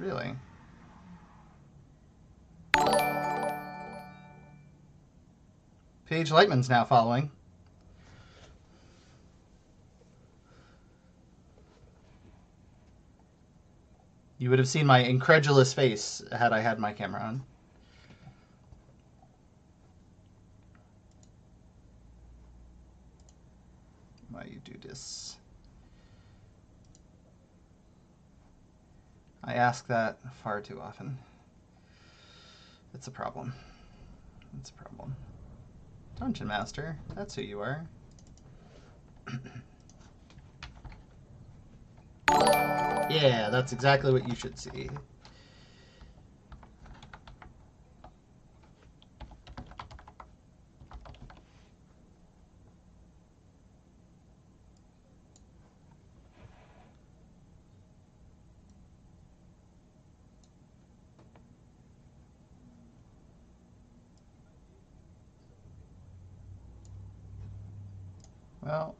Really? Paige Lightman's now following. You would have seen my incredulous face had I had my camera on. Why you do this? I ask that far too often. It's a problem. It's a problem. Dungeon Master, that's who you are. Yeah, that's exactly what you should see. Well,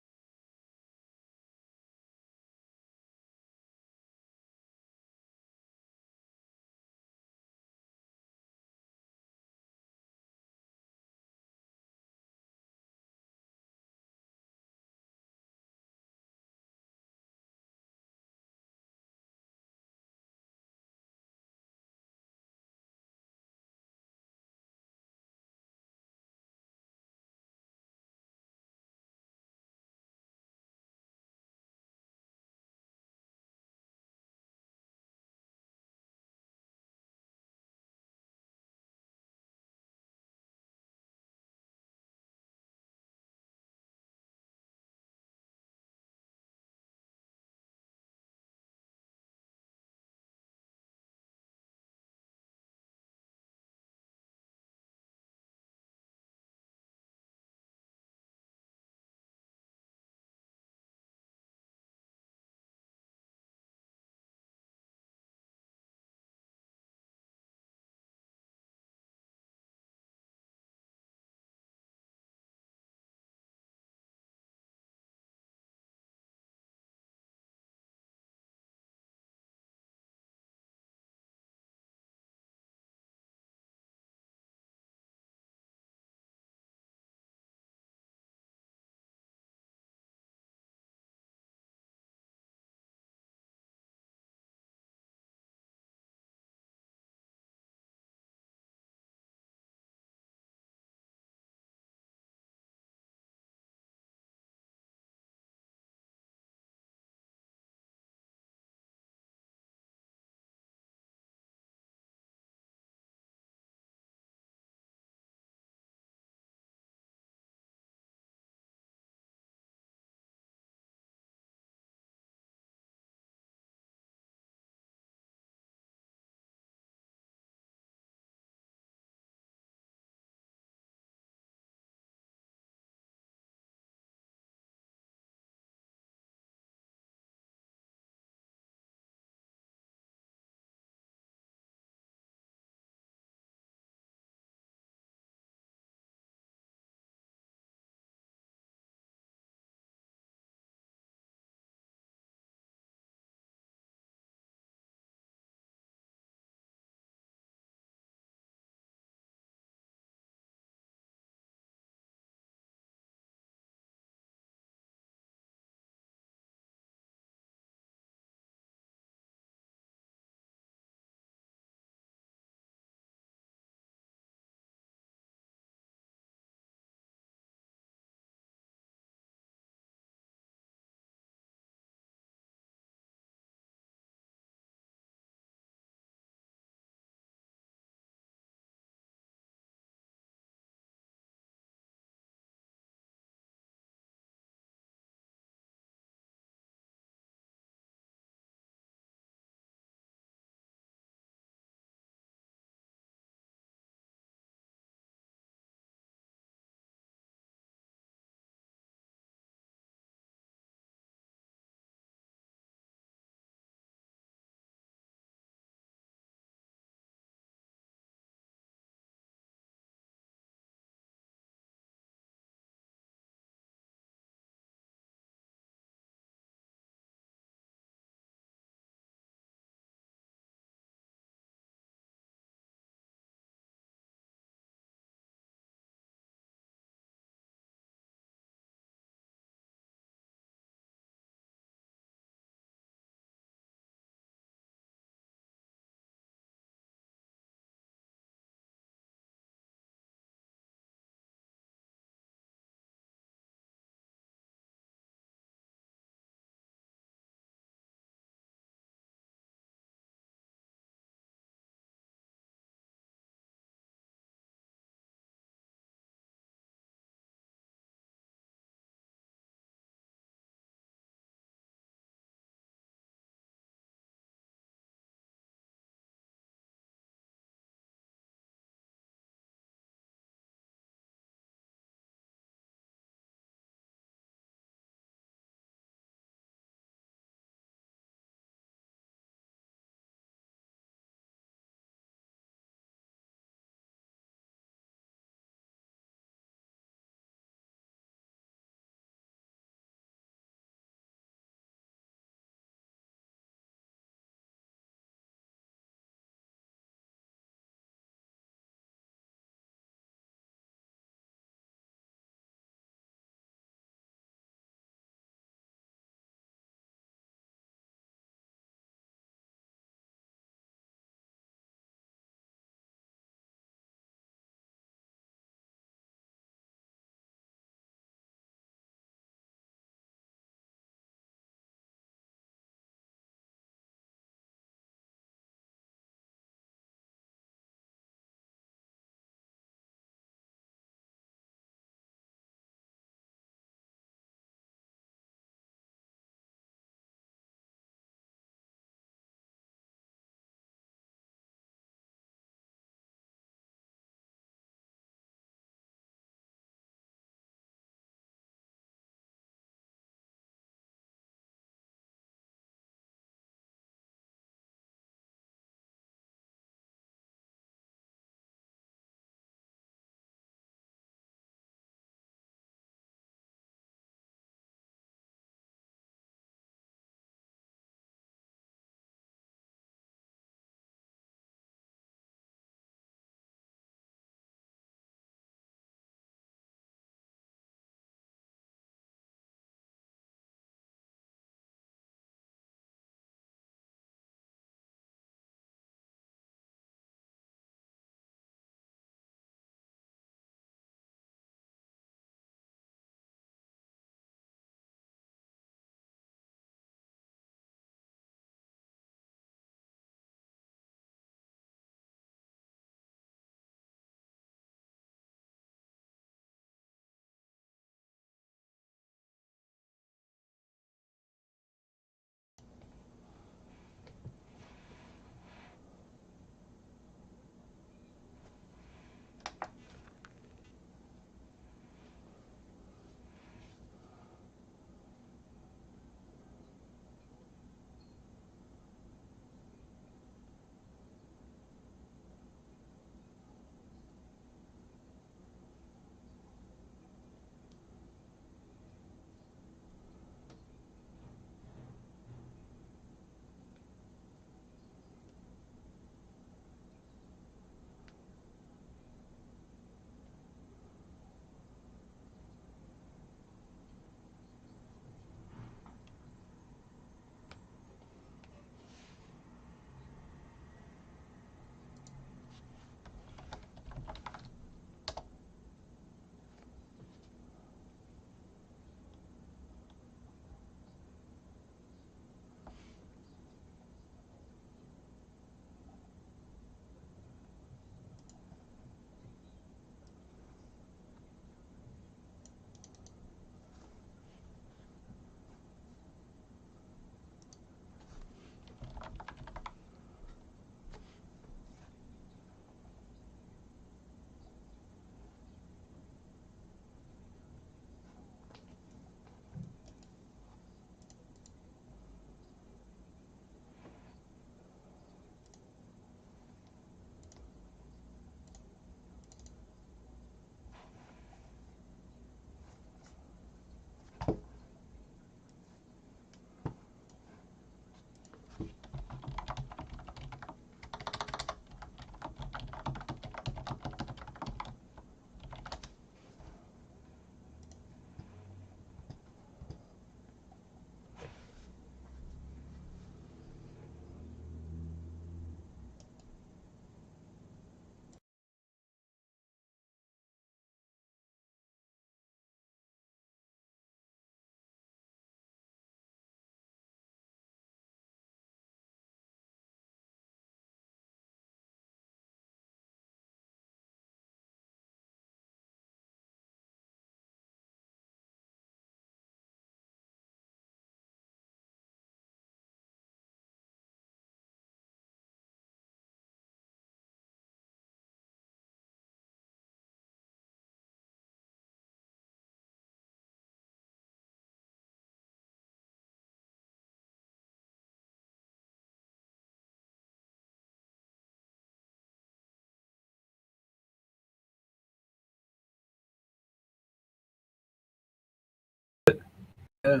Yeah.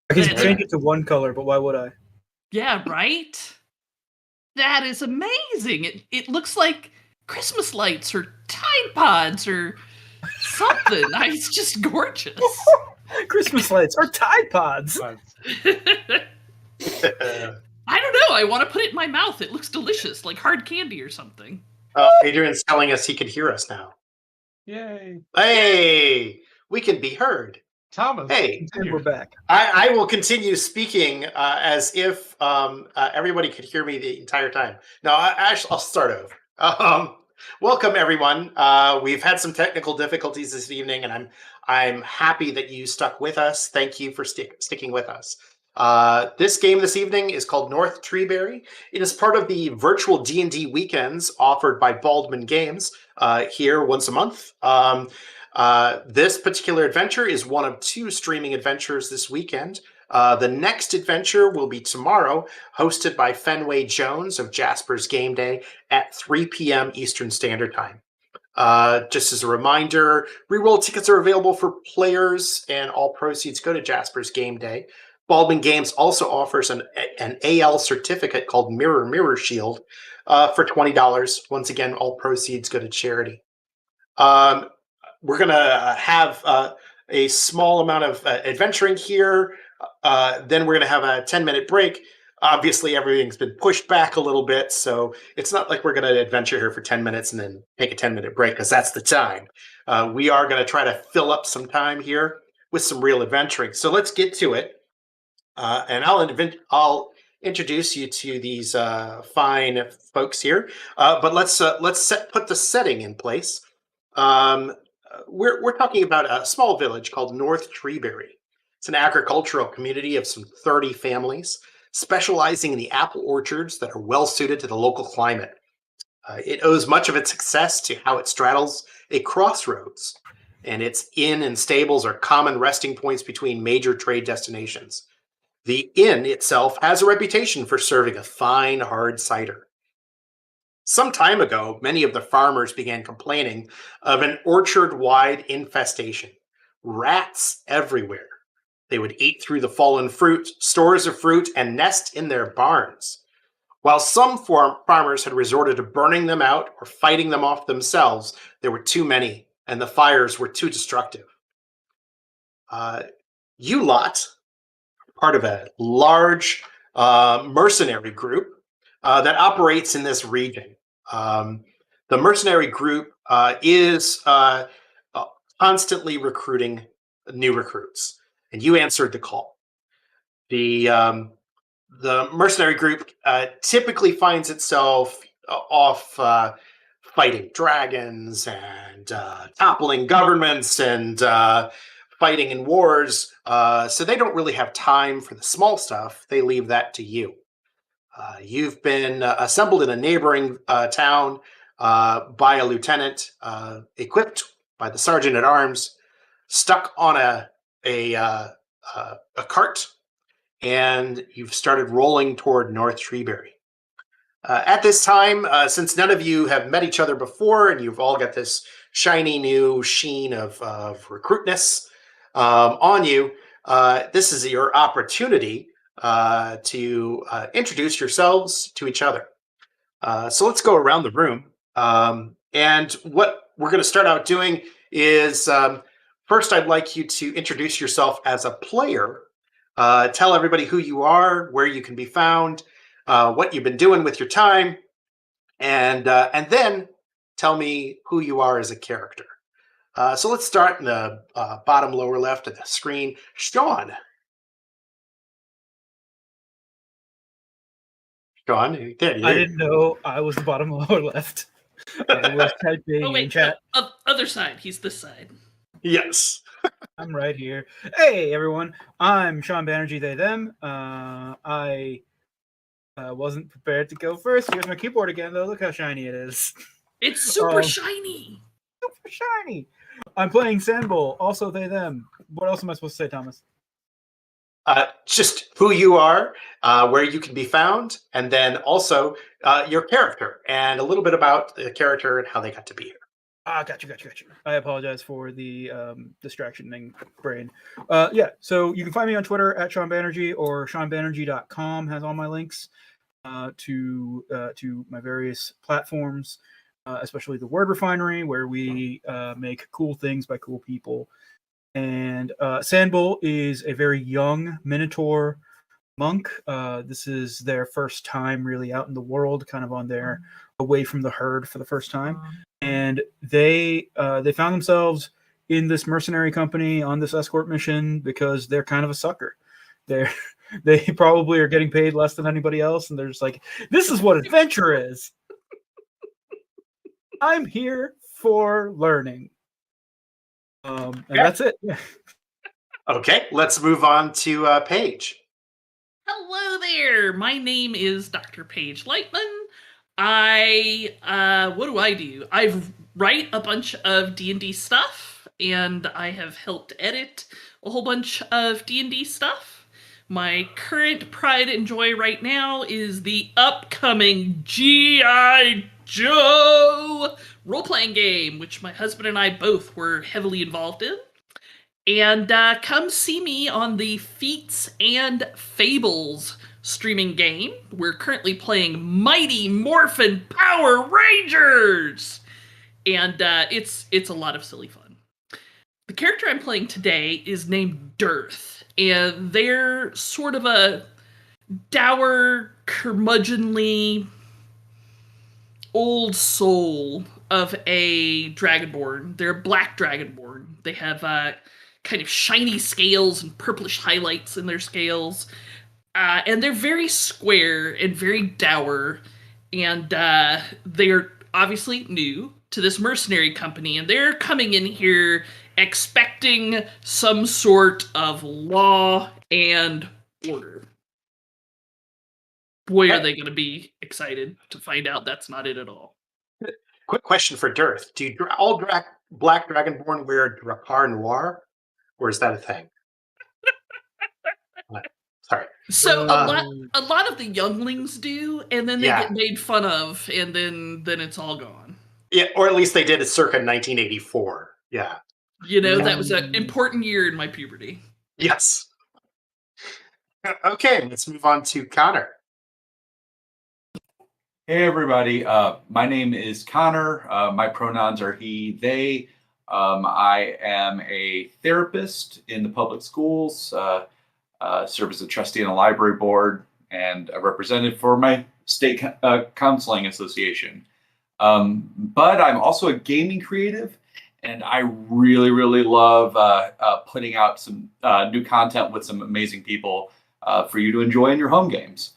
I can change it to one color, but why would I? Yeah, right? That is amazing. It looks like Christmas lights or Tide Pods or something. It's just gorgeous. Christmas lights or Tide Pods. I don't know. I want to put it in my mouth. It looks delicious, like hard candy or something. Adrian's telling us he could hear us now. Yay. Hey, we can be heard. Thomas. Hey, and we're back. I will continue speaking as if everybody could hear me the entire time. No, I'll start over. Welcome, everyone. We've had some technical difficulties this evening, and I'm happy that you stuck with us. Thank you for sticking with us. This game this evening is called North Treeberry. It is part of the virtual D&D weekends offered by Baldman Games here once a month. This particular adventure is one of 2 streaming adventures this weekend. The next adventure will be tomorrow, hosted by Fenway Jones of Jasper's Game Day at 3 p.m. Eastern Standard Time. Just as a reminder, reroll tickets are available for players, and all proceeds go to Jasper's Game Day. Baldwin Games also offers an AL certificate called Mirror Shield for $20. Once again, all proceeds go to charity. We're going to have a small amount of adventuring here. Then we're going to have a 10-minute break. Obviously, everything's been pushed back a little bit, so it's not like we're going to adventure here for 10 minutes and then take a 10-minute break, because that's the time. We are going to try to fill up some time here with some real adventuring. So let's get to it. And I'll introduce you to these fine folks here. But let's put the setting in place. We're talking about a small village called North Treeberry. It's an agricultural community of some 30 families, specializing in the apple orchards that are well suited to the local climate. It owes much of its success to how it straddles a crossroads, and its inn and stables are common resting points between major trade destinations. The inn itself has a reputation for serving a fine, hard cider. Some time ago, many of the farmers began complaining of an orchard-wide infestation. Rats everywhere. They would eat through the fallen fruit, stores of fruit, and nest in their barns. While some farmers had resorted to burning them out or fighting them off themselves, there were too many, and the fires were too destructive. You lot, part of a large mercenary group that operates in this region. The mercenary group is constantly recruiting new recruits, and you answered the call. The mercenary group typically finds itself off fighting dragons and toppling governments and fighting in wars, so they don't really have time for the small stuff. They leave that to you. You've been assembled in a neighboring town by a lieutenant, equipped by the sergeant at arms, stuck on a cart, and you've started rolling toward North Treeberry. At this time, since none of you have met each other before, and you've all got this shiny new sheen of recruitness on you, this is your opportunity to introduce yourselves to each other. So let's go around the room. And what we're going to start out doing is, first I'd like you to introduce yourself as a player. Tell everybody who you are, where you can be found, what you've been doing with your time, and then tell me who you are as a character. So let's start in the bottom lower left of the screen. Sean, there you I didn't know I was the bottom lower left. I was typing in chat. Other side. He's this side. Yes. I'm right here. Hey, everyone. I'm Sean Banerjee, they, them. I wasn't prepared to go first. Here's my keyboard again, though. Look how shiny it is. It's super shiny. Super shiny. I'm playing Sandbowl, also they, them. What else am I supposed to say, Thomas? Just who you are, where you can be found, and then also your character, and a little bit about the character and how they got to be here. Got you. I apologize for the distractioning brain. Yeah, so you can find me on Twitter at Sean Banerjee, or SeanBanerjee.com has all my links to my various platforms, especially the Word Refinery, where we make cool things by cool people. And Sandbull is a very young Minotaur monk. This is their first time really out in the world, kind of on their away from the herd for the first time, and they found themselves in this mercenary company on this escort mission because they're kind of a sucker. They probably are getting paid less than anybody else, and they're just like, this is what adventure is. I'm here for learning. And that's it. Yeah. Okay, let's move on to Paige. Hello there. My name is Dr. Paige Lightman. What do I do? I write a bunch of D&D stuff, and I have helped edit a whole bunch of D&D stuff. My current pride and joy right now is the upcoming G.I. Joe role-playing game, which my husband and I both were heavily involved in. And come see me on the Feats and Fables streaming game. We're currently playing Mighty Morphin Power Rangers! And it's a lot of silly fun. The character I'm playing today is named Dearth, and they're sort of a dour, curmudgeonly old soul of a dragonborn. They're a black dragonborn. They have kind of shiny scales and purplish highlights in their scales. And they're very square and very dour. And they're obviously new to this mercenary company. And they're coming in here expecting some sort of law and order. Boy, are they going to be excited to find out that's not it at all. Quick question for Dearth. Do all black dragonborn wear drapar noir? Or is that a thing? Sorry. So a lot of the younglings do, and then they get made fun of, and then it's all gone. Yeah, or at least they did it circa 1984. Yeah. You know, that was an important year in my puberty. Yes. Okay, let's move on to Connor. Hey everybody, my name is Connor. My pronouns are he, they. I am a therapist in the public schools, serve as a trustee on a library board, and a representative for my state counseling association. But I'm also a gaming creative, and I really, really love putting out some new content with some amazing people for you to enjoy in your home games.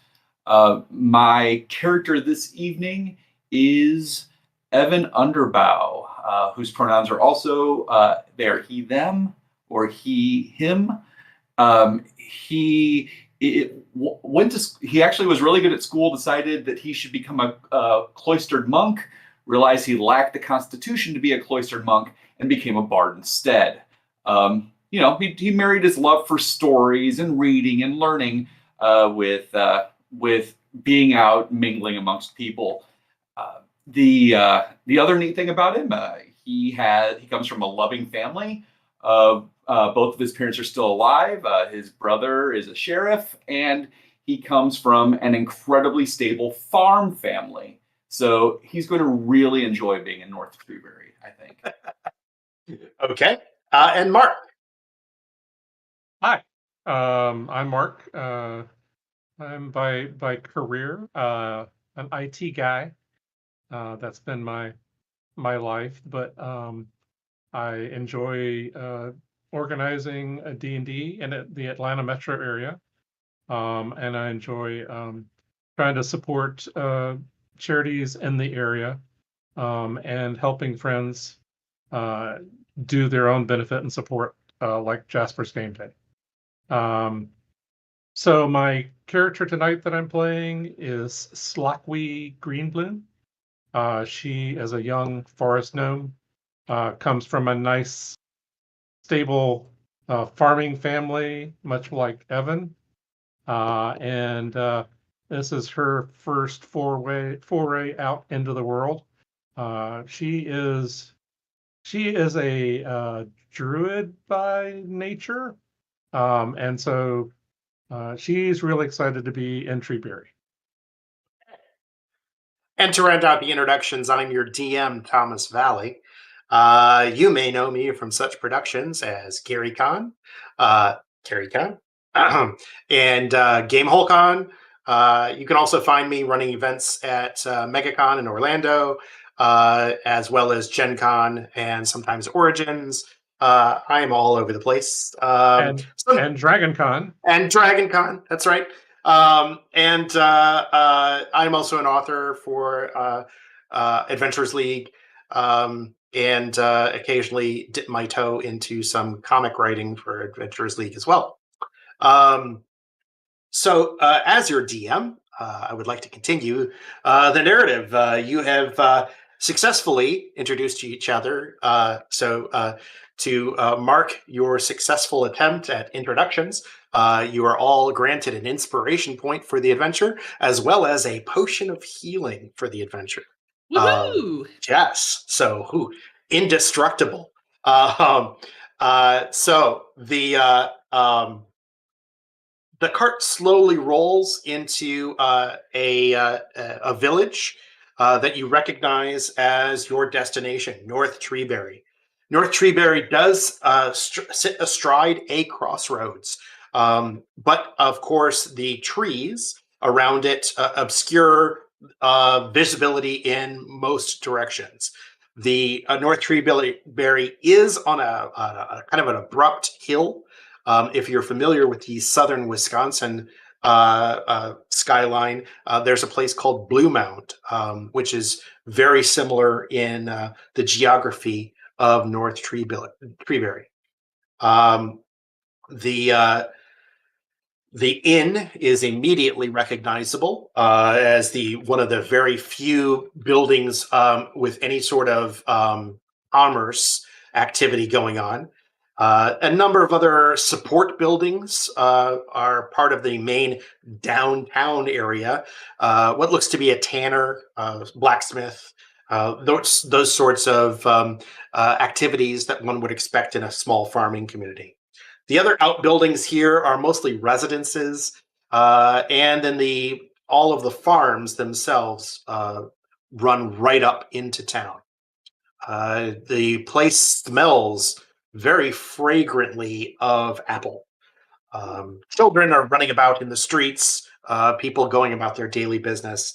My character this evening is Evan Underbow, whose pronouns are also they're he, them, or he, him. He actually was really good at school, decided that he should become a cloistered monk, realized he lacked the constitution to be a cloistered monk, and became a bard instead. He married his love for stories and reading and learning with being out mingling amongst people. The other neat thing about him, he comes from a loving family. Both of his parents are still alive. His brother is a sheriff, and he comes from an incredibly stable farm family. So he's going to really enjoy being in North Treeberry, I think. Okay. And Mark. Hi, I'm Mark. I'm by career an IT guy. That's been my life, but I enjoy organizing a D&D in the Atlanta metro area, and I enjoy trying to support charities in the area, and helping friends do their own benefit and support, like Jasper's Game Day. So my character tonight that I'm playing is Slockwee Greenbloom. She, as a young forest gnome, comes from a nice, stable farming family, much like Evan. And this is her first foray out into the world. She is She is a druid by nature, and so she's really excited to be in Treeberry. And to round out the introductions, I'm your DM, Thomas Valley. You may know me from such productions as Gary Con, Gary Con, and Gamehole Con. You can also find me running events at MegaCon in Orlando, as well as Gen Con and sometimes Origins. I am all over the place. And Dragon Con. And Dragon Con, that's right. And I'm also an author for Adventurers League, and occasionally dip my toe into some comic writing for Adventurers League as well. So, as your DM, I would like to continue the narrative. You have successfully introduced each other. To mark your successful attempt at introductions, you are all granted an inspiration point for the adventure, as well as a potion of healing for the adventure. Woohoo! Yes, so indestructible. So the cart slowly rolls into a village that you recognize as your destination, North Treeberry. North Treeberry does sit astride a crossroads, but of course the trees around it obscure visibility in most directions. The North Treeberry is on a kind of an abrupt hill. If you're familiar with the southern Wisconsin skyline, there's a place called Blue Mount, which is very similar in the geography of North Treeberry. The inn is immediately recognizable as the one of the very few buildings with any sort of commerce activity going on. A number of other support buildings are part of the main downtown area. What looks to be a tanner, blacksmith, those sorts of activities that one would expect in a small farming community. The other outbuildings here are mostly residences, and then all of the farms themselves run right up into town. The place smells very fragrantly of apple. Children are running about in the streets, people going about their daily business.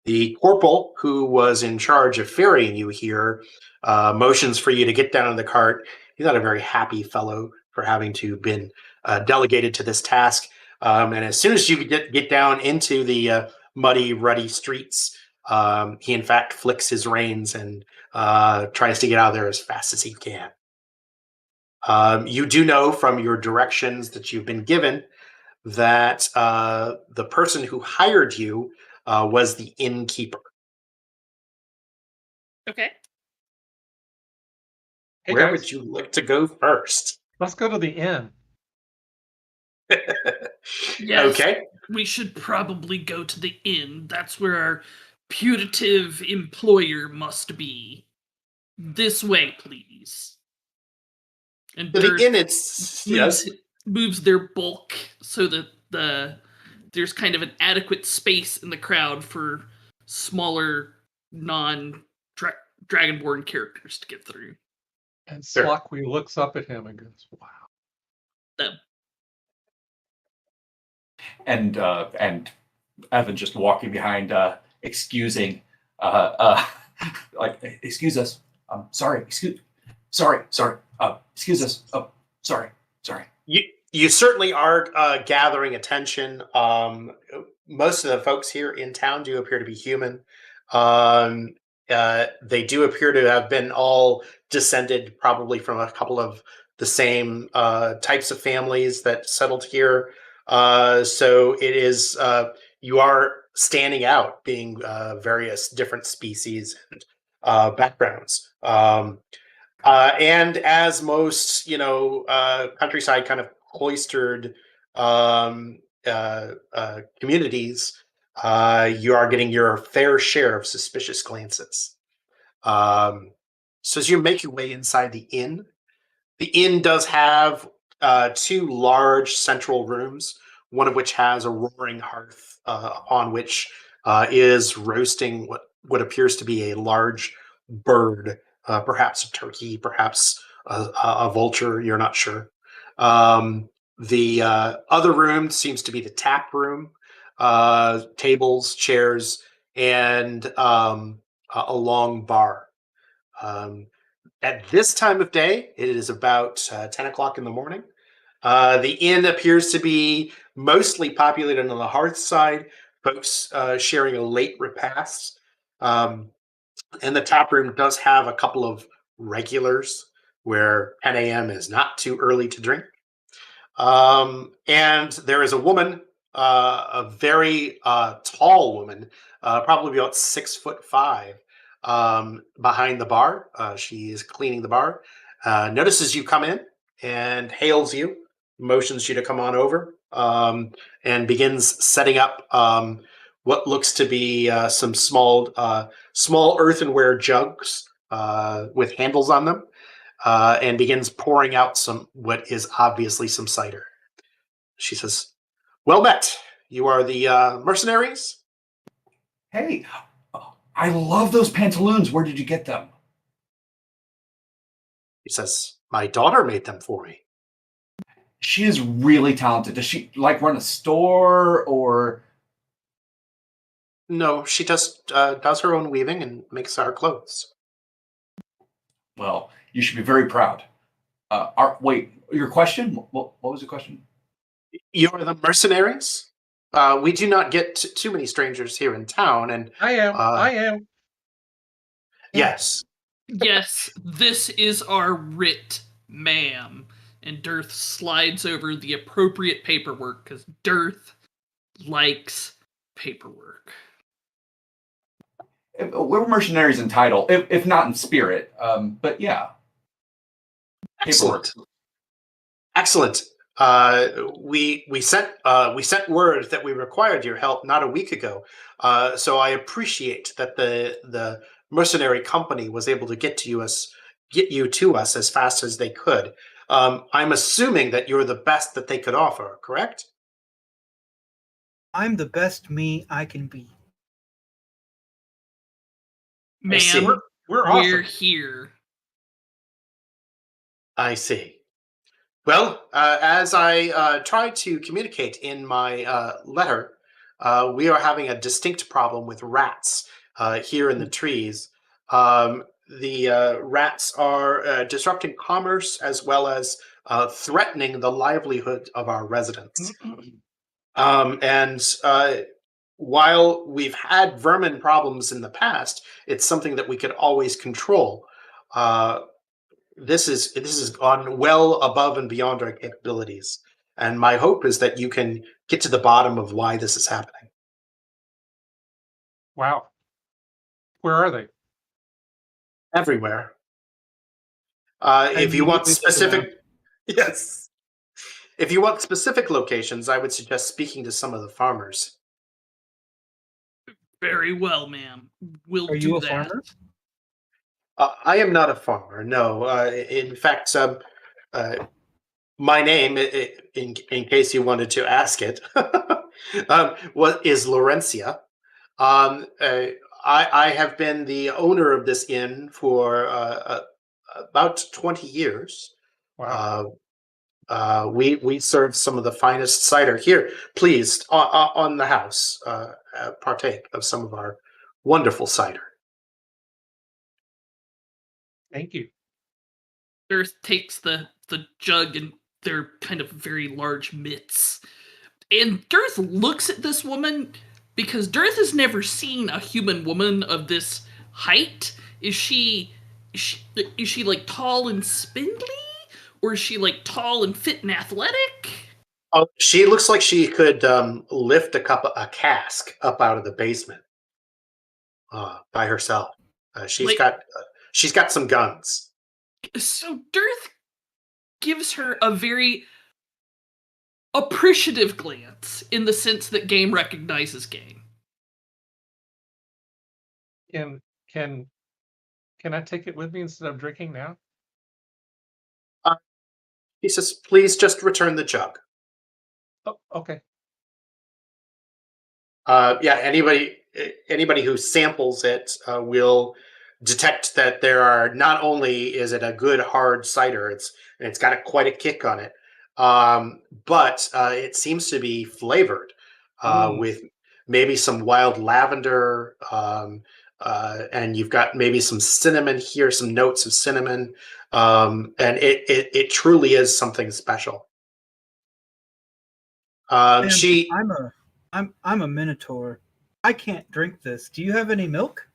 The corporal who was in charge of ferrying you here motions for you to get down in the cart. He's not a very happy fellow for having to been delegated to this task. And as soon as you get down into the muddy, ruddy streets, he in fact flicks his reins and tries to get out of there as fast as he can. You do know from your directions that you've been given that the person who hired you was the innkeeper. Okay. Hey Where guys, would you like to go first? let's go to the inn. Yes. Okay. We should probably go to the inn. That's where our putative employer must be. This way, please. And So the Dirk inn, it's yes. moves their bulk so that there's kind of an adequate space in the crowd for smaller non-dragonborn characters to get through. And Sure. Slockwee looks up at him and goes, "Wow." Them. And Evan just walking behind, excusing, like, excuse us. Sorry. Excuse us. Oh, sorry. You certainly are gathering attention. Most of the folks here in town do appear to be human. They do appear to have been all descended probably from a couple of the same types of families that settled here. So it is, you are standing out, being various different species and backgrounds. And as most, countryside kind of cloistered communities, you are getting your fair share of suspicious glances. So as you make your way inside the inn does have two large central rooms, one of which has a roaring hearth upon which is roasting what appears to be a large bird, perhaps a turkey, perhaps a vulture. You're not sure. The other room seems to be the tap room, tables, chairs, and a long bar. Um, at this time of day, it is about 10 o'clock in the morning. The inn appears to be mostly populated on the hearth side, folks sharing a late repast. Um, and the tap room does have a couple of regulars where 10 a.m. is not too early to drink. And there is a woman, a very tall woman, probably about 6'5", behind the bar. She is cleaning the bar. Notices you come in and hails you, motions you to come on over, and begins setting up what looks to be some small earthenware jugs with handles on them. And begins pouring out what is obviously some cider. She says, "Well met. You are the mercenaries?" Hey, I love those pantaloons. Where did you get them? He says, "My daughter made them for me." She is really talented. Does she like run a store or? No, she does her own weaving and makes our clothes. Well, you should be very proud. Wait, your question? What was the question? You're the mercenaries? We do not get too many strangers here in town, and I am. yes, Yes, this is our writ, ma'am. And Dearth slides over the appropriate paperwork because Dearth likes paperwork. We're mercenaries in title, if not in spirit. But yeah. excellent, excellent. We sent word that we required your help not a week ago. So I appreciate that the mercenary company was able to get you to us as fast as they could. I'm assuming that you're the best that they could offer, correct? I'm the best me I can be. I see. Ma'am, We're we're awesome. here. I see. Well, as I tried to communicate in my letter, we are having a distinct problem with rats here in the trees. The rats are disrupting commerce as well as threatening the livelihood of our residents. And while we've had vermin problems in the past, it's something that we could always control. This has gone well above and beyond our capabilities, and my hope is that you can get to the bottom of why this is happening. Wow. Where are they? Everywhere. I If you want immediately look around. specific, yes. If you want specific locations, I would suggest speaking to some of the farmers. Very well, ma'am. We'll Are do you a that. farmer? I am not a farmer. No. In fact, my name, in case you wanted to ask it, is Laurencia. I have been the owner of this inn for about 20 years. Wow. We serve some of the finest cider here. Please, on the house, partake of some of our wonderful cider. Thank you. Dearth takes the jug and they're kind of very large mitts. And Dearth looks at this woman because Dearth has never seen a human woman of this height. Is she like tall and spindly? Or is she like tall and fit and athletic? Oh, she looks like she could lift a cask up out of the basement by herself. She's got some guns. So Dearth gives her a very appreciative glance in the sense that game recognizes game. Can Can I take it with me instead of drinking now? He says, "Please just return the jug." Oh, okay. Yeah, anybody who samples it will detect that there are not only is it a good hard cider, it's got quite a kick on it, but it seems to be flavored with maybe some wild lavender, and you've got maybe some cinnamon here, some notes of cinnamon, and it truly is something special. Man, She I'm a minotaur. I can't drink this. Do you have any milk?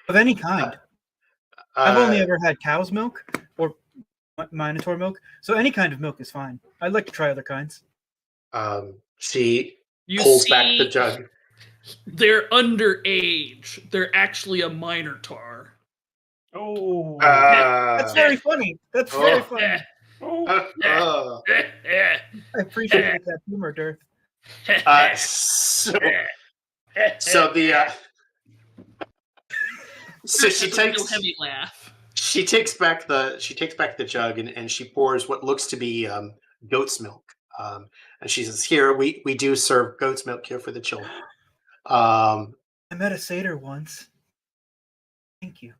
Of any kind. I've only uh, ever had cow's milk or minotaur milk, so any kind of milk is fine. I'd like to try other kinds. she You pulls back the see, jug. they're underage. They're actually a minor tar. Oh. That's very funny. That's very Oh. funny. Oh. I appreciate that humor, Dirth. So the so she That's a real takes heavy laugh. she takes back the jug and she pours what looks to be goat's milk. And she says, "Here we do serve goat's milk here for the children." Um, I met a satyr once. Thank you.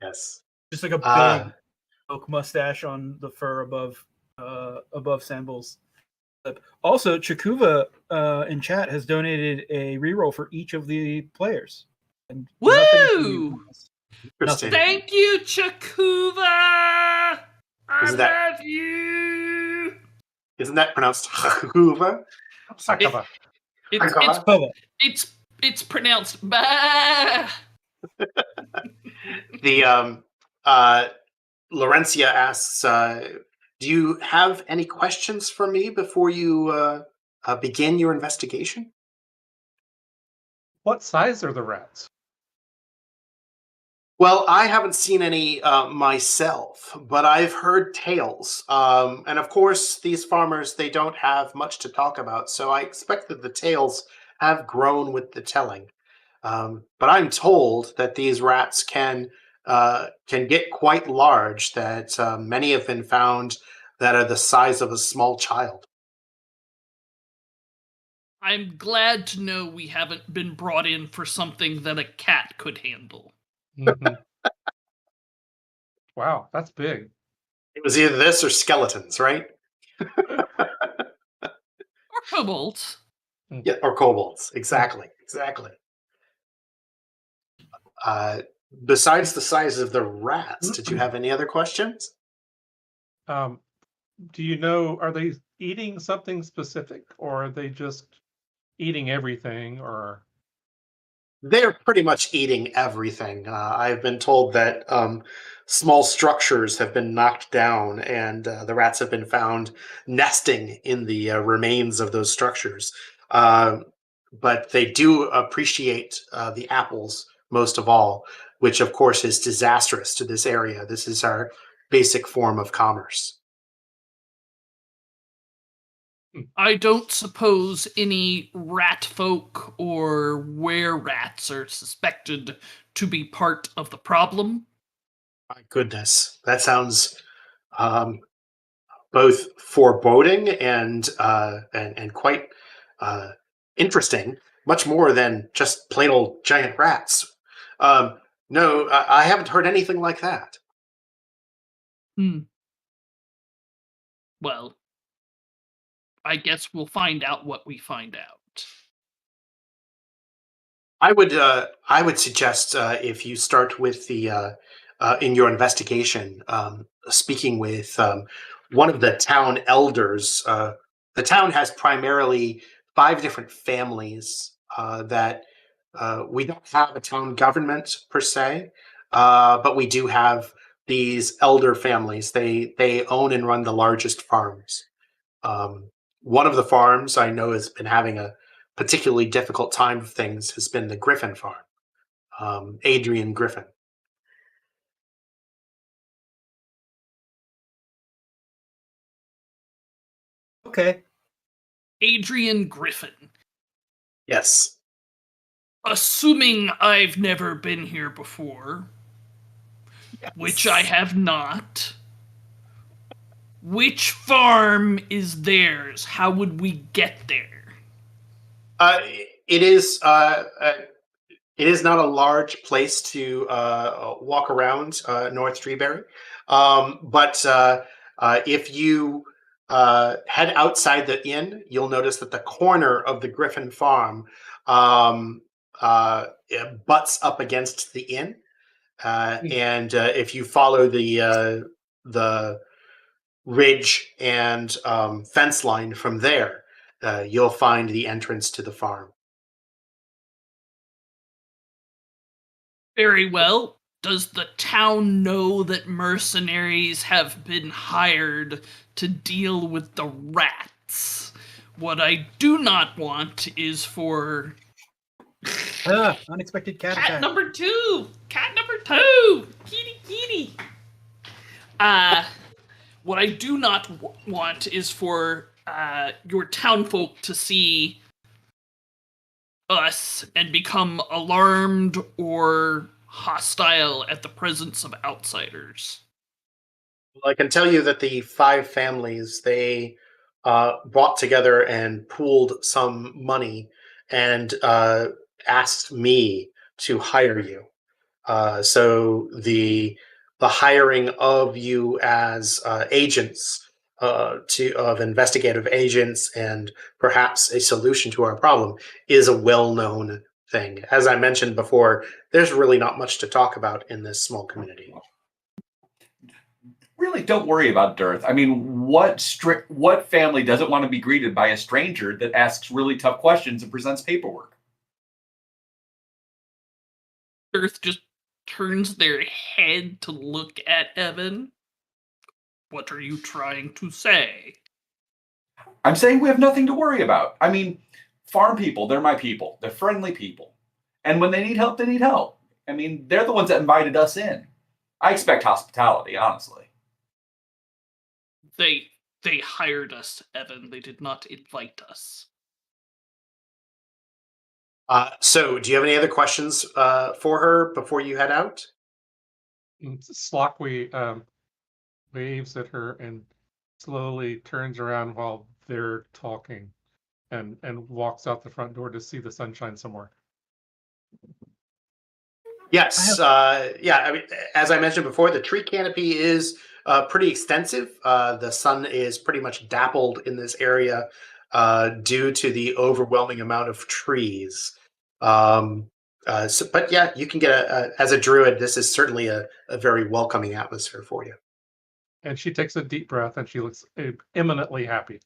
yes. Just like a Uh, big oak mustache on the fur above Samble's lip. Also, Chakuva in chat has donated a reroll for each of the players. And nothing from you, Woo! Thomas. Interesting. Thank you, Chakuva! I Isn't that- love you! Isn't that pronounced Hoover? Sakava. It's pronounced bah. The Laurencia asks, "Do you have any questions for me before you begin your investigation?" What size are the rats? Well, I haven't seen any myself, but I've heard tales. And of course, these farmers, they don't have much to talk about, so I expect that the tales have grown with the telling. But I'm told that these rats can get quite large, that many have been found that are the size of a small child. I'm glad to know we haven't been brought in for something that a cat could handle. Mhm. Wow, that's big. It was either this or skeletons, right? Or kobolds. Yeah, or kobolds. Exactly, exactly. Uh, Besides the size of the rats, did you have any other questions? Um, do you know, are they eating something specific or are they just eating everything or? They're pretty much eating everything. I've been told that small structures have been knocked down, and the rats have been found nesting in the remains of those structures. Um but they do appreciate the apples most of all, which of course is disastrous to this area. This is our basic form of commerce. I don't suppose any rat folk or were rats are suspected to be part of the problem. My goodness, that sounds um, both foreboding and quite uh, interesting, much more than just plain old giant rats. No, I haven't heard anything like that. Well, I guess we'll find out what we find out. I would suggest if you start with the in your investigation, speaking with one of the town elders. The town has primarily 5 different families that we don't have a town government per se, but we do have these elder families. They own and run the largest farms. Um, One of the farms I know has been having a particularly difficult time of things has been the Griffin farm, Adrian Griffin. Okay. Adrian Griffin. Yes. Assuming I've never been here before, which I have not, which farm is theirs? How would we get there? It is. It is not a large place to walk around North Treeberry, but if you head outside the inn, you'll notice that the corner of the Griffin Farm it butts up against the inn, and if you follow the ridge and fence line from there, you'll find the entrance to the farm. Very well. Does the town know that mercenaries have been hired to deal with the rats? What I do not want is for Unexpected cat cat attack. number two. Cat number two. Kitty, kitty. What I do not want is for your townfolk to see us and become alarmed or hostile at the presence of outsiders. Well, I can tell you that the five families, they brought together and pooled some money and asked me to hire you. So the hiring of you as agents of investigative agents and perhaps a solution to our problem is a well-known thing. As I mentioned before, there's really not much to talk about in this small community. Really, don't worry about Dearth. I mean, what family doesn't want to be greeted by a stranger that asks really tough questions and presents paperwork? Earth just turns their head to look at Evan. What are you trying to say? I'm saying we have nothing to worry about. I mean, farm people, they're my people. They're friendly people. And when they need help, they need help. I mean, they're the ones that invited us in. I expect hospitality, honestly. They hired us, Evan. They did not invite us. So, do you have any other questions for her before you head out? Slockwy waves at her and slowly turns around while they're talking and walks out the front door to see the sunshine somewhere. Yes. Yeah. I mean, as I mentioned before, the tree canopy is pretty extensive. The sun is pretty much dappled in this area due to the overwhelming amount of trees. But yeah, you can get as a druid, this is certainly a very welcoming atmosphere for you. And she takes a deep breath and she looks imminently happy.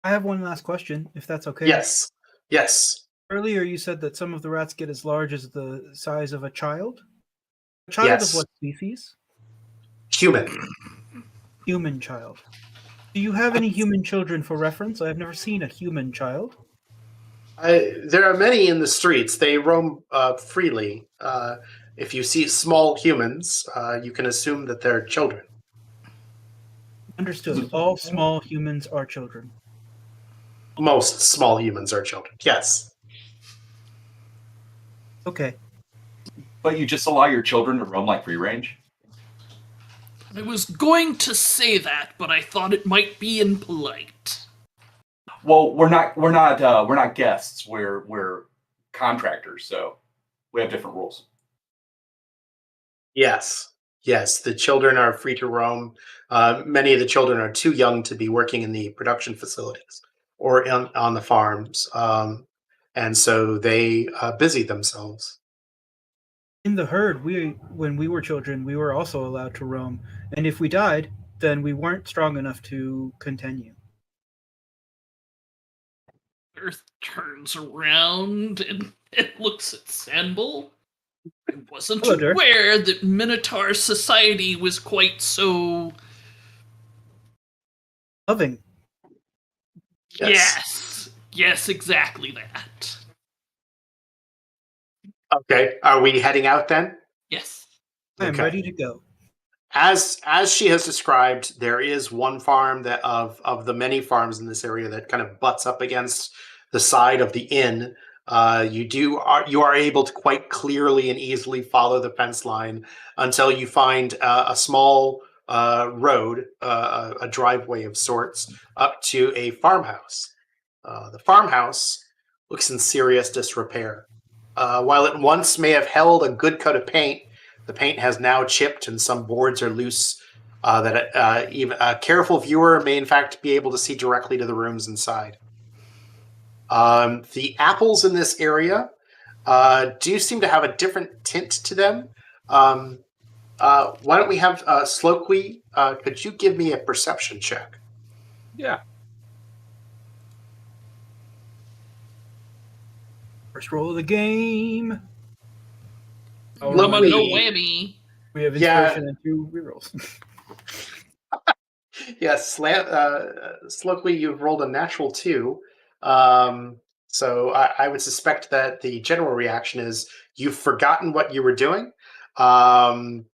I have one last question, if that's okay. Yes. Yes. Earlier you said that some of the rats get as large as the size of a child. A child Yes. of what species? Human. Human child. Do you have any human children for reference? I have never seen a human child. There are many in the streets. They roam freely. If you see small humans, you can assume that they're children. Understood. All small humans are children. Most small humans are children. Yes. Okay. But you just allow your children to roam like free range? I was going to say that, but I thought it might be impolite. Well, we're not guests. We're contractors, so we have different rules. Yes. Yes. The children are free to roam. Many of the children are too young to be working in the production facilities or on the farms. And so they busy themselves. In the herd, when we were children, we were also allowed to roam. And if we died, then we weren't strong enough to continue. Earth turns around and looks at Sanbul. I wasn't Hello, Dirk. aware that Minotaur society was quite so... Loving. Yes, exactly that. Okay. Are we heading out then? Yes. I'm Okay. ready to go. As she has described, there is one farm that of the many farms in this area that kind of butts up against the side of the inn. You are able to quite clearly and easily follow the fence line until you find a small road, a driveway of sorts, up to a farmhouse. The farmhouse looks in serious disrepair. While it once may have held a good coat of paint, the paint has now chipped and some boards are loose. Even a careful viewer may in fact be able to see directly to the rooms inside. The apples in this area do seem to have a different tint to them. Why don't we have Slokey? Could you give me a perception check? Yeah. First roll of the game. I'm a no Lovely. whammy. We have Yeah. inspiration and 2 rerolls. Yes, Slokey, you've rolled a natural 2. So I would suspect that the general reaction is you've forgotten what you were doing. And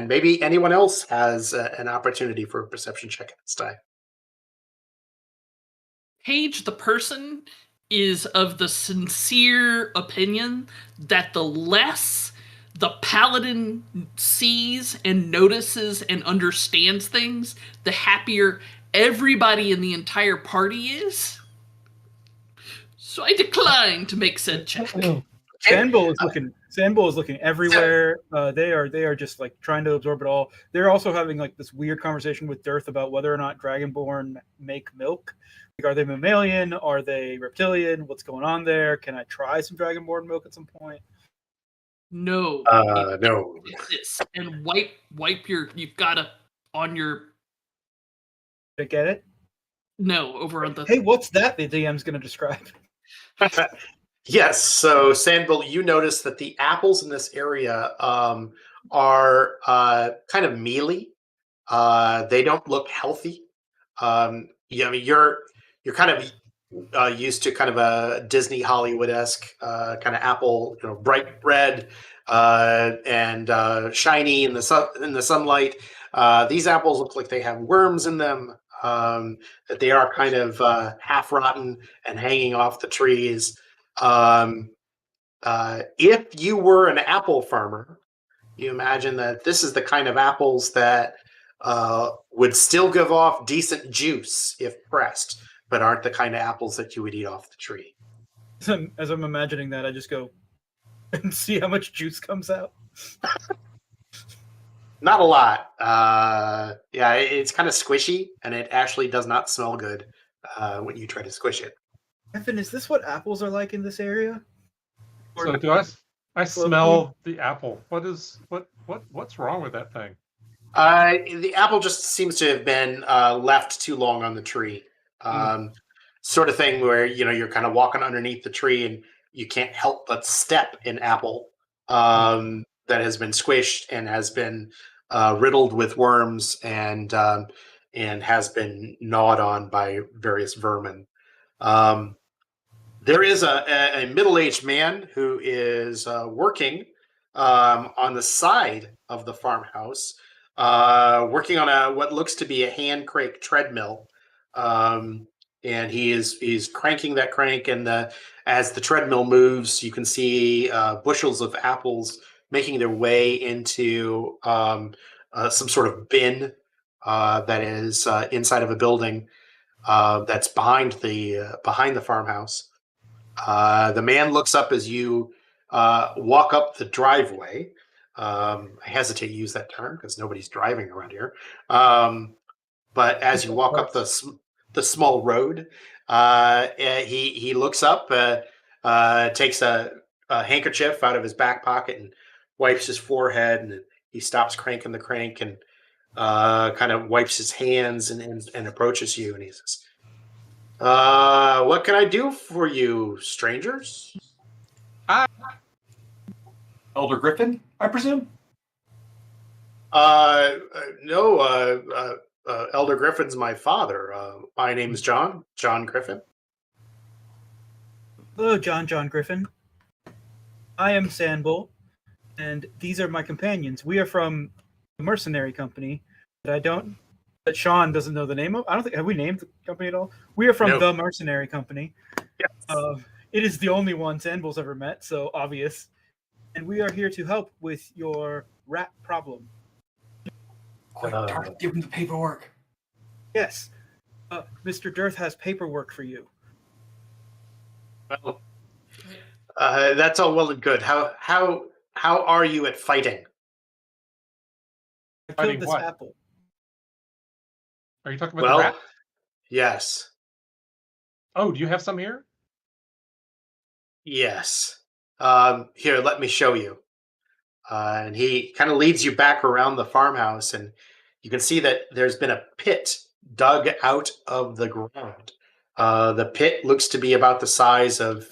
maybe anyone else has an opportunity for a perception check at this time. Paige, the person, is of the sincere opinion that the less the paladin sees and notices and understands things, the happier everybody in the entire party is. So I decline to make said check. Sandbull is looking everywhere. They are just like trying to absorb it all. They're also having like this weird conversation with Dearth about whether or not Dragonborn make milk. Like, are they mammalian? Are they reptilian? What's going on there? Can I try some Dragonborn milk at some point? No. No. This and wipe your. You've got to on your. Did I get it? No, over on the. Hey, what's that? The DM's going to describe. Yes, so Sandville, you notice that the apples in this area are kind of mealy. They don't look healthy. You're kind of used to kind of a Disney Hollywood-esque kind of apple, bright red and shiny in the sunlight. These apples look like they have worms in them. That they are kind of half rotten and hanging off the trees. If you were an apple farmer, you imagine that this is the kind of apples that would still give off decent juice if pressed, but aren't the kind of apples that you would eat off the tree. As I'm imagining that, I just go and see how much juice comes out. Not a lot. Yeah, it's kind of squishy, and it actually does not smell good when you try to squish it. Evan, is this what apples are like in this area? So do I smell the apple? What's wrong with that thing? The apple just seems to have been left too long on the tree. Sort of thing where you're kind of walking underneath the tree and you can't help but step in apple that has been squished and has been riddled with worms and has been gnawed on by various vermin. There is a middle-aged man who is working on the side of the farmhouse, working on what looks to be a hand crank treadmill, and he's cranking that crank, and as the treadmill moves, you can see bushels of apples making their way into some sort of bin that is inside of a building that's behind the farmhouse. The man looks up as you walk up the driveway. I hesitate to use that term because nobody's driving around here. But as you walk up the small road, he looks up, takes a handkerchief out of his back pocket and wipes his forehead, and he stops cranking the crank and kind of wipes his hands and approaches you, and he says, what can I do for you, strangers? Elder Griffin, I presume? No, Elder Griffin's my father. My name's John Griffin. Hello, John Griffin. I am Sandbull, and these are my companions. We are from the mercenary company that Sean doesn't know the name of. I don't think, have we named the company at all? We are from the mercenary company. Yes. It is the only one Sandbow's ever met, so obvious. And we are here to help with your rat problem. Quick, Darth, give him the paperwork. Yes, Mr. Dearth has paperwork for you. Well, that's all well and good. How are you at fighting? I Fighting killed this what? apple. Are you talking about the rat? Yes. Oh, do you have some here? Yes. Here, let me show you. And he kind of leads you back around the farmhouse, and you can see that there's been a pit dug out of the ground. The pit looks to be about the size of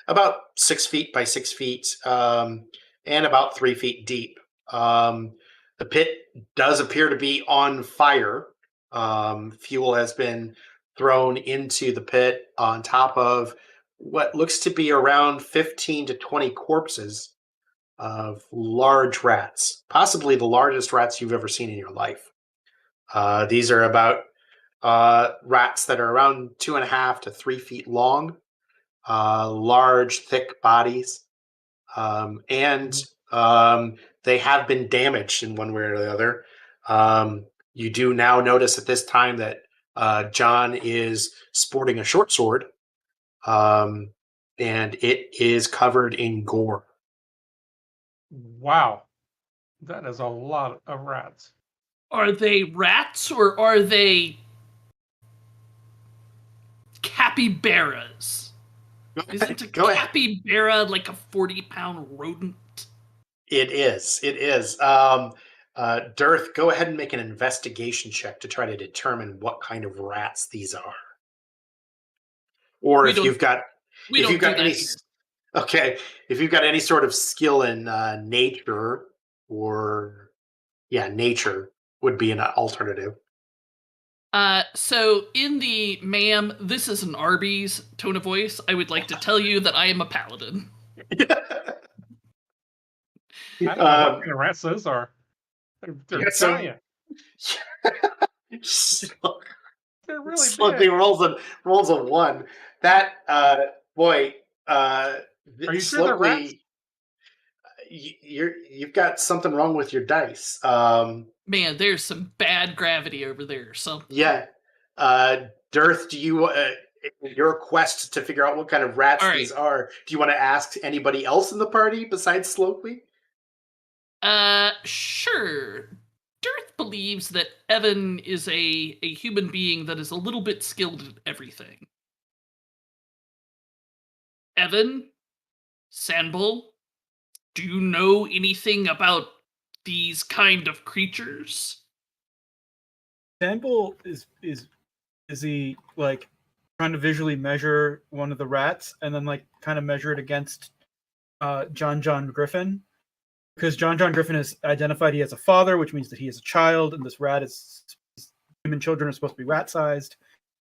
about 6 feet by 6 feet, and about 3 feet deep. The pit does appear to be on fire. Fuel has been thrown into the pit on top of what looks to be around 15 to 20 corpses of large rats, possibly the largest rats you've ever seen in your life. These are about rats that are around 2.5 to 3 feet long, large, thick bodies, and they have been damaged in one way or the other. You do now notice at this time that John is sporting a short sword, and it is covered in gore. Wow. That is a lot of rats. Are they rats or are they capybaras? Isn't a Go ahead. capybara like a 40-pound rodent? It is. It is. Dearth, go ahead and make an investigation check to try to determine what kind of rats these are. Or We if don't- you've got We if don't you've got do any that here. okay, if you've got any sort of skill in nature, or nature would be an alternative. So in the ma'am, this is an Arby's tone of voice, I would like to tell you that I am a paladin. I don't know what kind of rats those are. They're got some- giant. Slug- They're really Slugging big. rolls a 1. That boy. Are you sure they're rats? You've got something wrong with your dice. Man, there's some bad gravity over there or something. Yeah. Dearth, do you in your quest to figure out what kind of rats All right. these are, do you want to ask anybody else in the party besides Slopely? Sure. Dearth believes that Evan is a human being that is a little bit skilled at everything. Evan? Sandbull? Do you know anything about these kind of creatures? Sandbull is he like trying to visually measure one of the rats and then like kind of measure it against John Griffin? Because John Griffin has identified he has a father, which means that he is a child, and this rat is human children are supposed to be rat sized.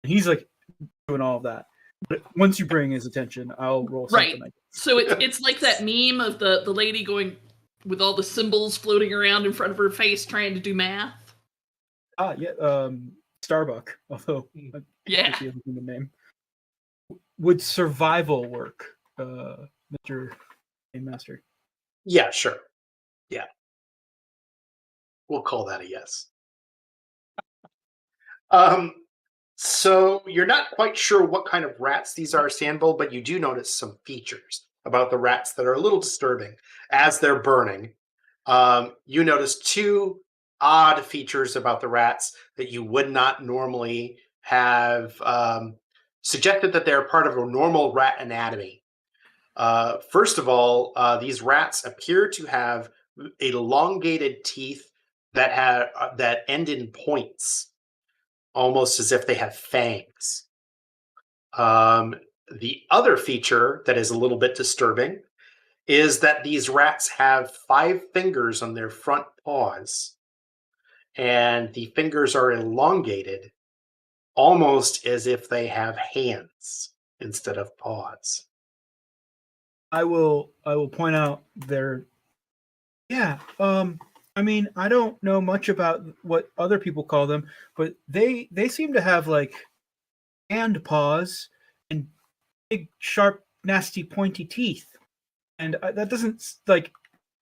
And he's like doing all of that. But once you bring his attention, I'll roll something. Right. So it's like that meme of the lady going with all the symbols floating around in front of her face trying to do math. Starbuck, although Yeah. he has a human name. Would survival work, Mr. Game Master? Yeah, sure. Yeah. We'll call that a yes. So you're not quite sure what kind of rats these are, Sandbull, but you do notice some features about the rats that are a little disturbing as they're burning. You notice 2 odd features about the rats that you would not normally have suggested that they're part of a normal rat anatomy. First of all, these rats appear to have elongated teeth that end in points, almost as if they have fangs. The other feature that is a little bit disturbing is that these rats have 5 fingers on their front paws, and the fingers are elongated, almost as if they have hands instead of paws. I will point out their. Yeah. I mean, I don't know much about what other people call them, but they seem to have like hand paws and big sharp nasty pointy teeth, and that doesn't like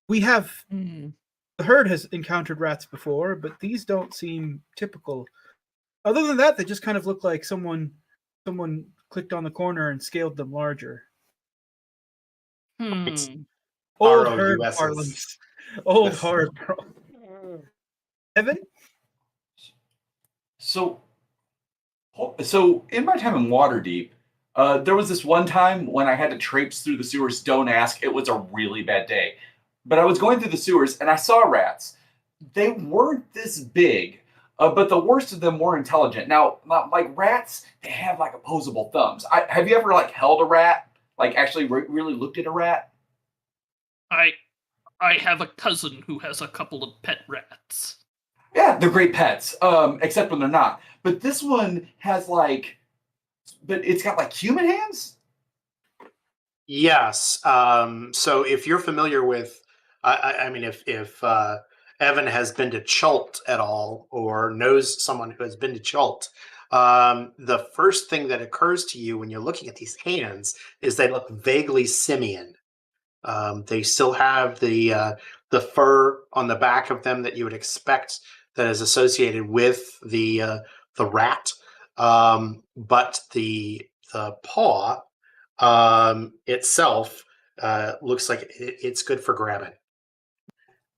we have. The herd has encountered rats before, but these don't seem typical. Other than that, they just kind of look like someone clicked on the corner and scaled them larger. It's Old herd ROUSs. parlance. Old Yes. herd. Evan? So in my time in Waterdeep, there was this one time when I had to traipse through the sewers. Don't ask. It was a really bad day. But I was going through the sewers and I saw rats. They weren't this big, but the worst of them were intelligent. Now, like rats, they have like opposable thumbs. Have you ever like held a rat? Like actually really looked at a rat? I have a cousin who has a couple of pet rats. Yeah, they're great pets, except when they're not. But this one has but it's got like human hands? Yes. So if you're familiar with, I mean, if Evan has been to Chult at all, or knows someone who has been to Chult, the first thing that occurs to you when you're looking at these hands is they look vaguely simian. They still have the fur on the back of them that you would expect that is associated with the rat, but the paw itself looks like it's good for grabbing.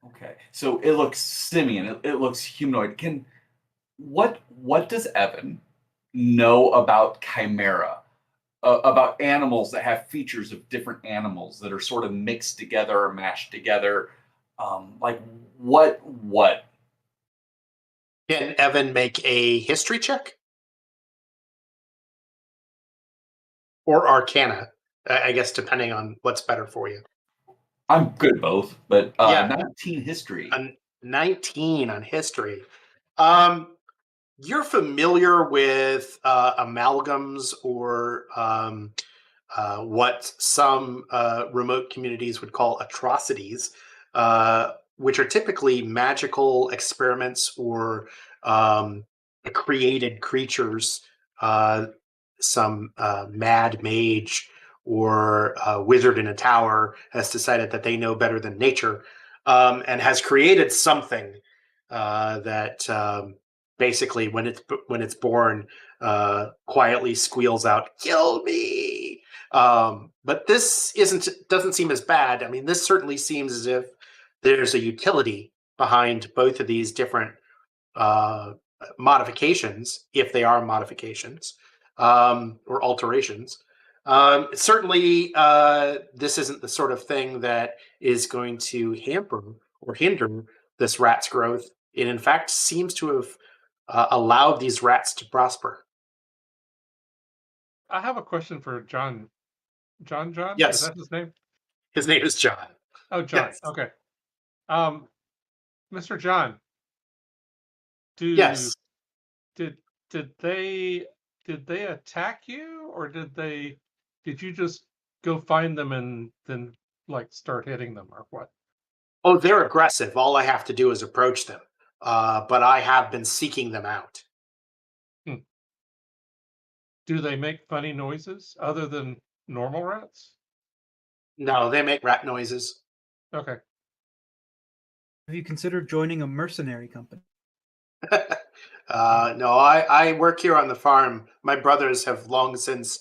Okay, so it looks simian. It looks humanoid. What does Evan know about chimera? About animals that have features of different animals that are sort of mixed together or mashed together. What? Can Evan make a history check? Or Arcana, I guess, depending on what's better for you. I'm good at both, but Yeah. 19 history. 19 on history. You're familiar with amalgams or what some remote communities would call atrocities, which are typically magical experiments or created creatures. Some mad mage or wizard in a tower has decided that they know better than nature, and has created something that basically, when it's born, quietly squeals out, "Kill me!" But this doesn't seem as bad. I mean, this certainly seems as if there's a utility behind both of these different modifications, if they are modifications, or alterations. Certainly, this isn't the sort of thing that is going to hamper or hinder this rat's growth. It, in fact, seems to have allowed these rats to prosper. I have a question for John. John? Yes. Is that his name? His name is John. Oh, John. Yes. Okay. Mr. John, Yes. did they attack you, or did you just go find them and then start hitting them, or what? Oh, they're aggressive. All I have to do is approach them. But I have been seeking them out. Do they make funny noises other than normal rats? No, they make rat noises. Okay. Have you considered joining a mercenary company? No, I work here on the farm. My brothers have long since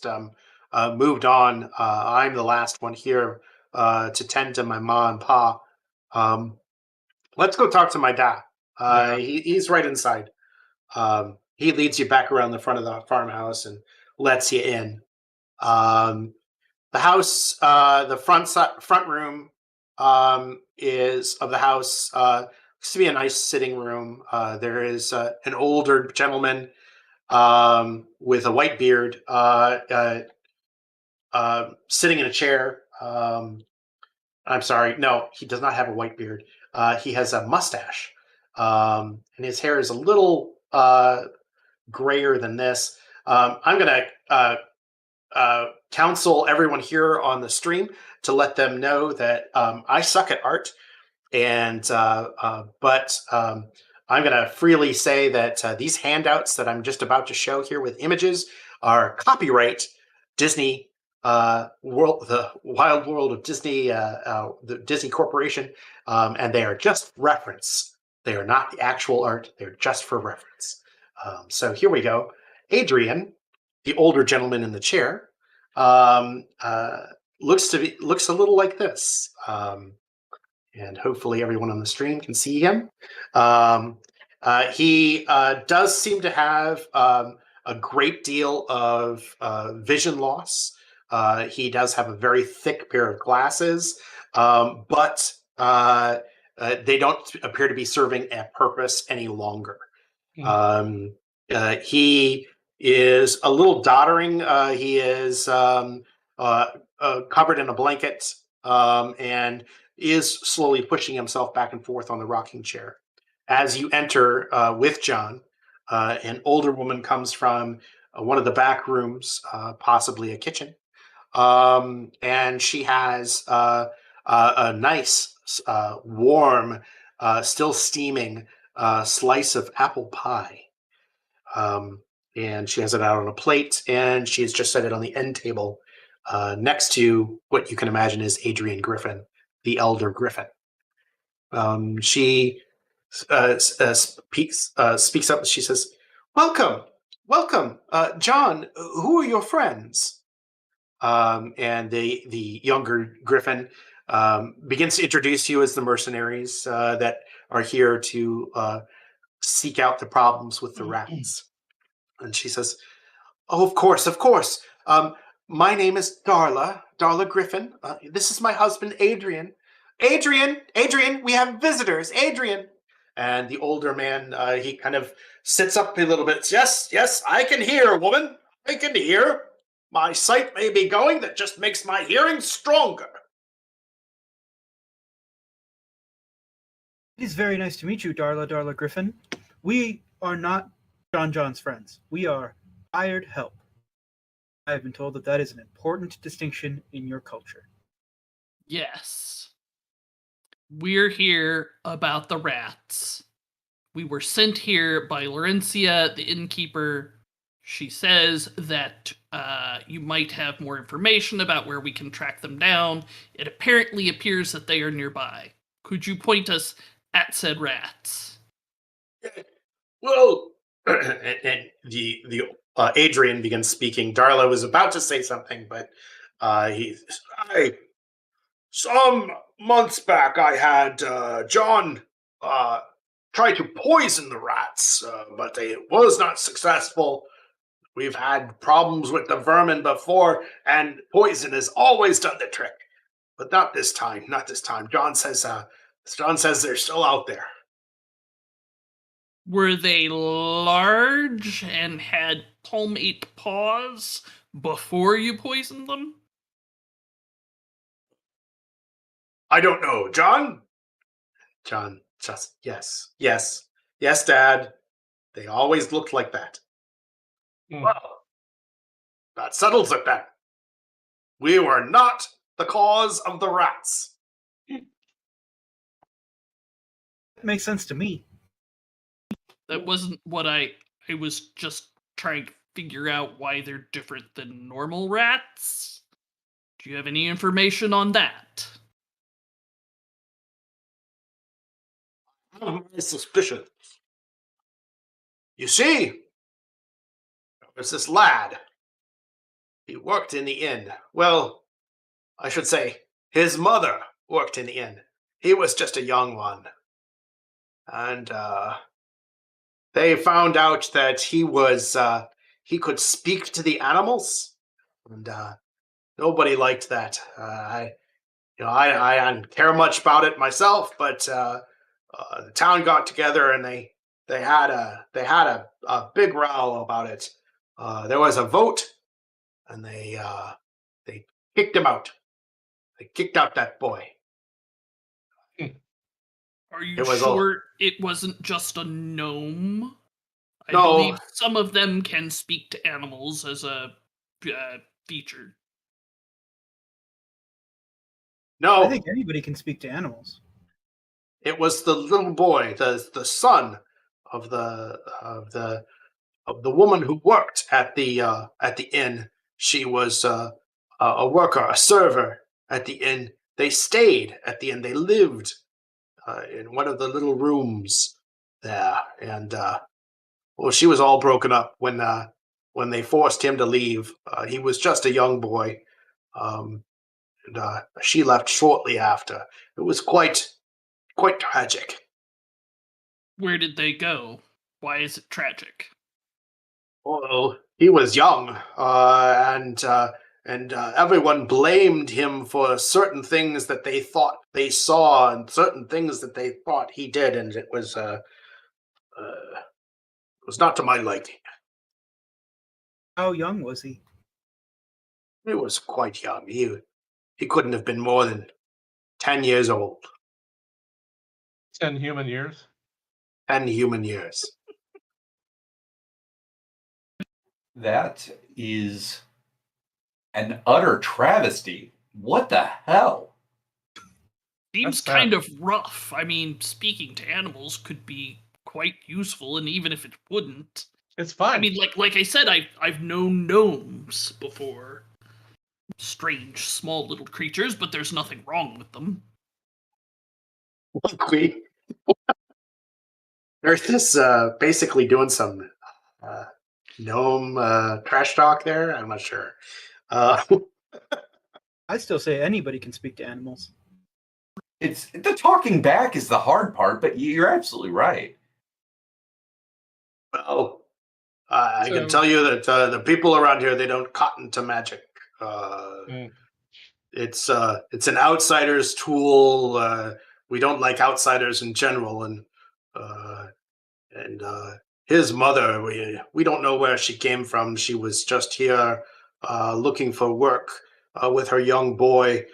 moved on. I'm the last one here to tend to my ma and pa. Let's go talk to my dad. Yeah. He's right inside. He leads you back around the front of the farmhouse and lets you in. The house, the front room is of the house. Looks to be a nice sitting room. There is an older gentleman with a white beard sitting in a chair. I'm sorry, no, he does not have a white beard. He has a mustache, and his hair is a little grayer than this. I'm going to counsel everyone here on the stream to let them know that I suck at art, and but I'm going to freely say that these handouts that I'm just about to show here with images are copyright Disney the wild world of Disney, the Disney Corporation, and they are just reference. They are not the actual art. They're just for reference. So here we go. Adrian, the older gentleman in the chair, um, uh, looks a little like this. And hopefully everyone on the stream can see him. He does seem to have a great deal of vision loss. He does have a very thick pair of glasses, but they don't appear to be serving a purpose any longer. He is a little doddering. He is covered in a blanket and is slowly pushing himself back and forth on the rocking chair. As you enter with John, an older woman comes from one of the back rooms, possibly a kitchen, and she has a nice, warm, still steaming slice of apple pie. And she has it out on a plate, and she has just set it on the end table next to what you can imagine is Adrian Griffin, the elder Griffin. She speaks up. She says, "Welcome, welcome, John. Who are your friends?" And the younger Griffin begins to introduce you as the mercenaries that are here to seek out the problems with the rats. And she says, "Oh, of course, of course. My name is Darla Griffin. This is my husband, Adrian. Adrian, we have visitors, Adrian." And the older man, he kind of sits up a little bit. Yes, I can hear, woman. I can hear. My sight may be going, that just makes my hearing stronger. It is very nice to meet you, Darla Griffin. We are not John's friends. We are hired help. I have been told that is an important distinction in your culture. Yes. We're here about the rats. We were sent here by Laurencia, the innkeeper. She says that you might have more information about where we can track them down. It apparently appears that they are nearby. Could you point us at said rats? Well, and the Adrian begins speaking. Darla was about to say something, but some months back I had John try to poison the rats, but it was not successful. We've had problems with the vermin before, and poison has always done the trick, but not this time. Not this time. John says they're still out there. Were they large and had palmate paws before you poisoned them? I don't know. John, just yes, Dad. They always looked like that. Well, that settles it then. We were not the cause of the rats. That makes sense to me. That wasn't what I was just trying to figure out why they're different than normal rats. Do you have any information on that? I have my suspicions. You see, there's this lad. He worked in the inn. Well, I should say, his mother worked in the inn. He was just a young one. And they found out that he could speak to the animals, and nobody liked that. I didn't care much about it myself, but the town got together and they had a big row about it. There was a vote, and they kicked him out. They kicked out that boy. Are you sure it wasn't just a gnome? I No. believe some of them can speak to animals as a feature. No, I think anybody can speak to animals. it was the little boy, the son of the woman who worked at the inn. She was a worker, a server at the inn. They stayed at the inn. They lived in one of the little rooms there, and well, she was all broken up when they forced him to leave. He was just a young boy, um, and she left shortly after. It was quite tragic. Where did they go? Why is it tragic? Well, he was young, and everyone blamed him for certain things that they thought they saw, and certain things that they thought he did, and it was not to my liking. How young was he? He was quite young. He couldn't have been more than 10 years old. 10 human years. 10 human years. That is an utter travesty. What the hell? Seems That's bad. kind of rough. I mean, speaking to animals could be quite useful, and even if it wouldn't, It's fine. I mean, like I said, I've known gnomes before. Strange, small little creatures, but there's nothing wrong with them. We Earth is basically doing some gnome trash talk there. I'm not sure. I still say anybody can speak to animals. It's the talking back is the hard part, but you're absolutely right. Well, I can So- tell you that the people around here, they don't cotton to magic. It's an outsider's tool. We don't like outsiders in general, and his mother, we don't know where she came from. She was just here looking for work with her young boy.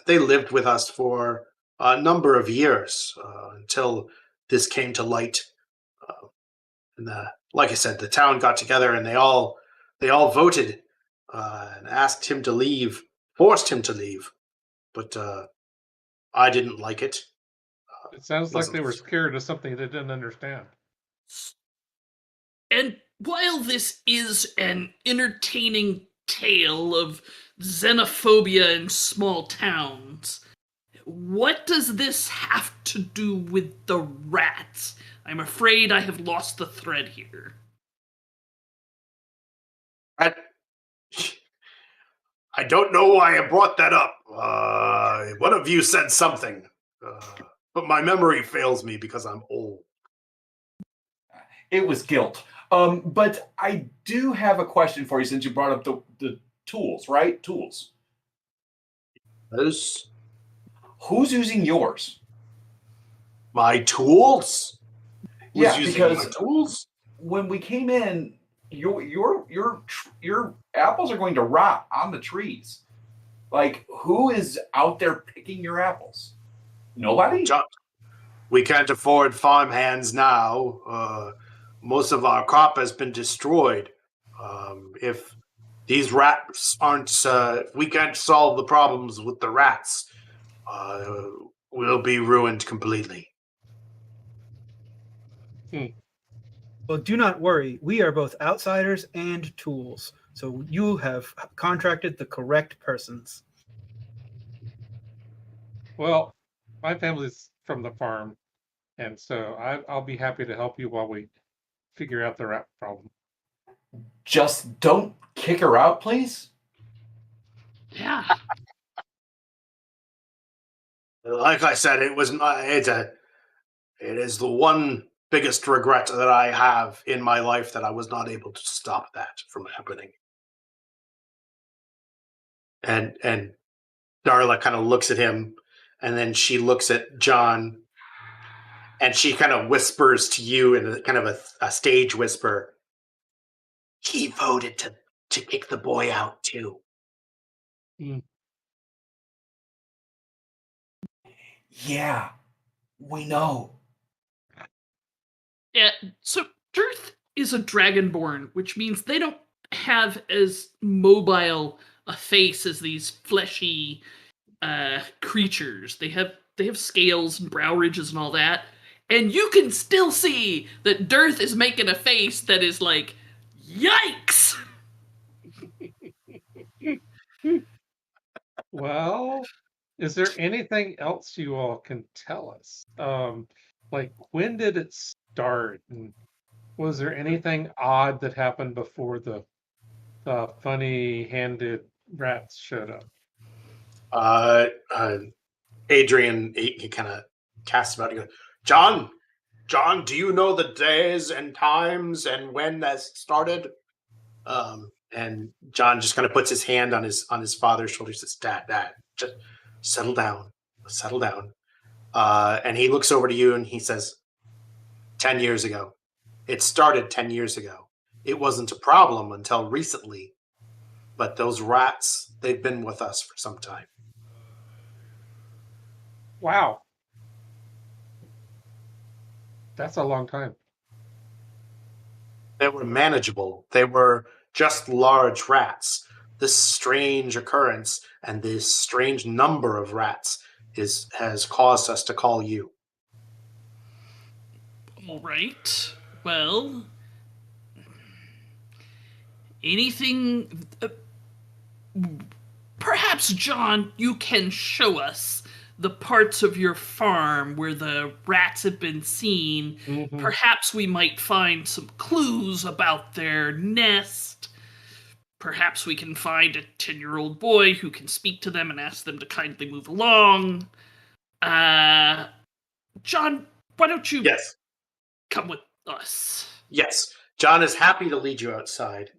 They lived with us for a number of years until this came to light. And like I said, the town got together and they all voted and asked him to leave, forced him to leave. But I didn't like it. It sounds like they were wasn't- scared of something they didn't understand. And while this is an entertaining tale of xenophobia in small towns, what does this have to do with the rats? I'm afraid I have lost the thread here. I don't know why I brought that up. One of you said something, but my memory fails me because I'm old. It was guilt. But I do have a question for you since you brought up the tools, right? Tools. Those Who's using yours? my tools? Who's Yeah, using because my tools? when we came in, your apples are going to rot on the trees. Like, who is out there picking your apples? Nobody? John, we can't afford farm hands now. Most of our crop has been destroyed. If these rats aren't, if we can't solve the problems with the rats, we'll be ruined completely. Well, do not worry. We are both outsiders and tools. So you have contracted the correct persons. Well, my family's from the farm, and so I'll be happy to help you while we figure out the rat problem. Just don't kick her out, please. Yeah. Like I said, it is the one biggest regret that I have in my life that I was not able to stop that from happening. And Darla kind of looks at him, and then she looks at John, and she kind of whispers to you in a kind of a stage whisper. He voted to kick the boy out too. Yeah, we know. Yeah, so Dearth is a dragonborn, which means they don't have as mobile a face as these fleshy creatures. They have scales and brow ridges and all that, and you can still see that Dearth is making a face that is like, yikes! Well, is there anything else you all can tell us? Like when did it start, and was there anything odd that happened before the funny-handed rats showed up? Uh, uh, Adrian, he kind of casts about. He goes, John, do you know the days and times and when that started? And John just kind of puts his hand on his father's shoulder. Says, Dad, just settle down, settle down. And he looks over to you and he says, 10 years ago. It started 10 years ago. It wasn't a problem until recently, but those rats, they've been with us for some time. Wow. That's a long time. They were manageable. They were just large rats. This strange occurrence and this strange number of rats has caused us to call you. All right. Well, anything. Perhaps, John, you can show us the parts of your farm where the rats have been seen. Mhm. Perhaps we might find some clues about their nest. Perhaps we can find a 10-year-old boy who can speak to them and ask them to kindly move along. John, why don't you Yes. come with us? Yes. John is happy to lead you outside.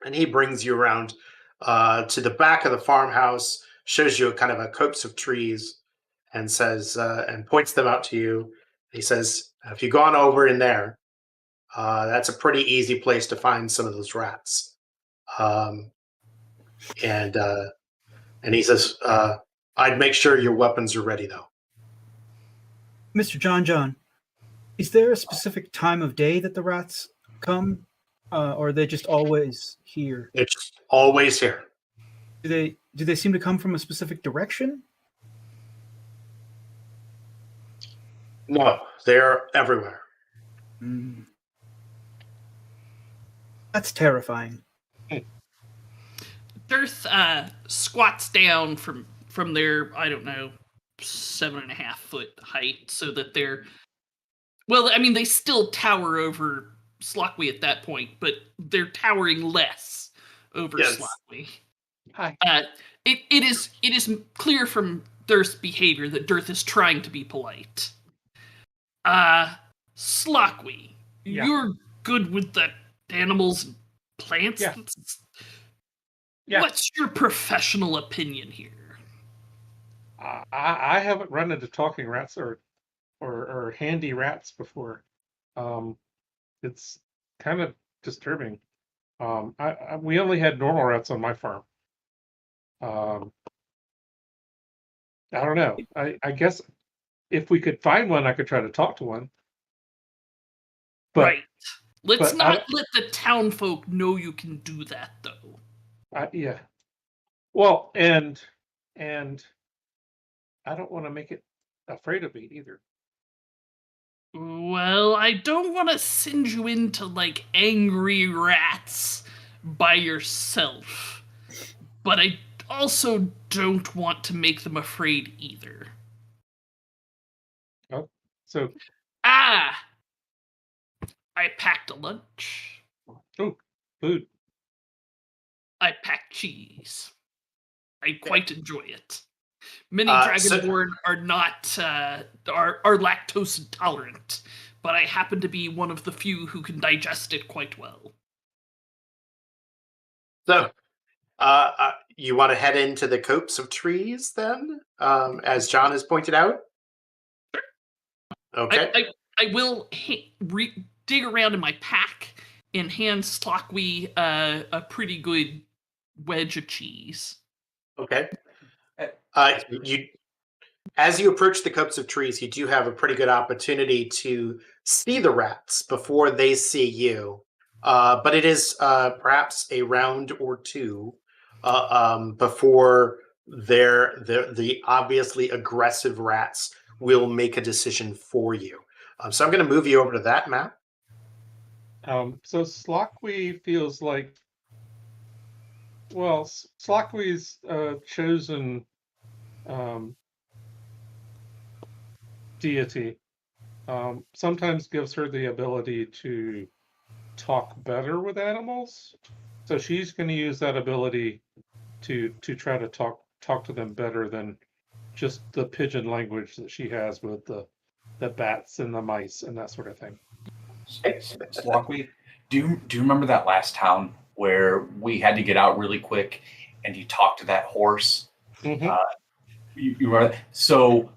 And he brings you around to the back of the farmhouse, shows you a kind of a copse of trees, and says, and points them out to you. He says, if you go on over in there, that's a pretty easy place to find some of those rats. And he says, I'd make sure your weapons are ready, though. Mr. John, is there a specific time of day that the rats come, or are they just always here? They're just always here. Do they seem to come from a specific direction? No, they're everywhere. That's terrifying. Dirth squats down from their, I don't know, 7.5 foot height, so that they're, well, I mean, they still tower over Slockley at that point, but they're towering less over Yes. Slockley. Hi. It is clear from Dirth's behavior that Dirth is trying to be polite. Slockley, Yeah. you're good with the animals and plants? Yeah. Yeah. What's your professional opinion here? I haven't run into talking rats or handy rats before. It's kind of disturbing. We only had normal rats on my farm. I don't know. I guess if we could find one, I could try to talk to one. But Right. Let's but not let the town folk know you can do that, though. yeah. Well, and I don't want to make it afraid of me either. Well, I don't want to send you into, like, angry rats by yourself. But I also don't want to make them afraid either. Oh, so I packed a lunch. food. I packed cheese. I quite enjoy it. Many So- Dragonborn are not are lactose intolerant, but I happen to be one of the few who can digest it quite well. So, you want to head into the copse of trees then, as John has pointed out? Okay. I will dig around in my pack and hand Slockley a pretty good wedge of cheese. Okay. As you approach the copse of trees, you do have a pretty good opportunity to see the rats before they see you. But it is perhaps a round or two before the obviously aggressive rats will make a decision for you. So I'm going to move you over to that map. So Slockley feels like Well, Slockley's chosen deity sometimes gives her the ability to talk better with animals. So she's going to use that ability to try to talk to them better than just the pigeon language that she has with the bats and the mice and that sort of thing. Slockley, do you remember that last town where we had to get out really quick and you talked to that horse? Mm-hmm. You remember that? So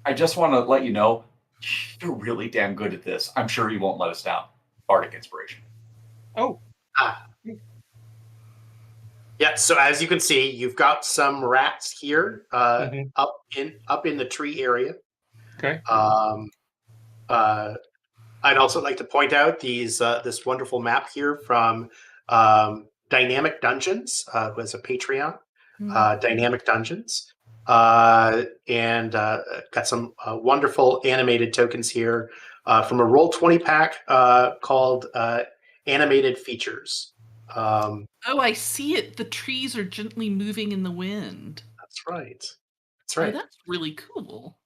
I just want to let you know you're really damn good at this. I'm sure you won't let us down. Bardic inspiration. Oh. Ah. Yeah, so as you can see, you've got some rats here Mm-hmm. up in the tree area. Okay. I'd also like to point out this wonderful map here from Dynamic Dungeons, who has a Patreon, Dynamic Dungeons, and got some wonderful animated tokens here from a Roll20 pack called Animated Features. Oh, I see it. The trees are gently moving in the wind. That's right. That's Oh, right. that's really cool.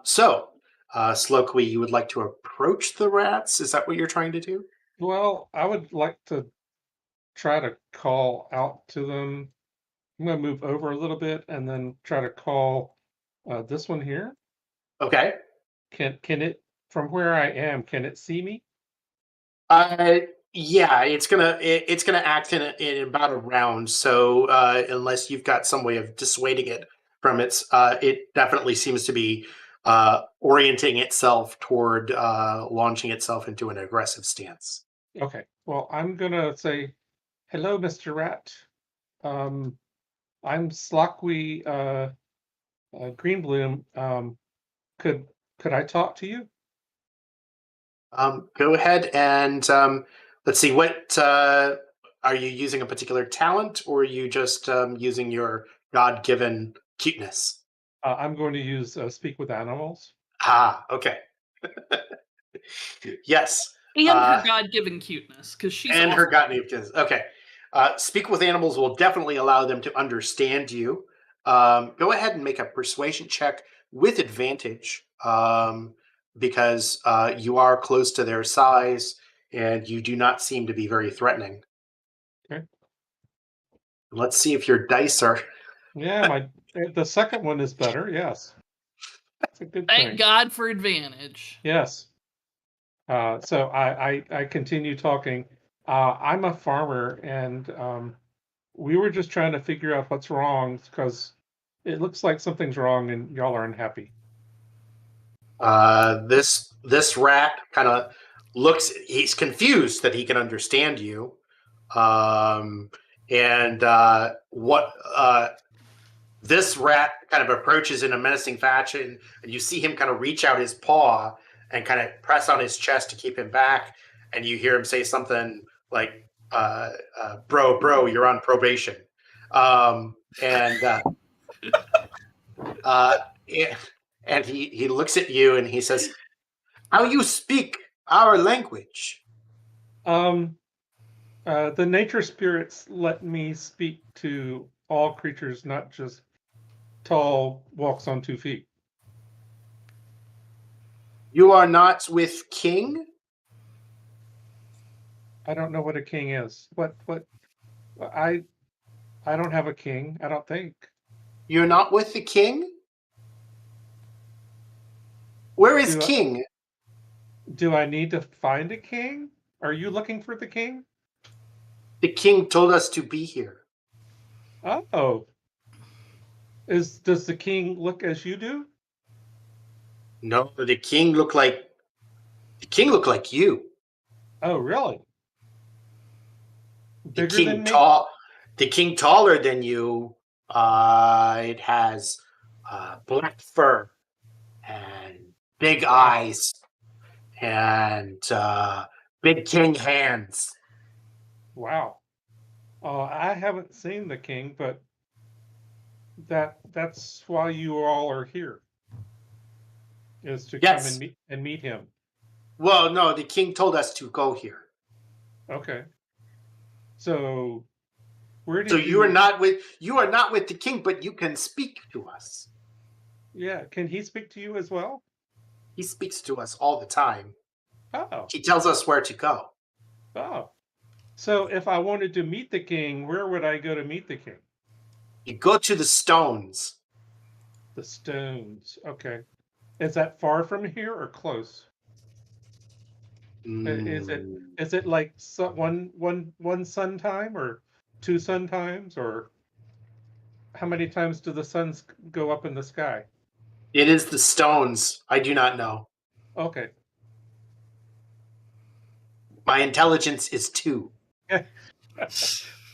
So, Slokwe, you would like to approach the rats? Is that what you're trying to do? Well, I would like to try to call out to them. I'm going to move over a little bit and then try to call this one here. Okay. Can it, from where I am, can it see me? Yeah, it's gonna act in about a round. So unless you've got some way of dissuading it from it definitely seems to be orienting itself toward launching itself into an aggressive stance. Okay. Well, I'm going to say, hello, Mr. Rat. I'm Slockley Greenbloom. Could I talk to you? Go ahead and let's see. What are you using a particular talent, or are you just using your God-given cuteness? I'm going to use Speak with Animals. Ah, okay. Yes. And her God-given cuteness, because she's and awesome. her God-given cuteness. Okay. Speak with animals will definitely allow them to understand you. Go ahead and make a persuasion check with advantage because you are close to their size and you do not seem to be very threatening. Okay. Let's see if your dice are. Yeah, the second one is better. Yes. That's a good Thank thing. God for advantage. Yes. So I continue talking. I'm a farmer, and we were just trying to figure out what's wrong because it looks like something's wrong, and y'all are unhappy. This rat kind of looks. He's confused that he can understand you, and what this rat kind of approaches in a menacing fashion, and you see him kind of reach out his paw and kind of press on his chest to keep him back, and you hear him say something like, bro, you're on probation. And uh, and he looks at you and he says, how you speak our language? The nature spirits let me speak to all creatures, not just tall walks on 2 feet. You are not with King? I don't know what a king is. What I don't have a king, I don't think. You're not with the King? Where is King? Do I need to find a king? Are you looking for the king? The King told us to be here. Oh. Does the king look as you do? No, the king looked like you. Oh, really? The Bigger king than me? the king taller than you. It has black fur and big eyes and big king hands. Wow. I haven't seen the king, but that's why you all are here. Is to Yes. come and meet him. Well, no, the king told us to go here. Okay. So Where did So you are not with the king, but you can speak to us. Yeah, can he speak to you as well? He speaks to us all the time. Oh, He tells us where to go. oh. So if I wanted to meet the king, where would I go to meet the king? You go to the stones. The stones. Okay. Is that far from here or close? Is it like one sun time or two sun times, or how many times do the suns go up in the sky? It is the stones. I do not know. Okay. My intelligence is 2.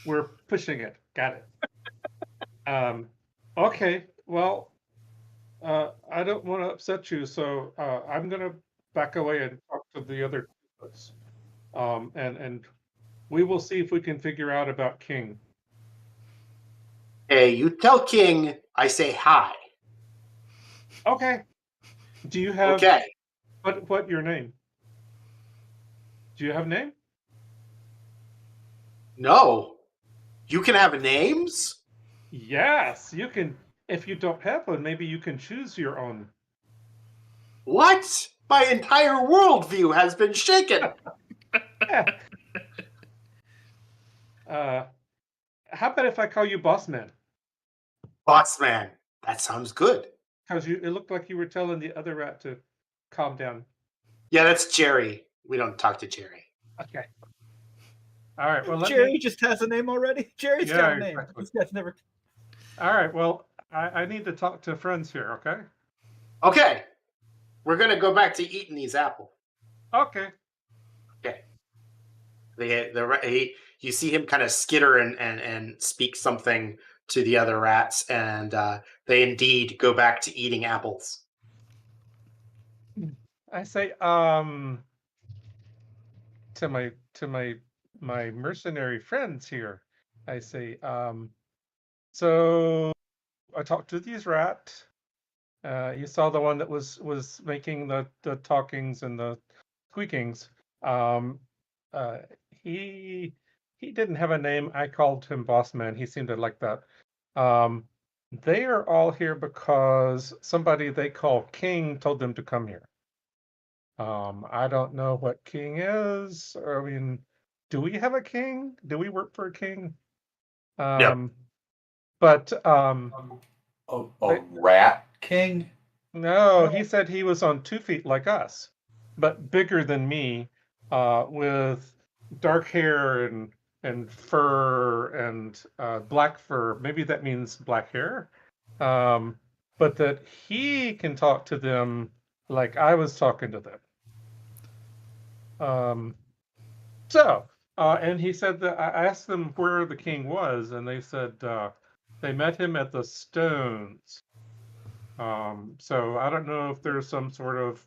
We're pushing it. Got it. Okay. Well, I don't want to upset you, so I'm gonna back away and talk to the other folks. And we will see if we can figure out about King. Hey, you tell King I say hi. Okay. Do you have Okay. what your name? Do you have a name? No. You can have names? Yes, you can. If you don't have one, maybe you can choose your own. What? My entire worldview has been shaken. How about if I call you Boss Man? Boss man. That sounds good. Because it looked like you were telling the other rat to calm down. Yeah, that's Jerry. We don't talk to Jerry. Okay. All right. Well, Jerry just has a name already. Jerry's got a name. Exactly. This guy's never. All right. Well, I need to talk to friends here. Okay. Okay. We're going to go back to eating these apples. Okay. Okay. You see him kind of skitter and speak something to the other rats, and they indeed go back to eating apples. I say to my mercenary friends here, I say so I talked to these rats. You saw the one that was making the talkings and the squeakings. He didn't have a name. I called him Boss Man. He seemed to like that. They are all here because somebody they call King told them to come here. I don't know what King is. I mean, do we have a king? Do we work for a king? But A rat king? no, he said he was on 2 feet like us, but bigger than me, with dark hair and fur and black fur. Maybe that means black hair. But that he can talk to them like I was talking to them. And he said that I asked them where the king was, and they said they met him at the Stones. So I don't know if there's some sort of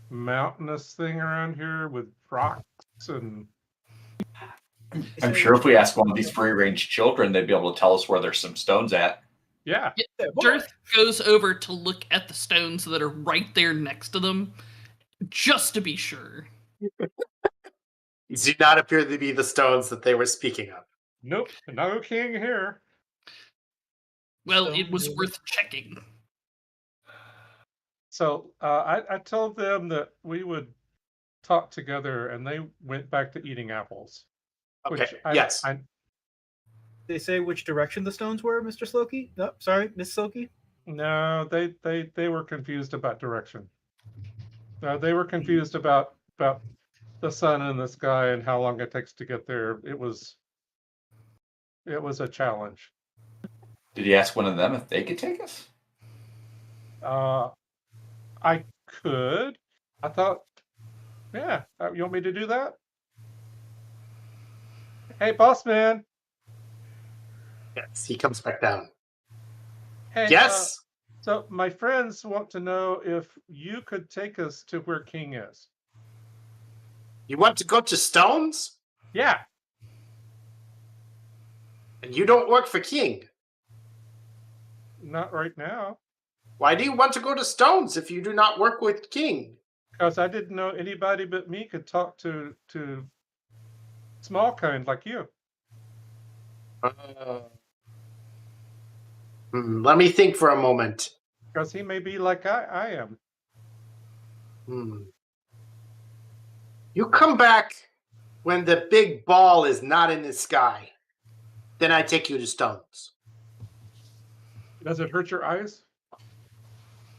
mountainous thing around here with rocks and. I'm sure if we ask one of these free-range children, they'd be able to tell us where there's some stones at. Yeah. Dirth goes over to look at the stones that are right there next to them, just to be sure. These do not appear to be the stones that they were speaking of. Nope, no king here. Well, it was worth checking. So I told them that we would talk together, and they went back to eating apples. Okay. Which Yes. They say which direction the stones were, Mr. Slokey? No, sorry, Miss Slokey. No, they were confused about direction. They were confused about the sun and the sky and how long it takes to get there. It was a challenge. Did you ask one of them if they could take us? I could. I thought, yeah. You want me to do that? Hey, boss man. Yes. He comes back down. Hey. Yes. So my friends want to know if you could take us to where King is. You want to go to Stones? Yeah. And you don't work for King. Not right now. Why do you want to go to Stones if you do not work with King? Because I didn't know anybody but me could talk to small kind like you. Let me think for a moment. Because he may be like I am. Hmm. You come back when the big ball is not in the sky. Then I take you to Stones. Does it hurt your eyes?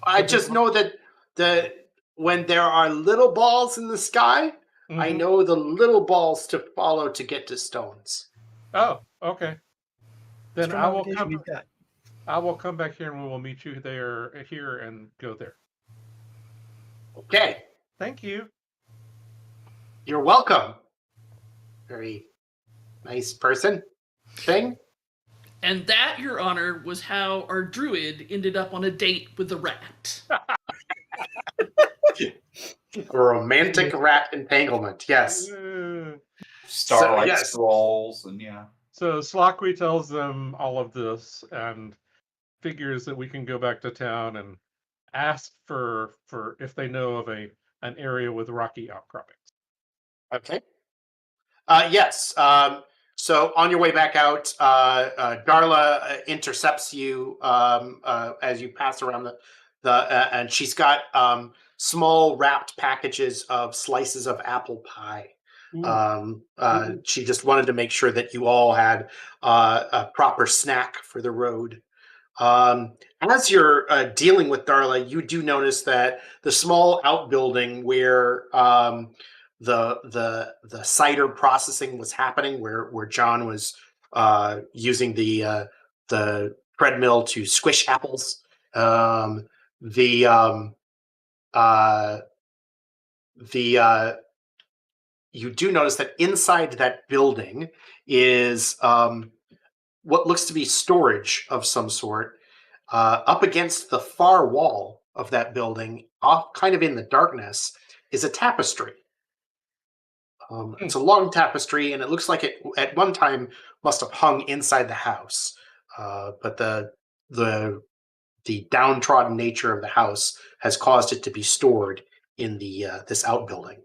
I The big just ball? know that when there are little balls in the sky, I Mhm. know the little balls to follow to get to Stones. Oh, okay. Then Strong obligation he's got. I will come back here and we will meet you here and go there. Okay, Thank you. you're welcome. Very nice person thing. And that, Your Honor, was how our druid ended up on a date with the rat. A romantic rat entanglement. Yes. Starlight yes. scrolls, and yeah. So Slockley tells them all of this and figures that we can go back to town and ask for if they know of an area with rocky outcroppings. Okay. Yes. So on your way back out, Darla intercepts you as you pass around and she's got small wrapped packages of slices of apple pie. She just wanted to make sure that you all had a proper snack for the road. As you're dealing with Darla, you do notice that the small outbuilding where the cider processing was happening, where John was using the treadmill to squish apples, the uh, you do notice that inside that building is what looks to be storage of some sort. Up against the far wall of that building, off kind of in the darkness, is a tapestry. It's a long tapestry, and it looks like it at one time must have hung inside the house. But the downtrodden nature of the house has caused it to be stored in the this outbuilding.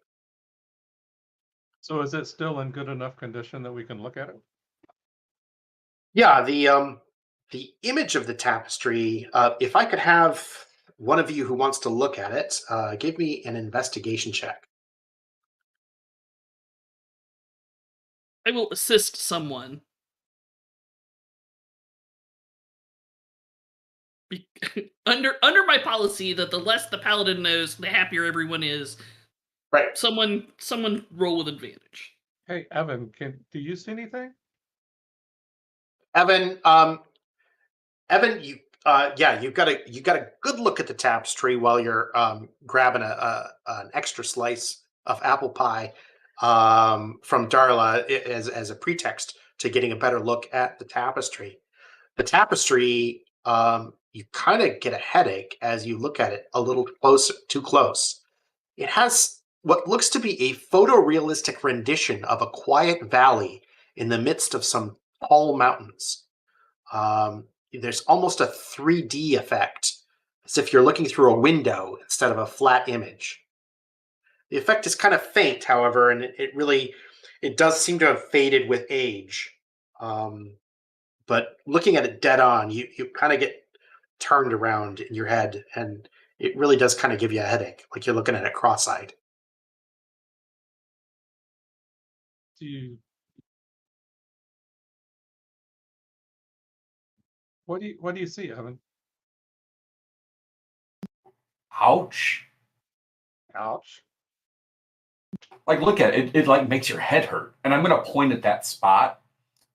So is it still in good enough condition that we can look at it? Yeah, the image of the tapestry. If I could have one of you who wants to look at it, give me an investigation check. I will assist someone. Under my policy that the less the paladin knows, the happier everyone is. Right. Someone roll with advantage. Hey, Evan, do you see anything? Evan, Evan, you got a good look at the tapestry while you're grabbing an extra slice of apple pie from Darla as a pretext to getting a better look at the tapestry. The tapestry, you kind of get a headache as you look at it a little too close. It has what looks to be a photorealistic rendition of a quiet valley in the midst of some tall mountains. There's almost a 3D effect, as if you're looking through a window instead of a flat image. The effect is kind of faint, however, and it does seem to have faded with age. But looking at it dead on, you kind of get turned around in your head, and it really does kind of give you a headache, like you're looking at it cross-eyed. What do you see, Evan? Ouch. Ouch. Like, look at it. It like makes your head hurt. And I'm gonna point at that spot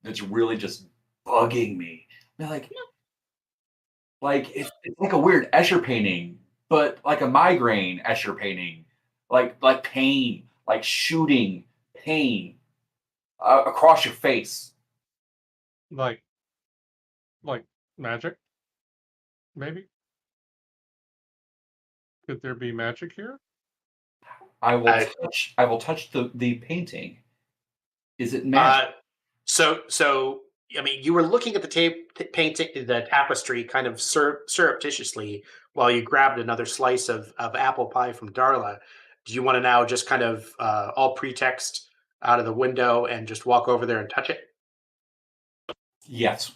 that's really just bugging me. They're like it's like a weird Escher painting, but like a migraine Escher painting, like pain, like shooting pain across your face. Like magic? Maybe? Could there be magic here? I will touch the painting. Is it magic? So I mean, you were looking at the tapestry, kind of surreptitiously while you grabbed another slice of apple pie from Darla. Do you want to now just kind of all pretext out of the window and just walk over there and touch it? Yes.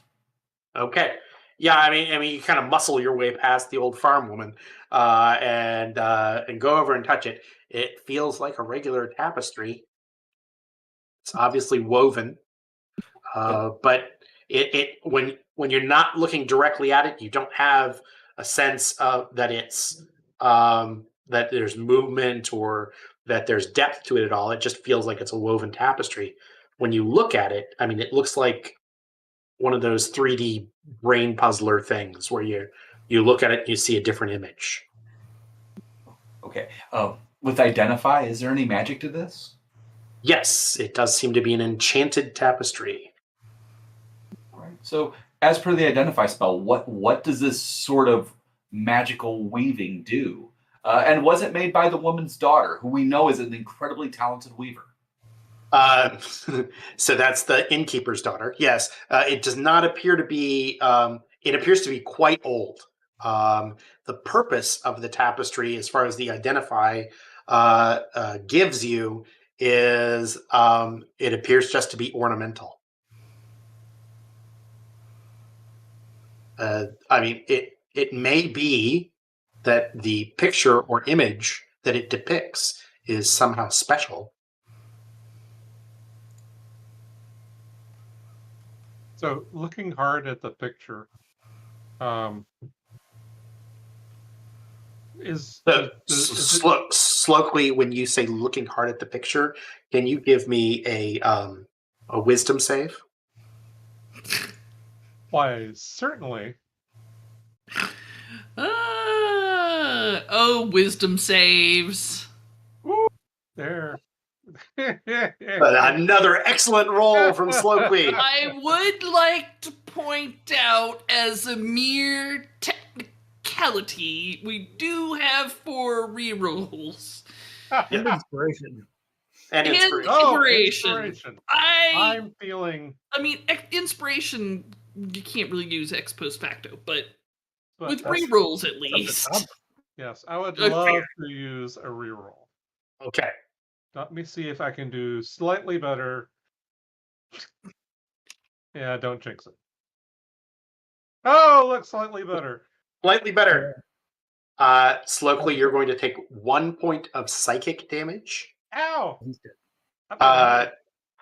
Okay. Yeah, I mean, you kind of muscle your way past the old farm woman, and go over and touch it. It feels like a regular tapestry. It's obviously woven, but it when you're not looking directly at it, you don't have a sense of that it's that there's movement or that there's depth to it at all. It just feels like it's a woven tapestry. When you look at it, I mean, it looks like one of those 3D brain puzzler things where you look at it and you see a different image. Okay. With identify, is there any magic to this? Yes, it does seem to be an enchanted tapestry. Right. So, as per the identify spell, what does this sort of magical weaving do? And was it made by the woman's daughter, who we know is an incredibly talented weaver? Uh, so that's the innkeeper's daughter. Yes, it does not appear to be. It appears to be quite old. The purpose of the tapestry, as far as the identify gives you, is it appears just to be ornamental. I mean, it may be that the picture or image that it depicts is somehow special. So looking hard at the picture, um, is So, is it slowly, when you say looking hard at the picture, can you give me a wisdom save? why certainly Oh, wisdom saves. there. Another excellent roll from Slowqueen. I would like to point out, as a mere technicality, we do have 4 rerolls. And inspiration. And And inspiration. Oh, inspiration. inspiration. I I'm feeling, mean, inspiration, you can't really use ex post facto, but but with that's- rerolls at least. yes, I would Fair. love to use a reroll. Okay. Let me see if I can do slightly better. Yeah, don't jinx it. Oh, look, slightly better. Slightly better. Slowly, you're going to take 1 point of psychic damage. Ow! I've got a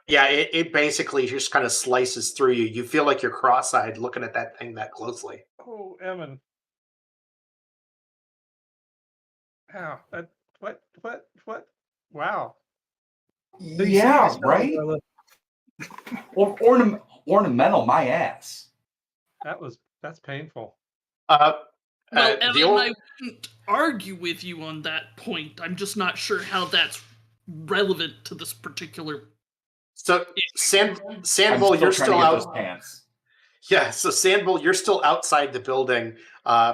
Yeah, it basically just kind of slices through you. You feel like you're cross-eyed looking at that thing that closely. Oh, Emin. Ow. What? Wow. So you see Yeah, this fellow, right? Darla? Ornamental, my ass. That's painful. Uh, Well, the Evan, old- I wouldn't argue with you on that point. I'm just not sure how that's relevant to this particular. So I'm Sandbull, you're trying to still get out. those pants. Yeah, so Sandbull, you're still outside the building,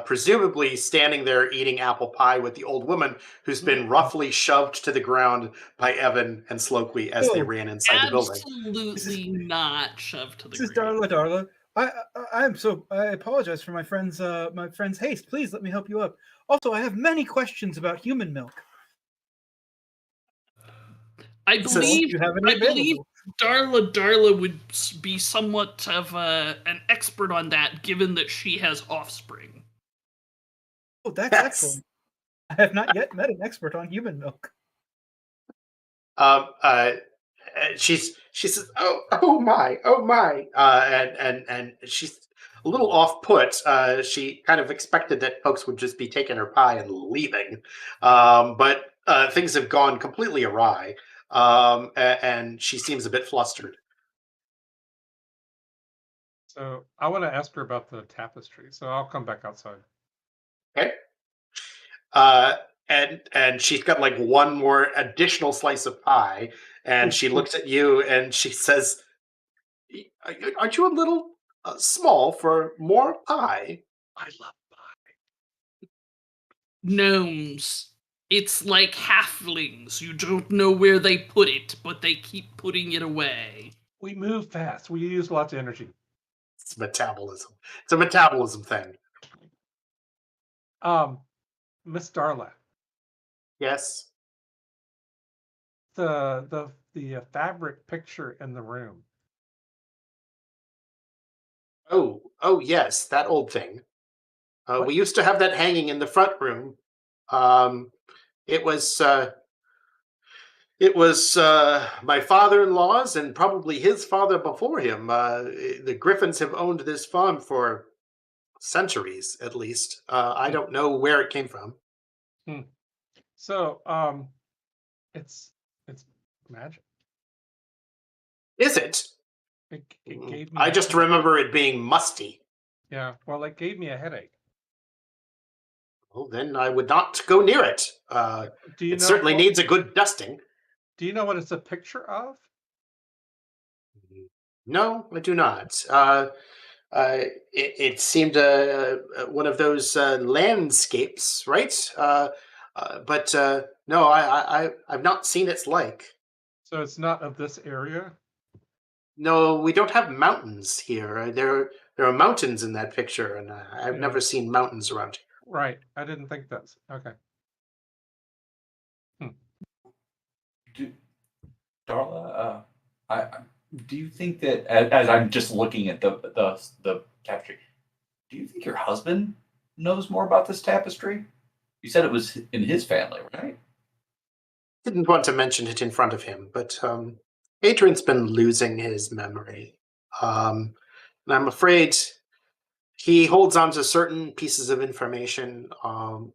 presumably standing there eating apple pie with the old woman who's been roughly shoved to the ground by Evan and Slowqueen as they Oh, ran inside the building. Absolutely not shoved to the This is ground. Darla. I apologize for my friend's haste. Please let me help you up. Also, I have many questions about human milk. I So believe you have any I believe available? Darla would be somewhat of an expert on that, given that she has offspring. Oh, that's Yes. excellent. I have not yet met an expert on human milk. Um, uh, she says, "Oh my, oh my," and she's a little off put. She kind of expected that folks would just be taking her pie and leaving, but things have gone completely awry, and she seems a bit flustered. So I want to ask her about the tapestry. So I'll come back outside. Okay. Uh, and she's got like one more additional slice of pie, and she looks at you and she says, "Aren't you a little small for more pie?" I love Gnomes. It's like halflings. You don't know where they put it, but they keep putting it away. We move fast. We use lots of energy. It's metabolism. It's a metabolism thing. Miss Darla, Yes. the fabric picture in the room. Oh, yes, that old thing. What? We used to have that hanging in the front room. Um, it was my father-in-law's and probably his father before him. The Griffins have owned this farm for centuries, at least. I don't know where it came from. Hmm. So, it's magic. Is it? It gave me I a just headache. remember it being musty. Yeah, well, it gave me a headache. Well, then I would not go near it. Do you It know certainly what? needs a good dusting. Do you know what it's a picture of? No, I do not. It seemed one of those landscapes, right? But no, I've not seen its like. So it's not of this area. No, we don't have mountains here. There are mountains in that picture, and I've Yeah. never seen mountains around here. Right. I didn't think that's okay. Darla, do you think that as I'm just looking at the tapestry, do you think your husband knows more about this tapestry? You said it was in his family, right? Didn't want to mention it in front of him, but Adrian's been losing his memory. And I'm afraid he holds on to certain pieces of information and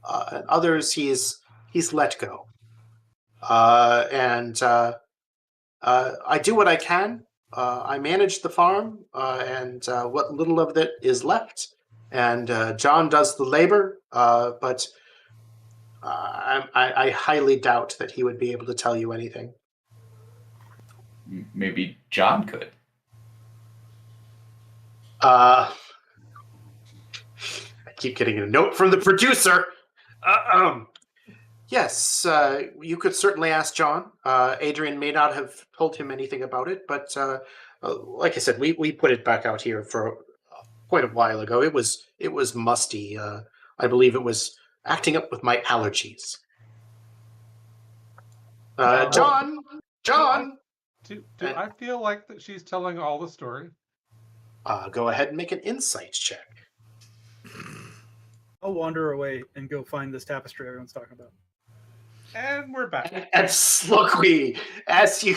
others he's let go. And I do what I can. I manage the farm, and what little of it is left. And John does the labor, but I highly doubt that he would be able to tell you anything. Maybe John could. I keep getting a note from the producer. Yes, you could certainly ask John. Adrian may not have told him anything about it, but like I said, we put it back out here for quite a while ago. It was musty. I believe it was acting up with my allergies. John. Do I feel like that she's telling all the story? Go ahead and make an insight check. I'll wander away and go find this tapestry everyone's talking about. And we're back. And Slugly, as you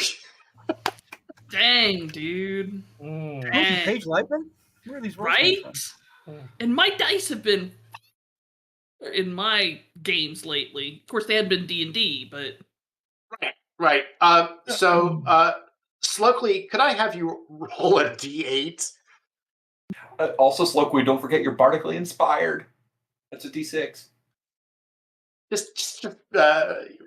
Dang, dude. Mm. Dang. Paige Lightman? Where are these rolls Right? coming from? And my dice have been in my games lately. Of course, they hadn't been D&D, but right. Slugly, could I have you roll a d8? Also, Slokwe, don't forget you're bardically inspired. That's a D6. Just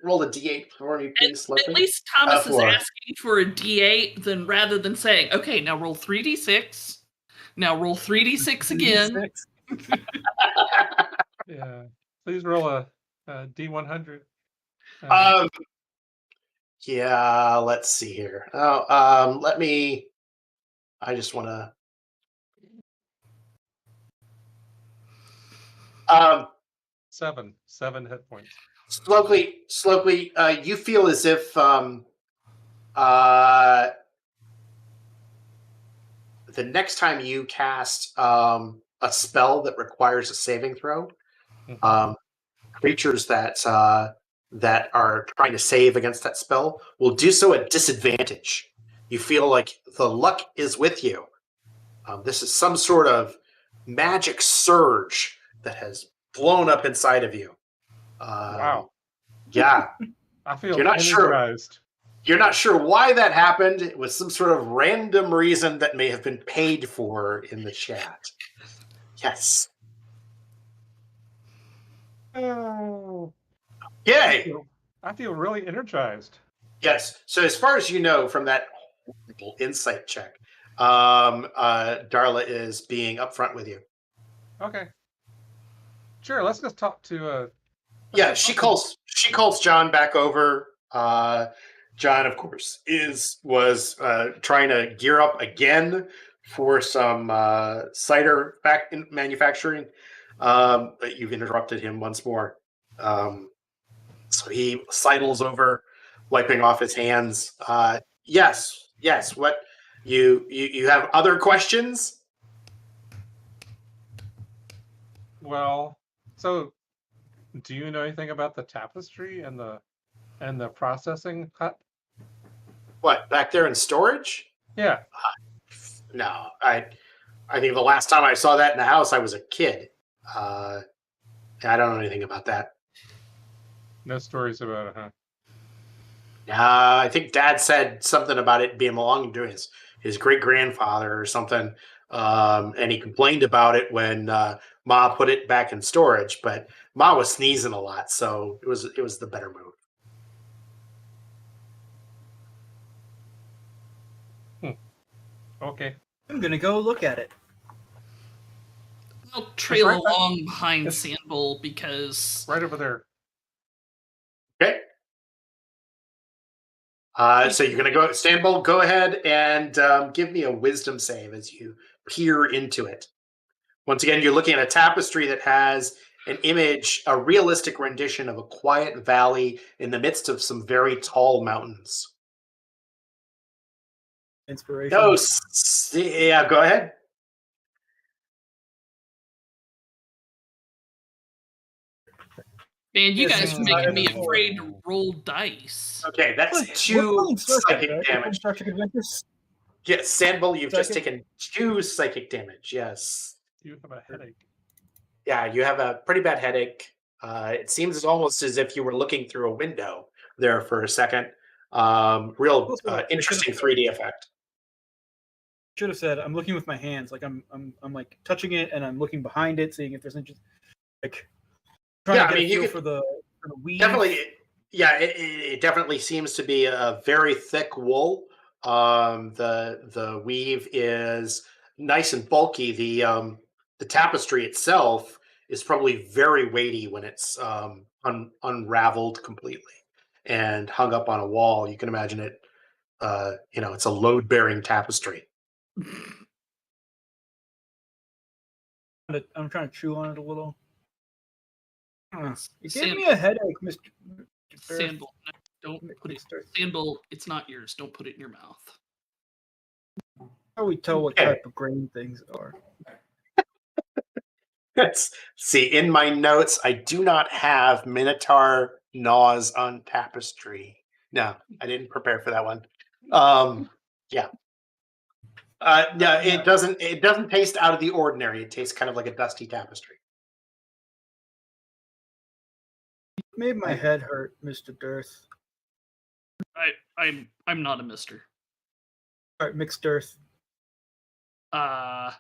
roll a d8 for me, please, Slugly. at least Thomas is Four. asking for a D8 then rather than saying, okay, now roll 3d6. Now roll 3d6 again. Yeah. Please roll a D100. Yeah, let's see here. I just want to. 7 hit points. Slowly, you feel as if the next time you cast a spell that requires a saving throw, creatures that are trying to save against that spell will do so at disadvantage. You feel like the luck is with you. This is some sort of magic surge that has blown up inside of you. Wow. Yeah. I feel You're not energized. You're not sure why that happened. It was some sort of random reason that may have been paid for in the chat. Yes. Oh. Yay! I feel really energized. Yes. So as far as you know from that insight check, Darla is being upfront with you. Okay. Sure, let's just talk to Yeah, she calls John back over. John, of course, was trying to gear up again for some cider manufacturing, but you've interrupted him once more. So he sidles over, wiping off his hands. Yes. What you have other questions? Well, so do you know anything about the tapestry and the processing hut? What, back there in storage? Yeah. No, I think the last time I saw that in the house, I was a kid. I don't know anything about that. No stories about it, huh? I think Dad said something about it being belonging to his great grandfather or something, and he complained about it when Ma put it back in storage. But Ma was sneezing a lot, so it was the better move. Okay. I'm gonna go look at it. I'll trail right back- along behind it's- Sandbull because Right over there. Okay. So you're gonna go, Stanbull. Go ahead and give me a wisdom save as you peer into it. Once again, you're looking at a tapestry that has an image, a realistic rendition of a quiet valley in the midst of some very tall mountains. Inspiration. No, yeah, go ahead. man, you Yes, guys are it's making not me a- afraid to roll dice. Okay, that's We're 2 playing Star Trek, psychic right? We're damage. playing Star Trek Adventures. Yes, Sandbull, you've just Psychic? taken 2 psychic damage. Yes. You have a headache. Yeah, you have a pretty bad headache. It seems almost as if you were looking through a window there for a second. Real interesting 3D effect. Should have said I'm looking with my hands, like I'm like touching it and I'm looking behind it, seeing if there's anything like trying Yeah, to I get mean, a you feel could for the weave. definitely, yeah, it definitely seems to be a very thick wool. The weave is nice and bulky. The tapestry itself is probably very weighty when it's unraveled completely and hung up on a wall. You can imagine it. It's a load-bearing tapestry. I'm trying to chew on it a little. It gave Sand- me a headache, Mr. Sandbull, don't put it. Mr. Sandbull, it's not yours. Don't put it in your mouth. How do we tell what Okay. type of grain things are? See, in my notes, I do not have Minotaur gnaws on tapestry. No, I didn't prepare for that one. Yeah. No, it doesn't. It doesn't taste out of the ordinary. It tastes kind of like a dusty tapestry. Made my head hurt, Mr. Dearth. I'm not a mister. All right, mixed Dearth. Well,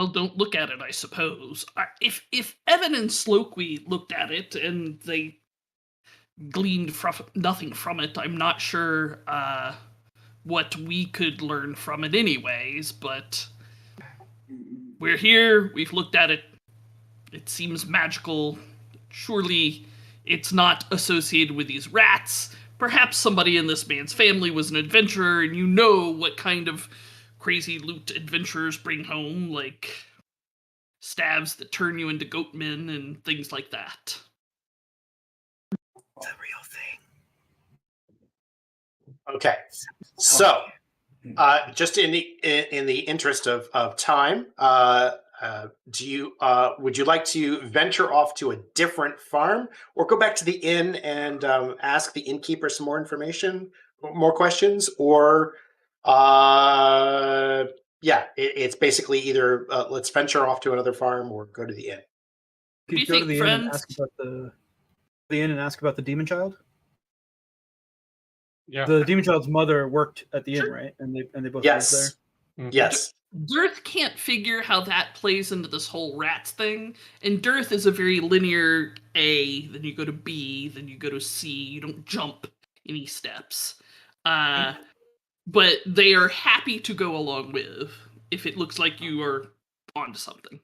don't look at it, I suppose. If Evan and Slokey looked at it and they gleaned nothing from it, I'm not sure what we could learn from it anyways, but we're here, we've looked at it. It seems magical. Surely it's not associated with these rats. Perhaps somebody in this man's family was an adventurer, and you know what kind of crazy loot adventurers bring home, like stabs that turn you into goat men and things like that. It's a real thing. Okay, so just in the interest of time, would you like to venture off to a different farm, or go back to the inn and ask the innkeeper some more information, more questions, or it's basically either let's venture off to another farm or go to the inn. Do you Could go to think, the inn and friends? ask about the inn and ask about the demon child. Yeah. The demon child's mother worked at the inn, right? And they both lived there. Yes, Mhm. yes. Dearth can't figure how that plays into this whole rats thing. And Dearth is a very linear A, then you go to B, then you go to C. You don't jump any steps. But they are happy to go along with if it looks like you are onto something.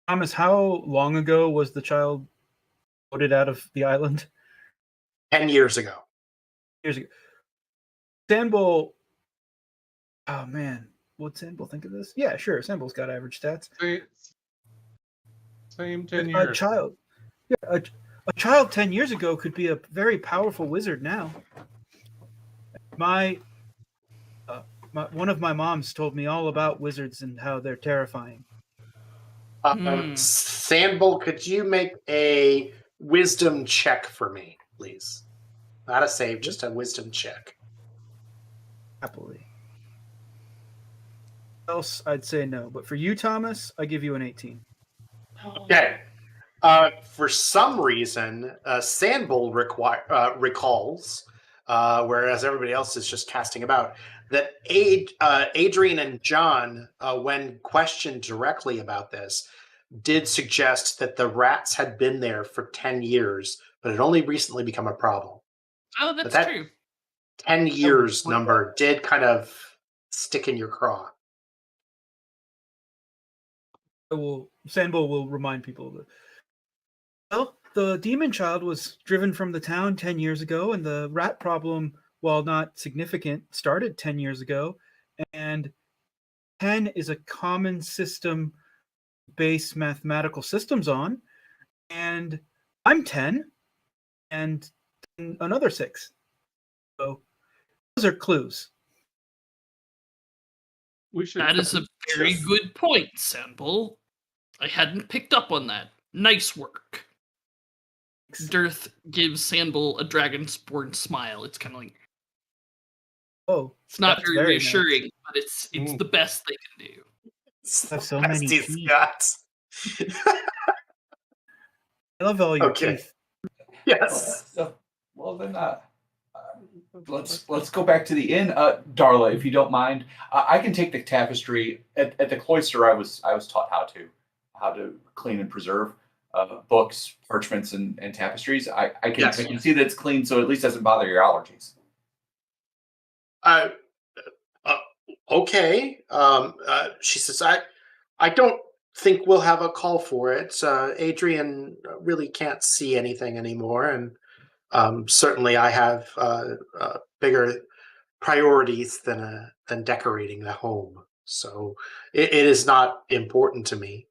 Thomas, how long ago was the child voted out of the island? 10 years ago. Years ago. Sandbull. Oh man, would Sandbull think of this? Yeah, sure. Sandbull's got average stats. Same 10 A years. child. Yeah, a child 10 years ago could be a very powerful wizard now. One of my moms told me all about wizards and how they're terrifying. Sandbull, could you make a wisdom check for me, please? Not a save, just a wisdom check. Happily. Else, I'd say no. But for you, Thomas, I give you an 18. Okay. For some reason, Sandbull recalls, whereas everybody else is just casting about, that Adrian and John, when questioned directly about this, did suggest that the rats had been there for 10 years, but had only recently become a problem. Oh, But that's that true. 10 years number did kind of stick in your craw. Sandbull will remind people of it. Well, the demon child was driven from the town 10 years ago, and the rat problem, while not significant, started 10 years ago. And 10 is a common system base mathematical systems on. And I'm 10, and another 6. So those are clues. We should. That is a very good point, Sandbull. I hadn't picked up on that. Nice work. Dirth gives Sandbull a dragonborn smile. It's kind of like, it's not that's very nice. reassuring, but it's the best they can do. I have so many He's teeth. got. I love all your Okay. teeth. Yes. Well, then, let's go back to the inn, Darla, if you don't mind. I can take the tapestry at the cloister. I was taught how to clean and preserve books, parchments, and tapestries. I can see that it's clean, so at least doesn't bother your allergies. Okay. She says, I don't think we'll have a call for it. Adrian really can't see anything anymore, and certainly I have bigger priorities than decorating the home. So it is not important to me.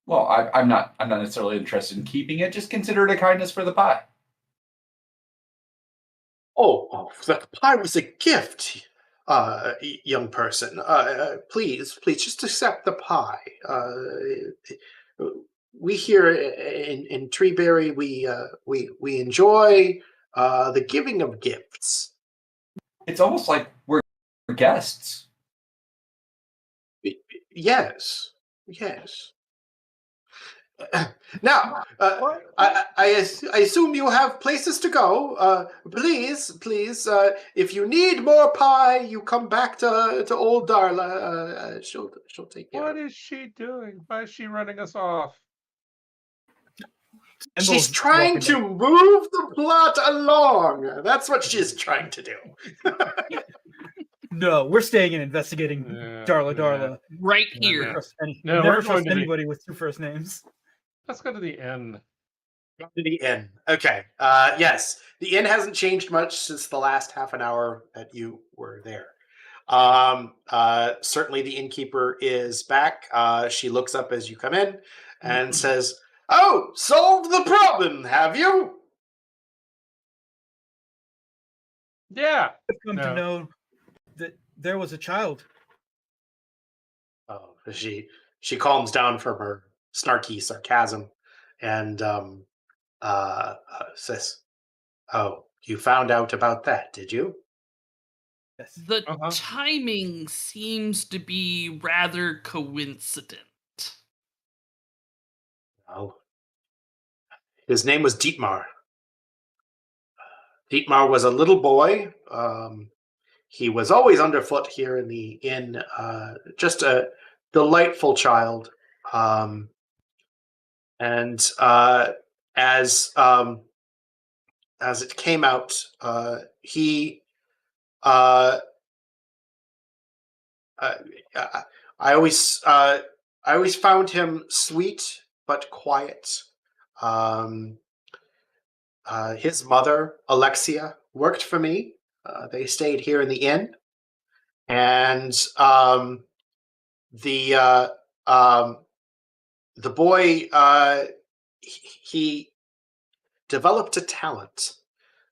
Well, I'm not necessarily interested in keeping it. Just consider it a kindness for the pie. Oh, the pie was a gift, young person. Please, just accept the pie. We here in Treeberry, we enjoy the giving of gifts. It's almost like we're guests. Yes. Now, I assume you have places to go. Please, if you need more pie, you come back to old Darla. She'll take care. What is she doing? Why is she running us off? She's trying to move the plot along. That's what she's trying to do. No, we're staying and investigating Darla. Right here. Never trust anybody with 2 first names. Let's go to the inn. To the inn. Okay. Yes, the inn hasn't changed much since the last half an hour that you were there. Certainly the innkeeper is back. She looks up as you come in and says, "Oh, solved the problem, have you?" Yeah. I've come to know that there was a child. Oh, she calms down from her snarky sarcasm and says, "Oh, you found out about that, did you?" Yes. The timing seems to be rather coincident. Well, his name was Dietmar. Dietmar was a little boy. He was always underfoot here in the inn. Just a delightful child. And as it came out, he I always found him sweet but quiet. His mother, Alexia, worked for me. They stayed here in the inn, and the boy he developed a talent,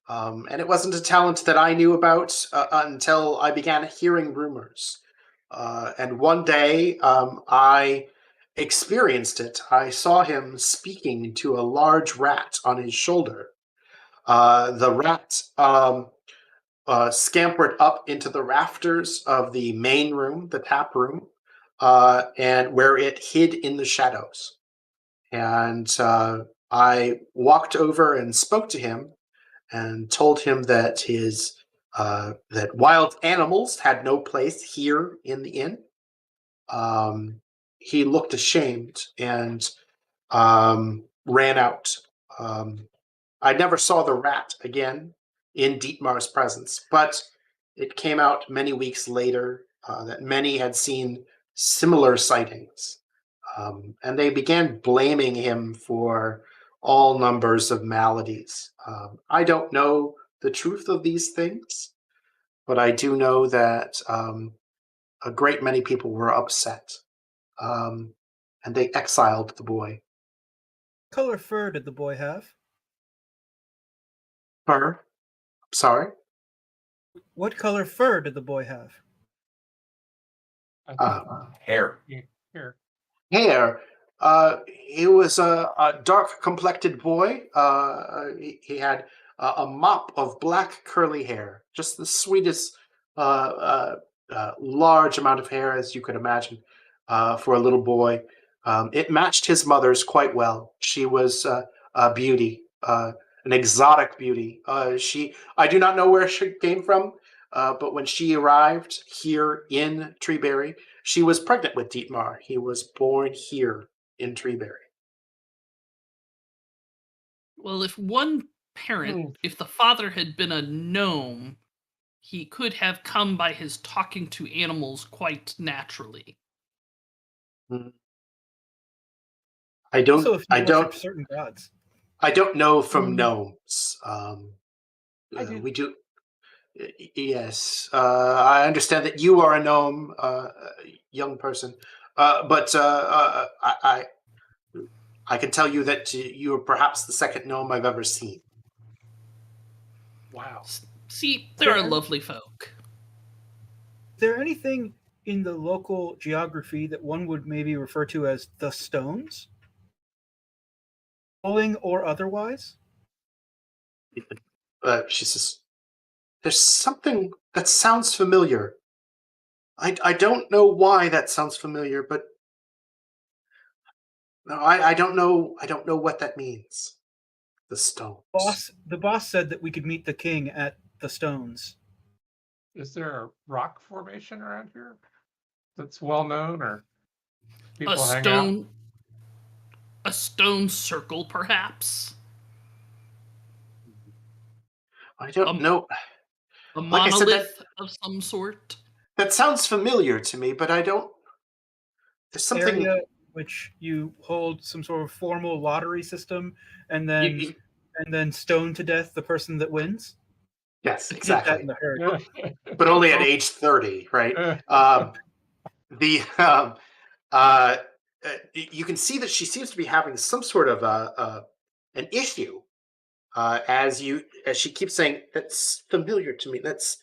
and it wasn't a talent that I knew about until I began hearing rumors. And one day, I experienced it. I saw him speaking to a large rat on his shoulder. The rat scampered up into the rafters of the main room, the tap room, and where it hid in the shadows. And I walked over and spoke to him and told him that that wild animals had no place here in the inn. He looked ashamed and ran out. I never saw the rat again in Dietmar's presence, but it came out many weeks later that many had seen similar sightings. And they began blaming him for all numbers of maladies. I don't know the truth of these things, but I do know that a great many people were upset, and they exiled the boy. What color fur did the boy have? Her? Sorry? What color fur did the boy have? I Uh, Hair. think here. Hair. He was a dark complected boy. He had a mop of black curly hair, just the sweetest, large amount of hair as you could imagine for a little boy. It matched his mother's quite well. She was a beauty, an exotic beauty. I do not know where she came from, but when she arrived here in Treeberry, she was pregnant with Dietmar. He was born here in Treeberry. Well, if one parent, if the father had been a gnome, he could have come by his talking to animals quite naturally. Mm. I don't. Also, if I you don't. worship certain gods. I don't know from Mm. gnomes. I do. We do. Yes, I understand that you are a gnome, young person, but I can tell you that you are perhaps the second gnome I've ever seen. Wow. See, they're Yeah. lovely folk. Is there anything in the local geography that one would maybe refer to as the stones? Rolling or otherwise? She says, "There's something that sounds familiar. I don't know why that sounds familiar, but no, I don't know. I don't know what that means. The stones. The boss said that we could meet the king at the stones. Is there a rock formation around here that's well known, or A people hang out? stone, a stone circle, perhaps. I don't Um, know. A Like I said, monolith of some sort. that sounds familiar to me, but I don't. There's something. Area which you hold some sort of formal lottery system and You- then stone to death the person that wins. yes, I did that exactly. in the herd. But only at age 30, right? The you can see that she seems to be having some sort of an issue as she keeps saying that's familiar to me. There's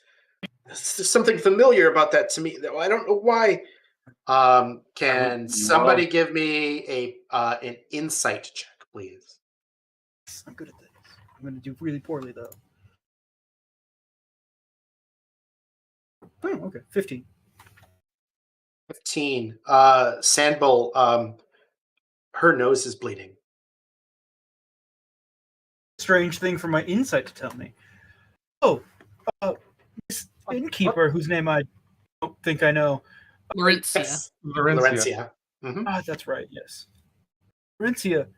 something familiar about that to me. Though I don't know why. Can somebody give me an insight check, please? I'm good at this. I'm going to do really poorly though. Oh, okay, 15. 15. Sandbull, her nose is bleeding. Strange thing for my insight to tell me. Oh, this innkeeper whose name I don't think I know. Laurentia. Yes, Laurentia. Mhm. Ah, that's right. Yes, Laurentia.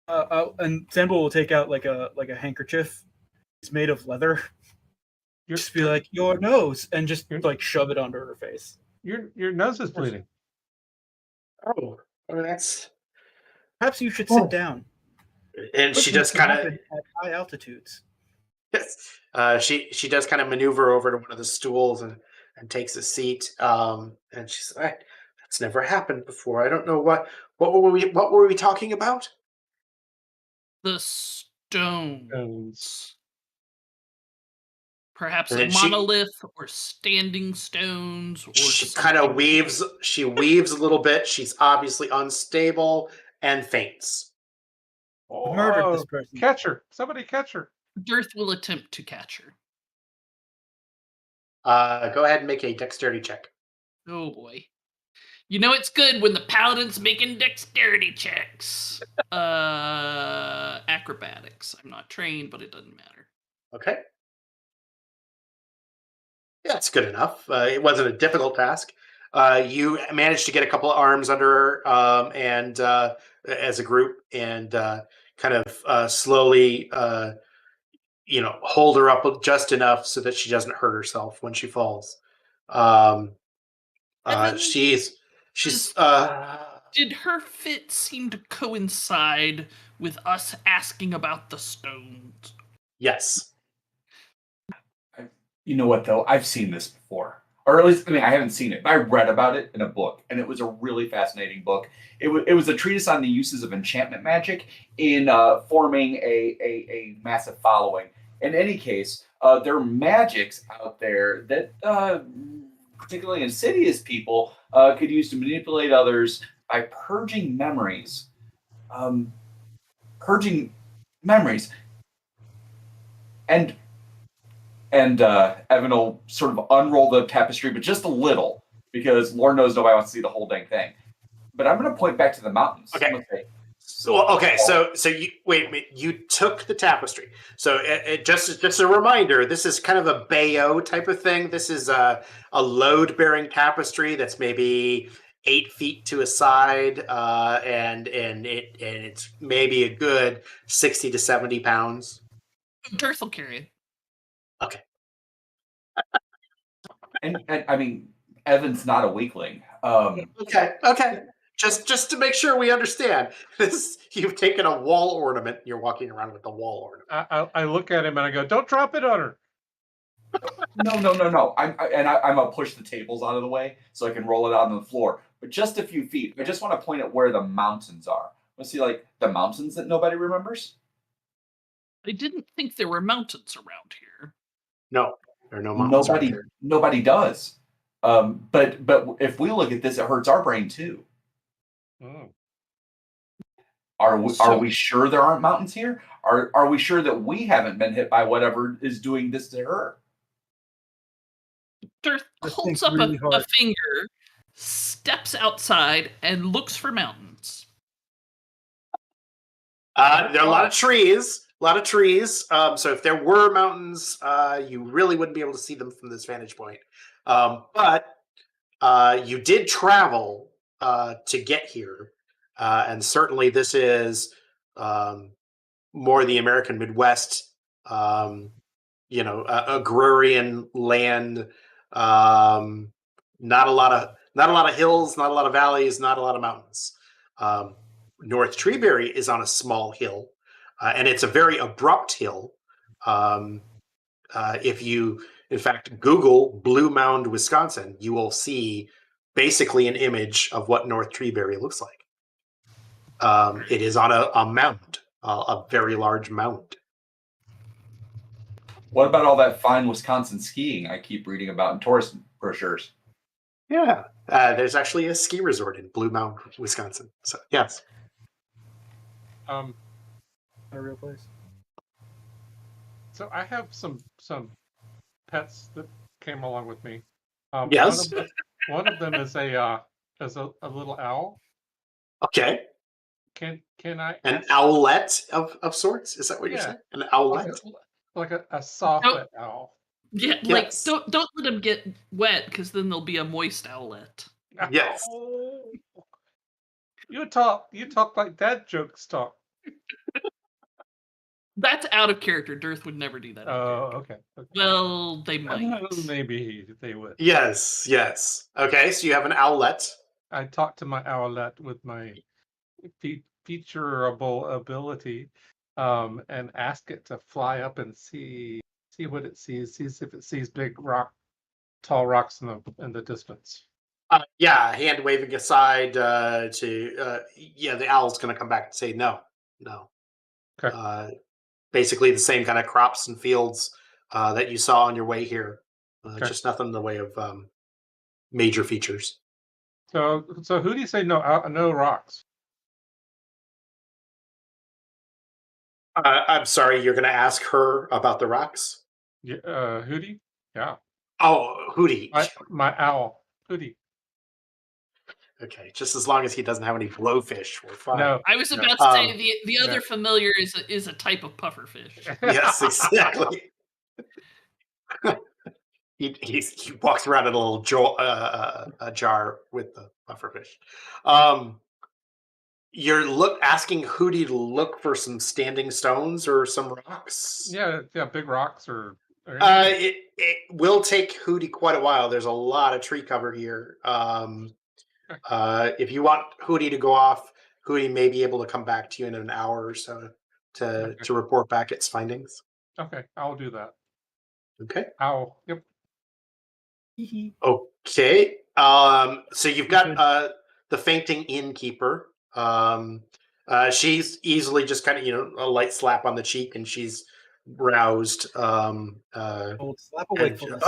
And Sandbull will take out like a handkerchief. It's made of leather. Your, Just be like your nose, and just like shove it onto her face. your nose is bleeding. Oh, that's. Perhaps you should sit down. And she Listen, just can kind of. happen at high altitudes. Yes. She does kind of maneuver over to one of the stools and takes a seat. And she's like, "That's never happened before. I don't know what were we talking about?" The stones. Stones. Perhaps And a then she- monolith or standing stones or She kind of something. weaves. She weaves a little bit. She's obviously unstable and faints. Murdered this Oh, person. catch her! Somebody catch her! Dirth will attempt to catch her. Go ahead and make a dexterity check. Oh boy. You know it's good when the paladin's making dexterity checks. Acrobatics. I'm not trained, but it doesn't matter. Okay. Yeah, it's good enough. It wasn't a difficult task. You managed to get a couple of arms under her, and as a group, and kind of slowly, hold her up just enough so that she doesn't hurt herself when she falls. Um, Evan, she's Did her fit seem to coincide with us asking about the stones? yes. You know what, though? I've seen this before. Or at least, I mean, I haven't seen it, but I read about it in a book, and it was a really fascinating book. It was a treatise on the uses of enchantment magic in forming a massive following. In any case, there are magics out there that, particularly insidious people, could use to manipulate others by purging memories. Purging memories. And Evan will sort of unroll the tapestry, but just a little, because Lord knows nobody wants to see the whole dang thing. But I'm going to point back to the mountains. Okay. So you wait a minute. You took the tapestry. So just a reminder. This is kind of a Bayo type of thing. This is a load-bearing tapestry that's maybe 8 feet to a side, and it's maybe a good 60 to 70 pounds. Dirth will carry it. Okay. And I mean, Evan's not a weakling. Okay. Just to make sure we understand, this you've taken a wall ornament. You're walking around with the wall ornament. I look at him and I go, "Don't drop it on her." No. I'm gonna push the tables out of the way so I can roll it out on the floor, but just a few feet. I just want to point at where the mountains are. Let's see, like the mountains that nobody remembers. I didn't think there were mountains around here. No, there are no mountains around here. Nobody does. But if we look at this, it hurts our brain too. Oh. Are we sure there aren't mountains here? Are we sure that we haven't been hit by whatever is doing this to her? Dirth This holds thing's up really a hard. finger, steps outside, and looks for mountains. There are a lot of trees. So if there were mountains, you really wouldn't be able to see them from this vantage point. But you did travel to get here, and certainly this is more the American Midwest, agrarian land. Not a lot of hills, not a lot of valleys, not a lot of mountains. North Treeberry is on a small hill, and it's a very abrupt hill. If you, in fact, Google Blue Mound, Wisconsin, you will see basically an image of what North Treeberry looks like. It is on a mound, a very large mound. What about all that fine Wisconsin skiing I keep reading about in tourist brochures? Yeah, there's actually a ski resort in Blue Mound, Wisconsin. So yes. A real place. So I have some pets that came along with me. Yes. One of them is a little owl. Okay. Can I An ask- owlet of sorts? Is that what you're Yeah. saying? An owlet? like a soft Nope. wet owl? Yeah, Yes. like don't let them get wet, because then there'll be a moist owlet. Yes. Oh. You talk like dad jokes talk. That's out of character. Dirth would never do that. Oh, okay. Well, they might. Maybe they would. Yes. Okay, so you have an owlet. I talked to my owlet with my featureable ability, and ask it to fly up and see what it sees if it sees tall rocks in the distance. Hand waving aside the owl's going to come back and say no. Okay. Basically the same kind of crops and fields that you saw on your way here. Okay. Just nothing in the way of major features. So who do you say no rocks? I'm sorry, you're going to ask her about the rocks? Yeah, Hootie? Yeah. Oh, Hootie. My owl. Hootie. Okay, just as long as he doesn't have any blowfish, we're fine. No. I was No. about to say the no. other familiar is a type of pufferfish. Yes, exactly. he walks around in a little a jar with the pufferfish. You're asking Hootie to look for some standing stones or some rocks? Yeah, big rocks or anything. It will take Hootie quite a while. There's a lot of tree cover here. If you want Hootie to go off, Hootie may be able to come back to you in an hour or so to report back its findings. Okay, I'll do that. Okay. Yep. Okay. So you've got the fainting innkeeper. She's easily just kind of a light slap on the cheek, and she's roused. Old slap of wakefulness.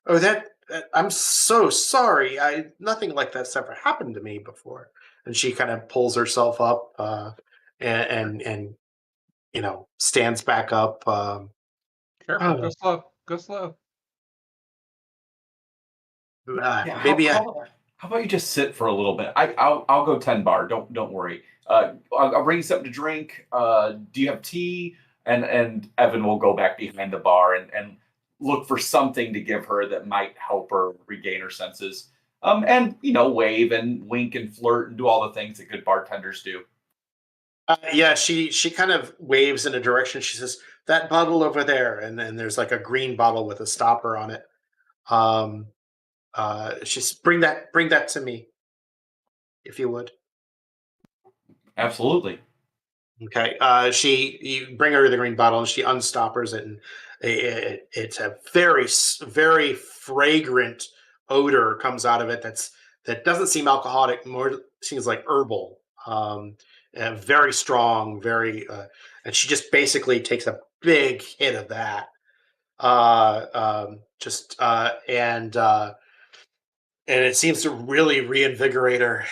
That I'm so sorry. Nothing like that's ever happened to me before. And she kind of pulls herself up and stands back up. Careful, go slow. Go slow. Yeah, Maybe how about you just sit for a little bit? I'll go 10 bar. Don't worry. I'll bring you something to drink. Do you have tea? And Evan will go back behind the bar and look for something to give her that might help her regain her senses. And wave and wink and flirt and do all the things that good bartenders do. Yeah, she kind of waves in a direction. She says, "That bottle over there," and then there's like a green bottle with a stopper on it. She says, bring that to me, if you would. Absolutely. Okay. You bring her the green bottle, and she unstoppers it, and it's a very, very fragrant odor comes out of it. That doesn't seem alcoholic. More seems like herbal. Very strong. And she just basically takes a big hit of that. And it seems to really reinvigorate her.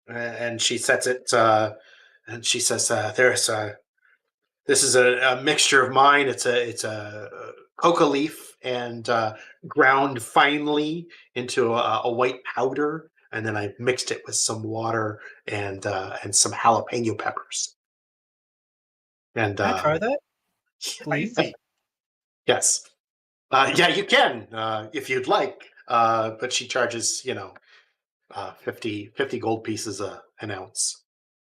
And she sets it. And she says, this is a mixture of mine. It's a coca leaf and ground finely into a white powder, and then I mixed it with some water and some jalapeno peppers. And Can I try that? Please? Yes. Yeah, you can if you'd like. But she charges 50 gold pieces an ounce.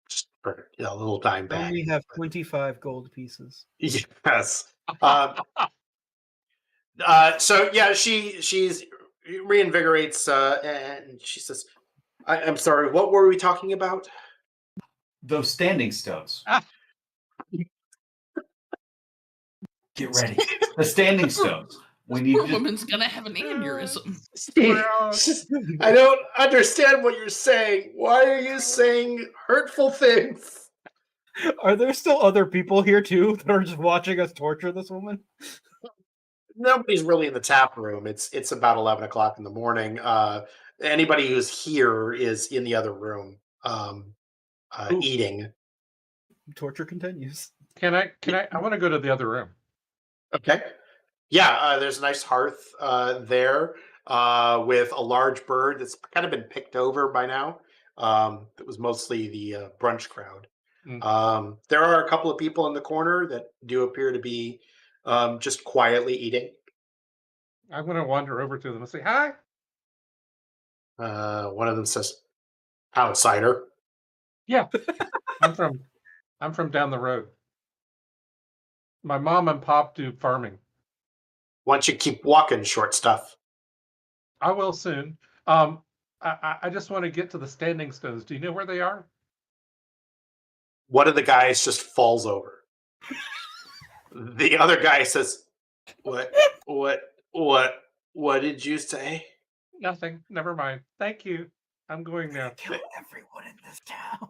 Just for a little dime I bag. only have 25 gold pieces. Yes. So yeah, she's reinvigorates and she says, I'm sorry, what were we talking about? Those standing stones. Get ready. The standing stones. We need Poor to. woman's gonna have an aneurysm. I don't understand what you're saying. Why are you saying hurtful things? Are there still other people here too that are just watching us torture this woman? Nobody's really in the tap room. It's about 11 o'clock in the morning. Anybody who's here is in the other room eating. Torture continues. Can I want to go to the other room. Okay. Yeah, there's a nice hearth there with a large bird that's kind of been picked over by now. It was mostly the brunch crowd. There are a couple of people in the corner that do appear to be just quietly eating. I'm going to wander over to them and say hi. One of them says, "Outsider." Yeah, I'm from down the road. My mom and pop do farming. Why don't you keep walking, short stuff? I will soon. I just want to get to the standing stones. Do you know where they are? One of the guys just falls over. The other guy says, What did you say?" Nothing. Never mind. Thank you. I'm going now. Kill everyone in this town.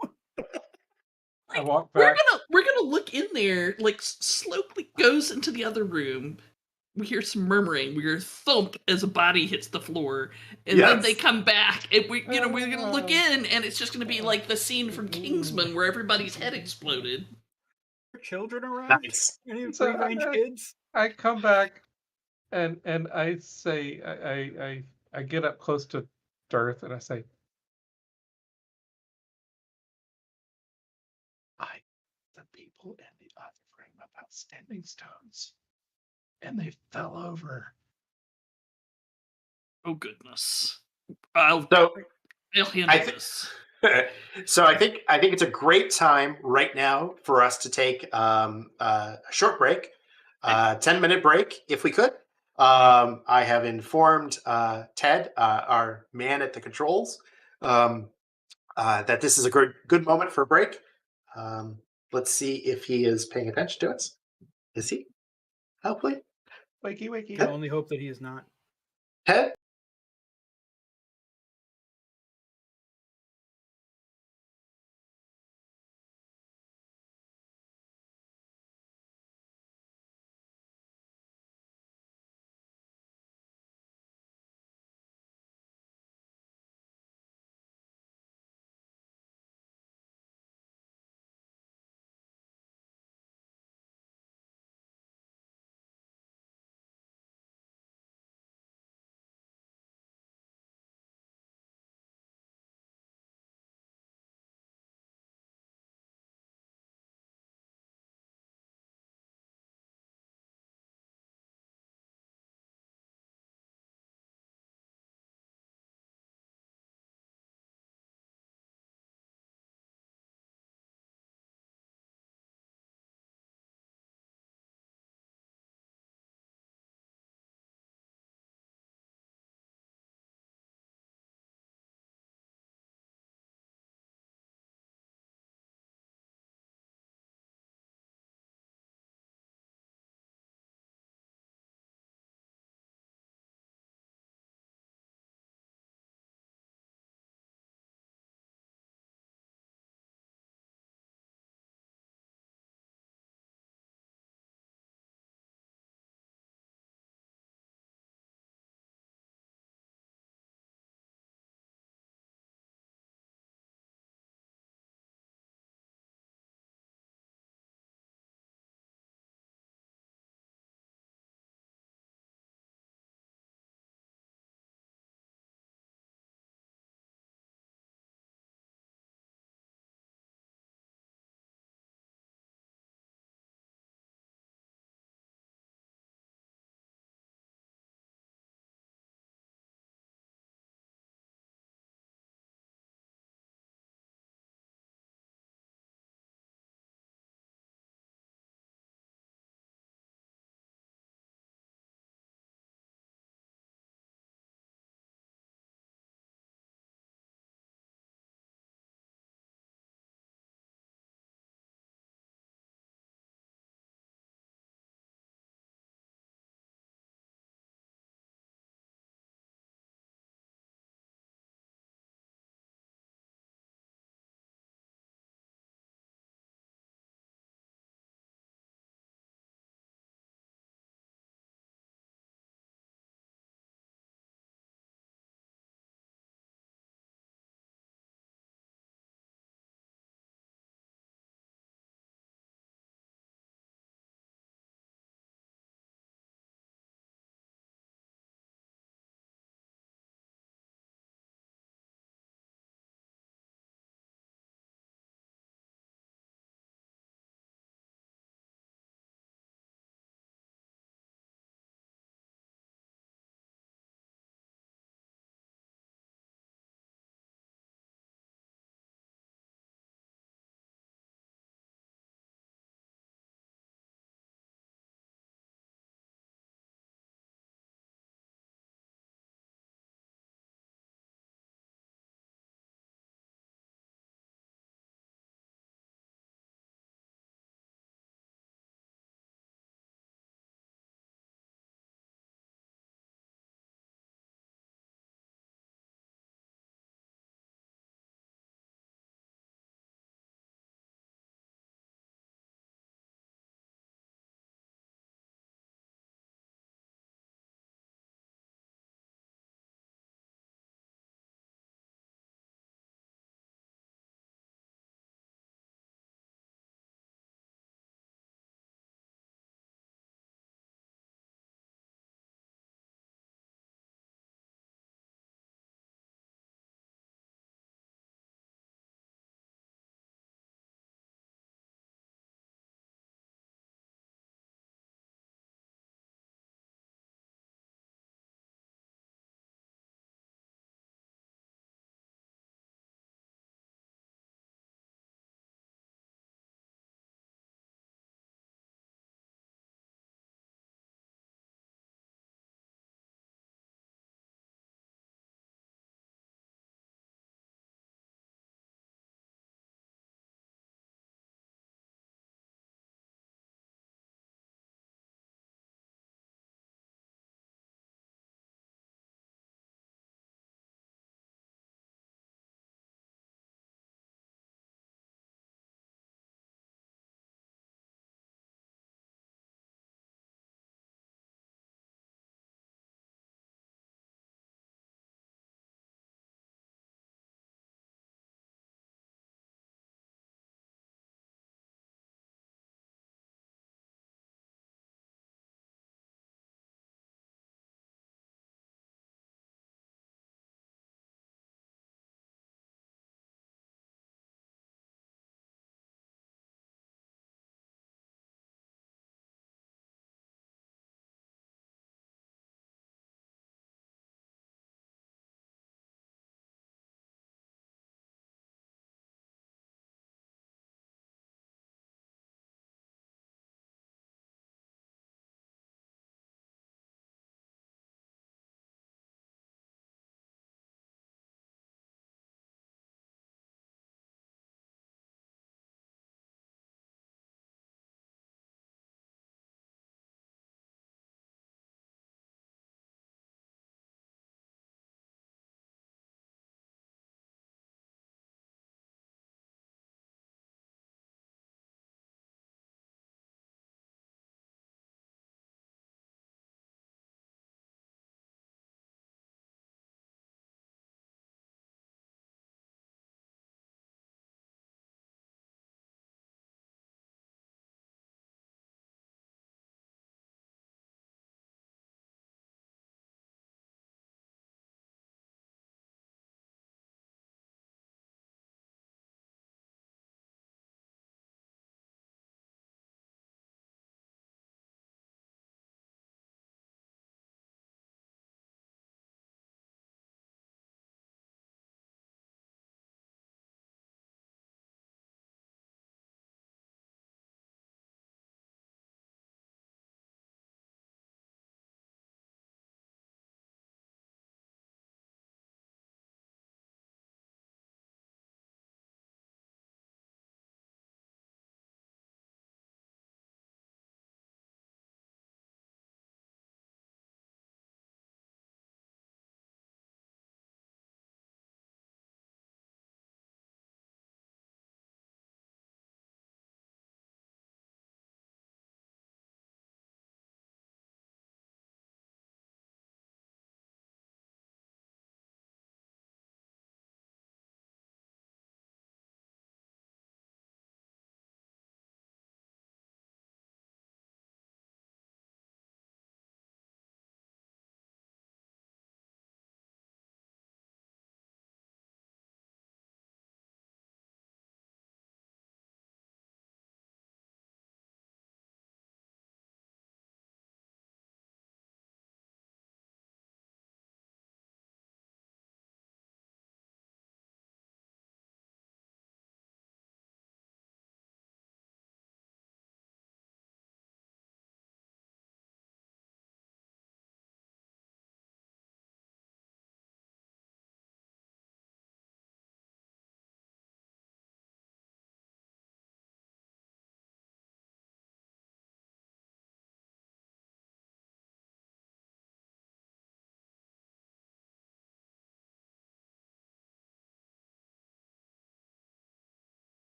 I walk We're back. gonna look in there. Like slowly goes into the other room. We hear some murmuring. We hear thump as a body hits the floor, and then they Yes. come back. And we're gonna look in, and it's just gonna be like the scene from Kingsman where everybody's head exploded. Are children around? Nice. Any So free range kids? I come back and I say I get up close to Darth and I say, I the people in the other room about standing stones, and they fell over. Oh goodness! I'll So handle I think this. so. I think it's a great time right now for us to take a short break, 10-minute break, if we could. I have informed Ted, our man at the controls, that this is a good moment for a break. Let's see if he is paying attention to us. Is he? Hopefully. Wakey, wakey. I only hope that he is not. Ted?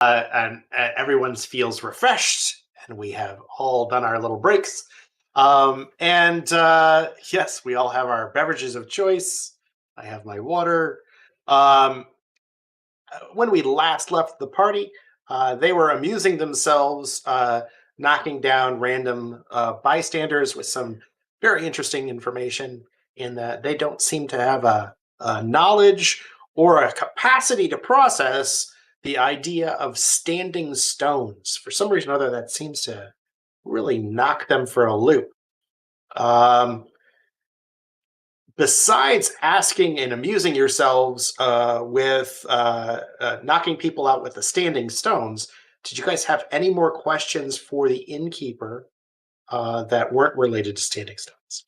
and everyone feels refreshed, and we have all done our little breaks. Yes, we all have our beverages of choice. I have my water. When we last left the party, they were amusing themselves, knocking down random bystanders with some very interesting information, in that they don't seem to have a knowledge or a capacity to process the idea of standing stones. For some reason or other, that seems to really knock them for a loop. Besides asking and amusing yourselves with knocking people out with the standing stones, did you guys have any more questions for the innkeeper that weren't related to standing stones?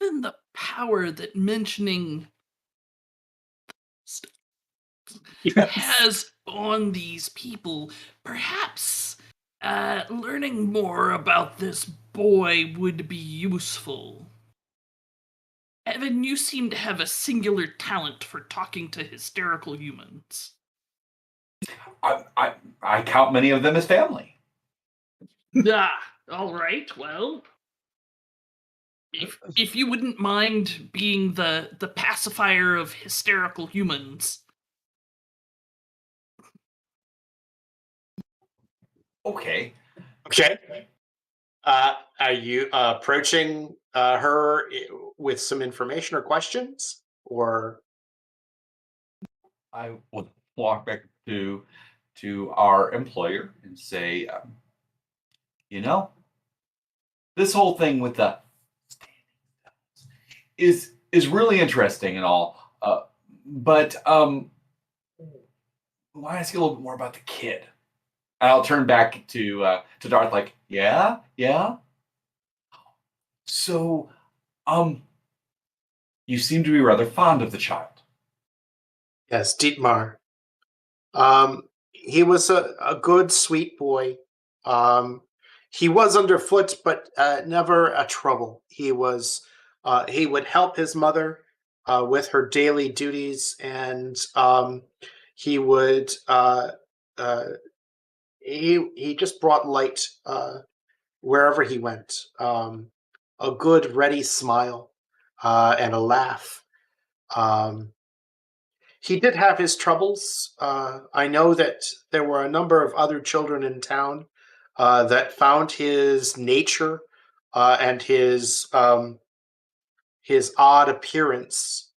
Given the power that mentioning has on these people, perhaps learning more about this boy would be useful. Evan, you seem to have a singular talent for talking to hysterical humans. I count many of them as family. All right, well, if you wouldn't mind being the pacifier of hysterical humans. Okay. Okay. Are you approaching her with some information or questions, or? I would walk back to our employer and say, this whole thing with the is really interesting and all, but I want to ask you a little bit more about the kid. And I'll turn back to Darth, like, yeah. So, you seem to be rather fond of the child. Yes, Dietmar. He was a good, sweet boy. He was underfoot, but never a trouble. He would help his mother with her daily duties, and he would he just brought light wherever he went. A good, ready smile and a laugh. He did have his troubles. I know that there were a number of other children in town that found his nature and his odd appearance,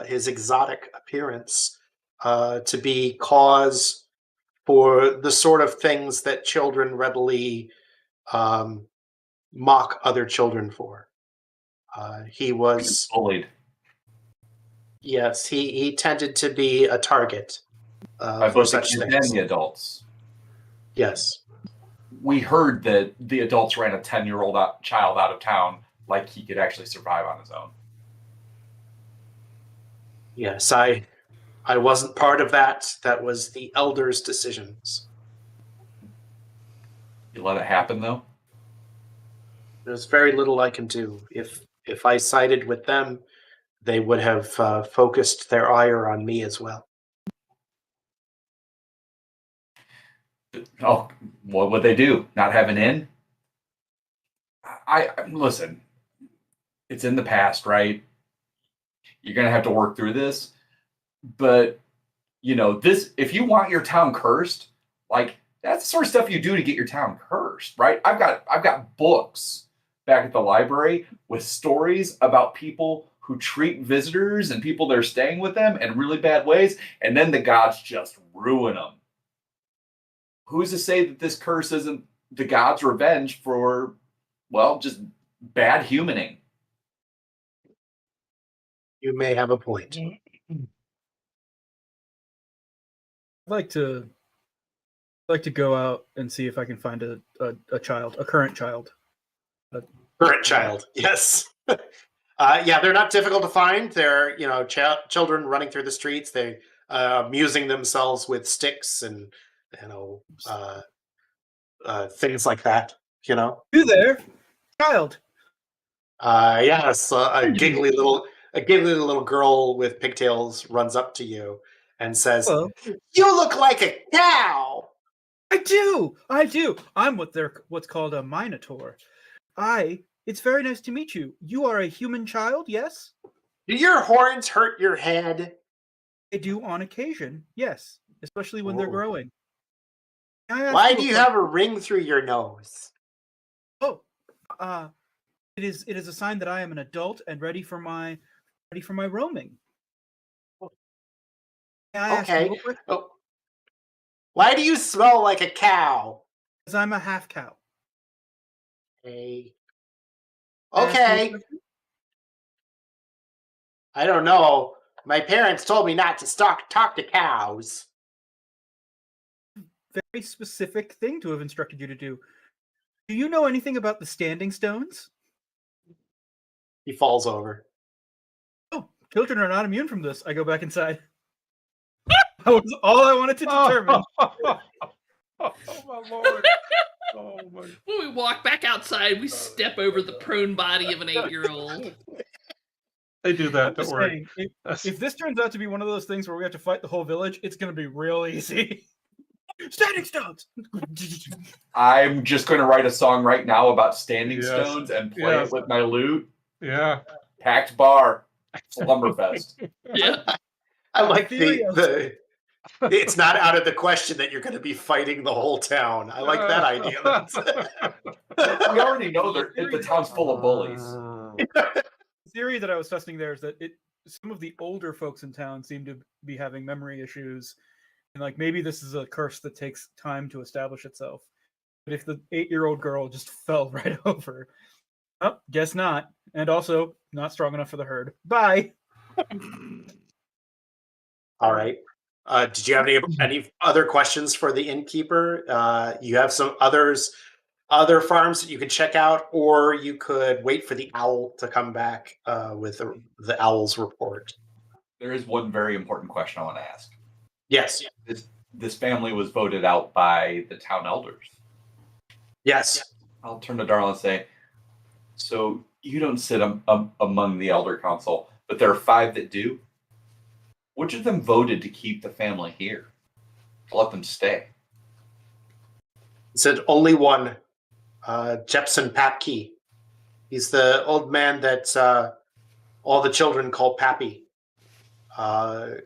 his exotic appearance, to be cause for the sort of things that children readily mock other children for. He was bullied. Yes, he tended to be a target By for both the such kids things. and the adults. Yes. We heard that the adults ran a 10-year-old child out of town like he could actually survive on his own. Yes, I wasn't part of that. That was the elders' decisions. You let it happen, though? There's very little I can do. If I sided with them, they would have focused their ire on me as well. Oh, what would they do? Not have an in? I listen. It's in the past, right? You're gonna have to work through this, but this. If you want your town cursed, like that's the sort of stuff you do to get your town cursed, right? I've got books back at the library with stories about people who treat visitors and people that are staying with them in really bad ways, and then the gods just ruin them. Who's to say that this curse isn't the gods' revenge for, well, just bad humaning? You may have a point. I'd like to go out and see if I can find a child, a current child. Current child, yes. Yeah, they're not difficult to find. They're children running through the streets. They amusing themselves with sticks and things like that. You there, child? Yes, a giggly little girl with pigtails runs up to you and says, Hello. "You look like a cow." I do. I'm what's called a minotaur. It's very nice to meet you. You are a human child, yes? Do your horns hurt your head? I do on occasion, yes, especially when they're Oh. growing. Can I ask Why you do a you question? have a ring through your nose? Oh, it is a sign that I am an adult and ready for my roaming. Can I ask you Okay. a question? Oh, why do you smell like a cow? Because I'm a half cow. Hey. Can I ask you a Okay. question? I don't know. My parents told me not to talk to cows. Very specific thing to have instructed you to do. Do you know anything about the standing stones? He falls over. Oh, children are not immune from this. I go back inside. That was all I wanted to determine. Oh, my lord! Oh my! When we walk back outside, we step over the prone body of an 8-year-old. They do I'm that. Don't just worry. saying, if this turns out to be one of those things where we have to fight the whole village, it's going to be real easy. Standing stones. I'm just going to write a song right now about standing Yes. stones and play Yes. it with my lute. Yeah. Packed bar, Slumberfest. Yeah. I like theory the it's not out of the question that you're going to be fighting the whole town. I like that idea. We already know that the town's full of bullies. The theory that I was testing there is that some of the older folks in town seem to be having memory issues, and like maybe this is a curse that takes time to establish itself. But if the 8-year-old girl just fell right over, oh, guess not, and also not strong enough for the herd. Bye. All right. Did you have any other questions for the innkeeper? You have some other farms that you could check out, or you could wait for the owl to come back with the owl's report. There is one very important question I want to ask. Yes. This family was voted out by the town elders. Yes. I'll turn to Darla and say, so you don't sit among the elder council, but there are 5 that do. Which of them voted to keep the family here? To let them stay? It said only one, Jepson Papke. He's the old man that all the children call Pappy.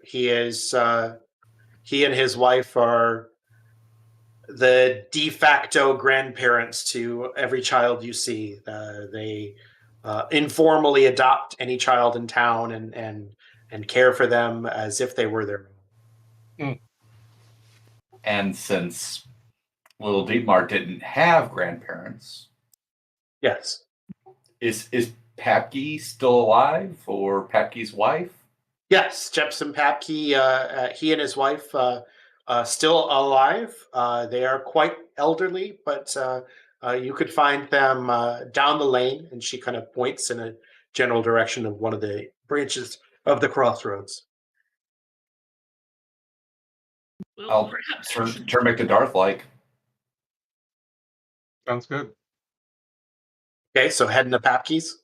He and his wife are the de facto grandparents to every child you see. They informally adopt any child in town and care for them as if they were their own. And since Little Dietmar didn't have grandparents, Yes. is Papke still alive, or Papke's wife? Yes, Jepson Papke, he and his wife still alive. They are quite elderly, but you could find them down the lane, and she kind of points in a general direction of one of the branches of the crossroads. Well, I'll perhaps. turn back to Darth like. Sounds good. Okay, so heading to Papke's.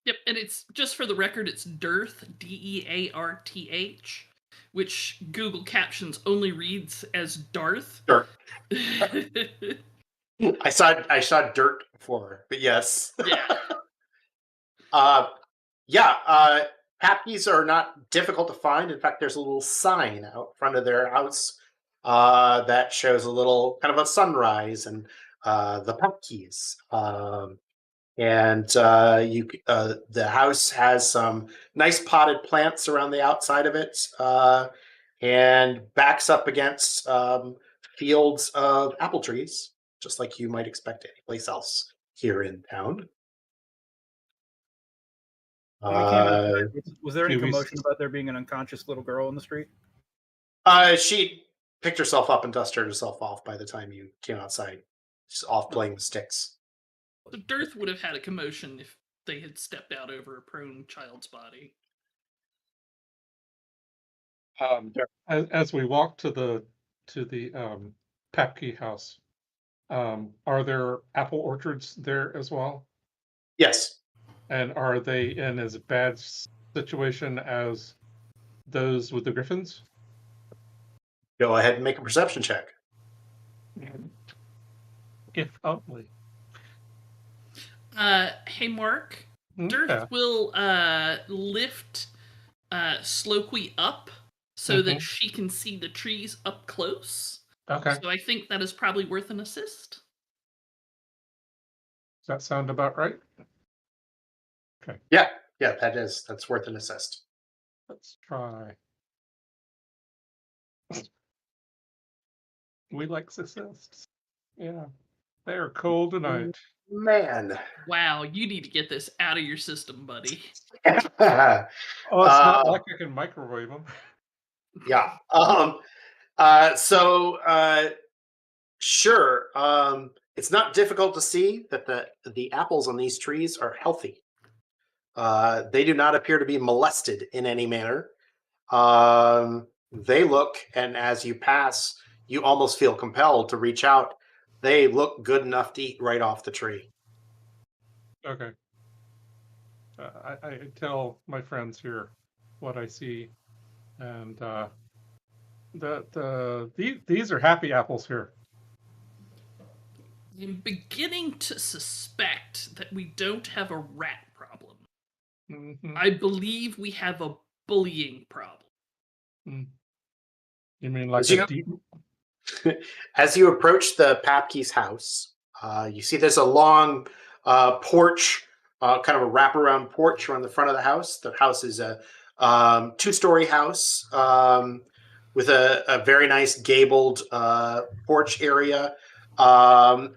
Yep, and it's just for the record, it's Dearth, Dearth, which Google Captions only reads as Darth. Dirt. I saw dirt before, but yes. Yeah. Papke's are not difficult to find. In fact, there's a little sign out front of their house that shows a little kind of a sunrise and the Papke's. The house has some nice potted plants around the outside of it, and backs up against fields of apple trees, just like you might expect anyplace else here in town. When we came inside, was there any Kiwis. commotion about there being an unconscious little girl in the street? She picked herself up and dusted herself off by the time you came outside. She's off playing with sticks. The Dearth would have had a commotion if they had stepped out over a prone child's body. As we walk to the Papke house, are there apple orchards there as well? Yes. And are they in as bad situation as those with the griffins? Go ahead and make a perception check. If only. Hey, Mark. Yeah. Dirth will lift Slokey up so that she can see the trees up close. Okay. So I think that is probably worth an assist. Does that sound about right? Okay. Yeah, that's worth an assist. Let's try. We like assists. Yeah. They are cold tonight. Man. Wow, you need to get this out of your system, buddy. Oh, it's not like I can microwave them. Yeah. Sure. It's not difficult to see that the apples on these trees are healthy. They do not appear to be molested in any manner. They look, and as you pass, you almost feel compelled to reach out. They look good enough to eat right off the tree. Okay. I tell my friends here what I see, and these are happy apples here. I'm beginning to suspect that we don't have a rat problem. I believe we have a bullying problem. You mean like As you approach the Papke's house, you see there's a long porch, kind of a wraparound porch around the front of the house. The house is a 2-story house with a very nice gabled porch area. There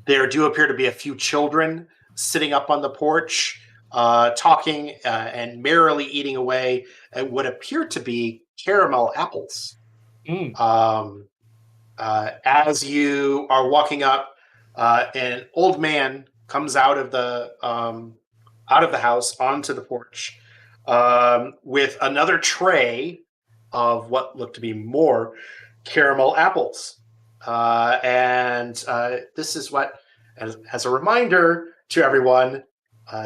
do appear to be a few children sitting up on the porch, talking and merrily eating away at what appear to be caramel apples. As you are walking up, an old man comes out of the house onto the porch with another tray of what look to be more caramel apples. This is what, as a reminder to everyone,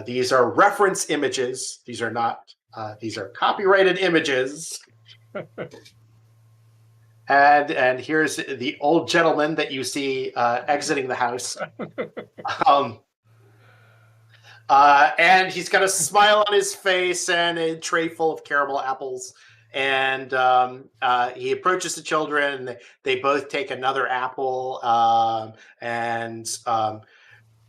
these are reference images. These are not. These are copyrighted images. And here's the old gentleman that you see exiting the house. And he's got a smile on his face and a tray full of caramel apples. And he approaches the children. And they both take another apple. And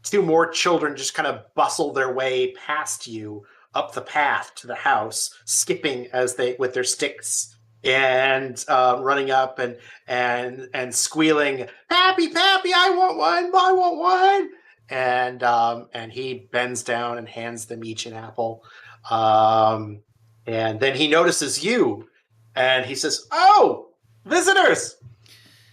2 more children just kind of bustle their way past you up the path to the house, skipping as they with their sticks and running up and squealing, "Pappy, Pappy, I want one! I want one!" And he bends down and hands them each an apple. And then he notices you, and he says, "Oh, visitors!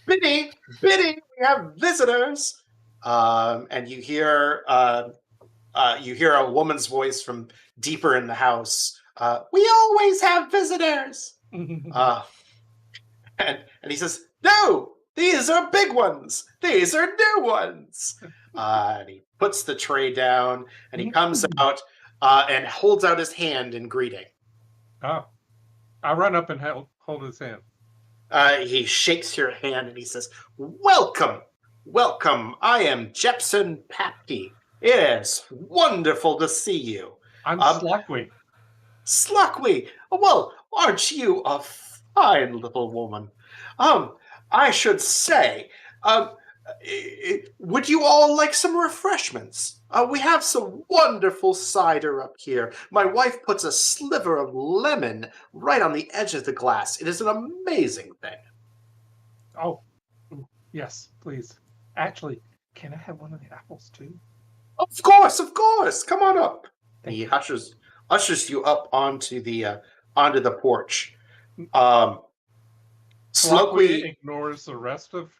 Biddy, we have visitors!" And you hear a woman's voice from deeper in the house. "We always have visitors." And he says, "No, these are big ones. These are new ones." And he puts the tray down, and he comes out and holds out his hand in greeting. Oh, I run up and hold his hand. He shakes your hand and he says, "Welcome, welcome. I am Jepson Papke. It is wonderful to see you." I'm Slokey. Slokey, well, aren't you a fine little woman? I should say, would you all like some refreshments? We have some wonderful cider up here. My wife puts a sliver of lemon right on the edge of the glass. It is an amazing thing. Oh, yes, please. Actually, can I have one of the apples too? Of course. Come on up. Thank He you. ushers you up onto the porch. Slokey ignores the rest of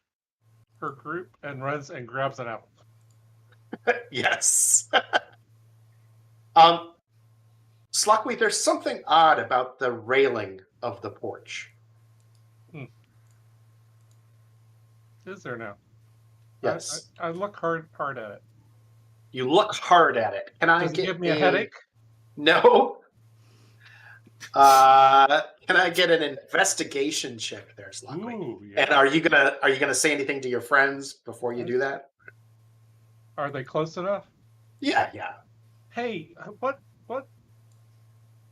her group and runs and grabs an apple. Yes. Slokey, there's something odd about the railing of the porch. Is there now? Yes. I look hard at it. You look hard at it. Can I Does it get give me a headache? No. Can I get an investigation check there, Slockley? Ooh, And yeah. are you gonna say anything to your friends before you do that? Are they close enough? Yeah, yeah. Hey, what?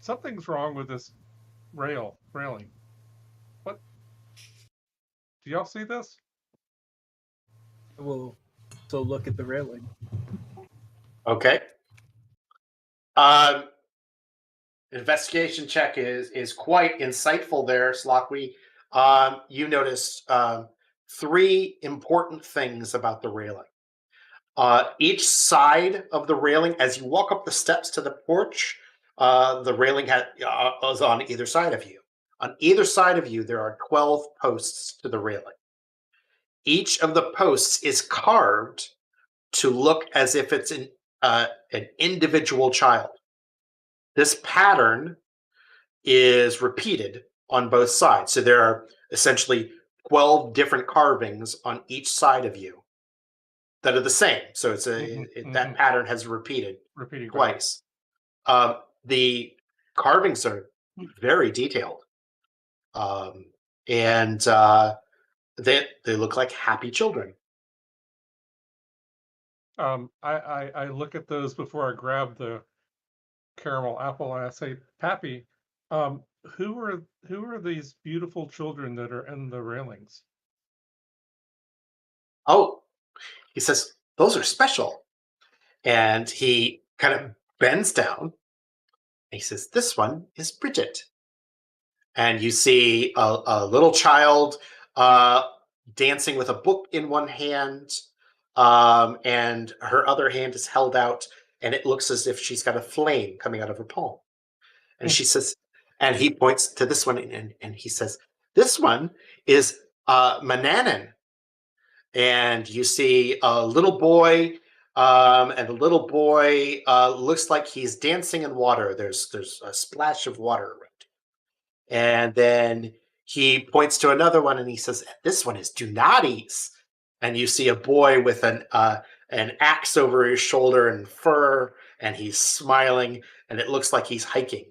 Something's wrong with this railing. What? Do y'all see this? I will so look at the railing. Okay. Investigation check is quite insightful there, Slockley. You notice three important things about the railing. Each side of the railing, as you walk up the steps to the porch, the railing is on either side of you. On either side of you, there are 12 posts to the railing. Each of the posts is carved to look as if it's an individual child. This pattern is repeated on both sides. So there are essentially 12 different carvings on each side of you that are the same. So it's that pattern has repeated Repeating twice. The carvings are very detailed, and they look like happy children. I look at those before I grab the caramel apple and I say, Pappy, who are these beautiful children that are in the railings? Oh, he says, those are special. And he kind of bends down. And he says, this one is Bridget. And you see a little child dancing with a book in one hand, and her other hand is held out, and it looks as if she's got a flame coming out of her palm. And she says, and he points to this one, and he says, this one is Mananan. And you see a little boy, and the little boy looks like he's dancing in water. There's a splash of water around. And then he points to another one and he says, this one is Dunati's. And you see a boy with an axe over his shoulder and fur, and he's smiling, and it looks like he's hiking.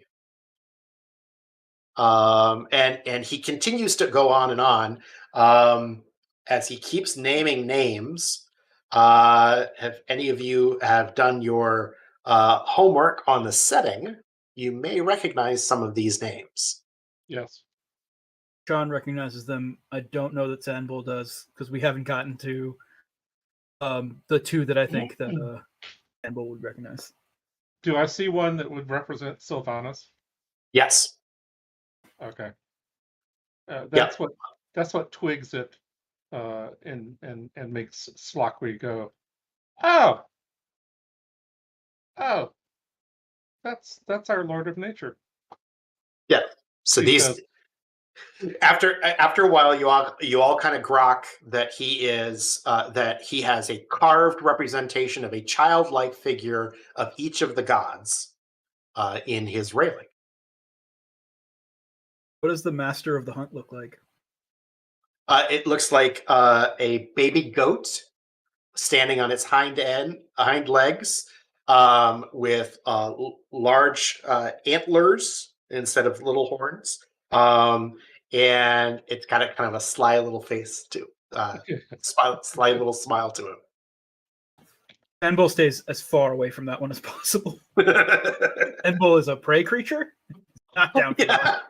And he continues to go on and on as he keeps naming names. Have any of you have done your homework on the setting? You may recognize some of these names. Yes. Sean recognizes them. I don't know that Sandbull does because we haven't gotten to the two that I think that Sandbull would recognize. Do I see one that would represent Sylvanas? Yes. Okay. That's what twigs it and makes Slockley go, oh, that's our Lord of Nature. Yeah. So Because after a while, you all kind of grok that he has a carved representation of a childlike figure of each of the gods in his railing. What does the master of the hunt look like? It looks like a baby goat standing on its hind legs with large antlers instead of little horns. And it's got a kind of a sly little face too. Sly little smile to him. Sandbull stays as far away from that one as possible. Sandbull is a prey creature. Not down for that.